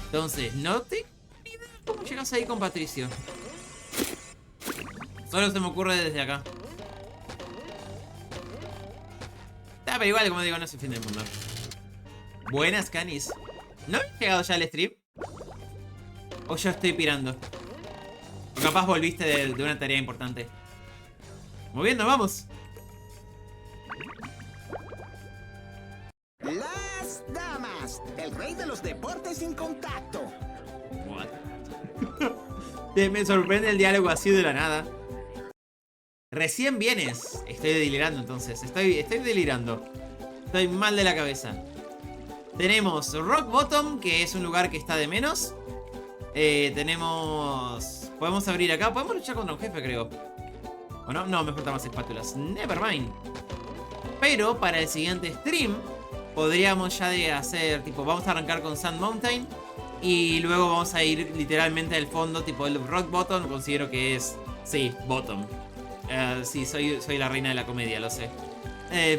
Entonces, no tengo ni idea cómo llegas ahí con Patricio. Solo se me ocurre desde acá. Pero igual, como digo, no es el fin del mundo. Buenas, Canis. ¿No he llegado ya al stream? ¿O yo estoy pirando? O capaz volviste de una tarea importante. Muy bien, nos vamos. Las damas, el rey de los deportes sin contacto. What? Me sorprende el diálogo así de la nada. Recién vienes. Estoy delirando entonces. Estoy delirando. Estoy mal de la cabeza. Tenemos Rock Bottom, que es un lugar que está de menos. Tenemos... Podemos abrir acá. Podemos luchar contra un jefe, creo. ¿O no? No, me faltan más espátulas. Nevermind. Pero para el siguiente stream podríamos ya de hacer, tipo, vamos a arrancar con Sand Mountain y luego vamos a ir literalmente al fondo, tipo el Rock Bottom, considero que es, sí, Bottom. Sí, soy la reina de la comedia, lo sé.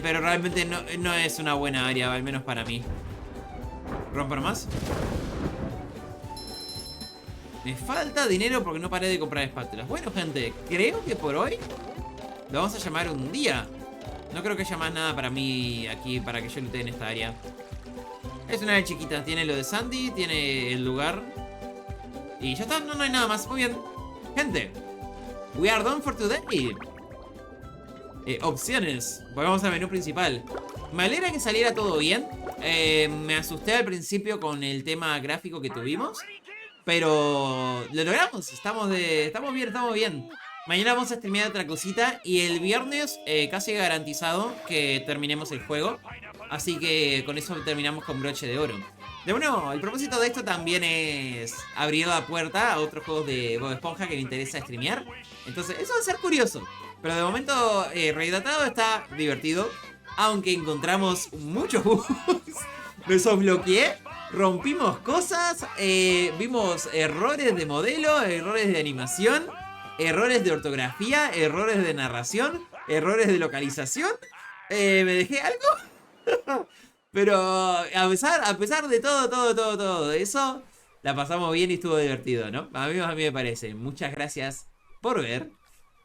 Pero realmente no es una buena área, al menos para mí. ¿Romper más? Me falta dinero porque no paré de comprar espátulas. Bueno, gente, creo que por hoy lo vamos a llamar un día. No creo que haya más nada para mí aquí, para que yo lutee en esta área. Es una área chiquita. Tiene lo de Sandy, tiene el lugar. Y ya está, no hay nada más. Muy bien. Gente, we are done for today. Opciones. Volvamos al menú principal. Me alegra que saliera todo bien. Me asusté al principio con el tema gráfico que tuvimos. Pero lo logramos. Estamos bien. Mañana vamos a streamear otra cosita. Y el viernes casi garantizado que terminemos el juego. Así que con eso terminamos con broche de oro. De bueno, el propósito de esto también es abrir la puerta a otros juegos de Bob Esponja que me interesa streamear. Entonces eso va a ser curioso. Pero de momento Rehidratado está divertido. Aunque encontramos muchos bugs. Los bloqueé. Rompimos cosas. Vimos errores de modelo. Errores de animación. Errores de ortografía. Errores de narración. Errores de localización. ¿Me dejé algo? Pero a pesar de todo eso, la pasamos bien y estuvo divertido, ¿no? A mí me parece. Muchas gracias por ver.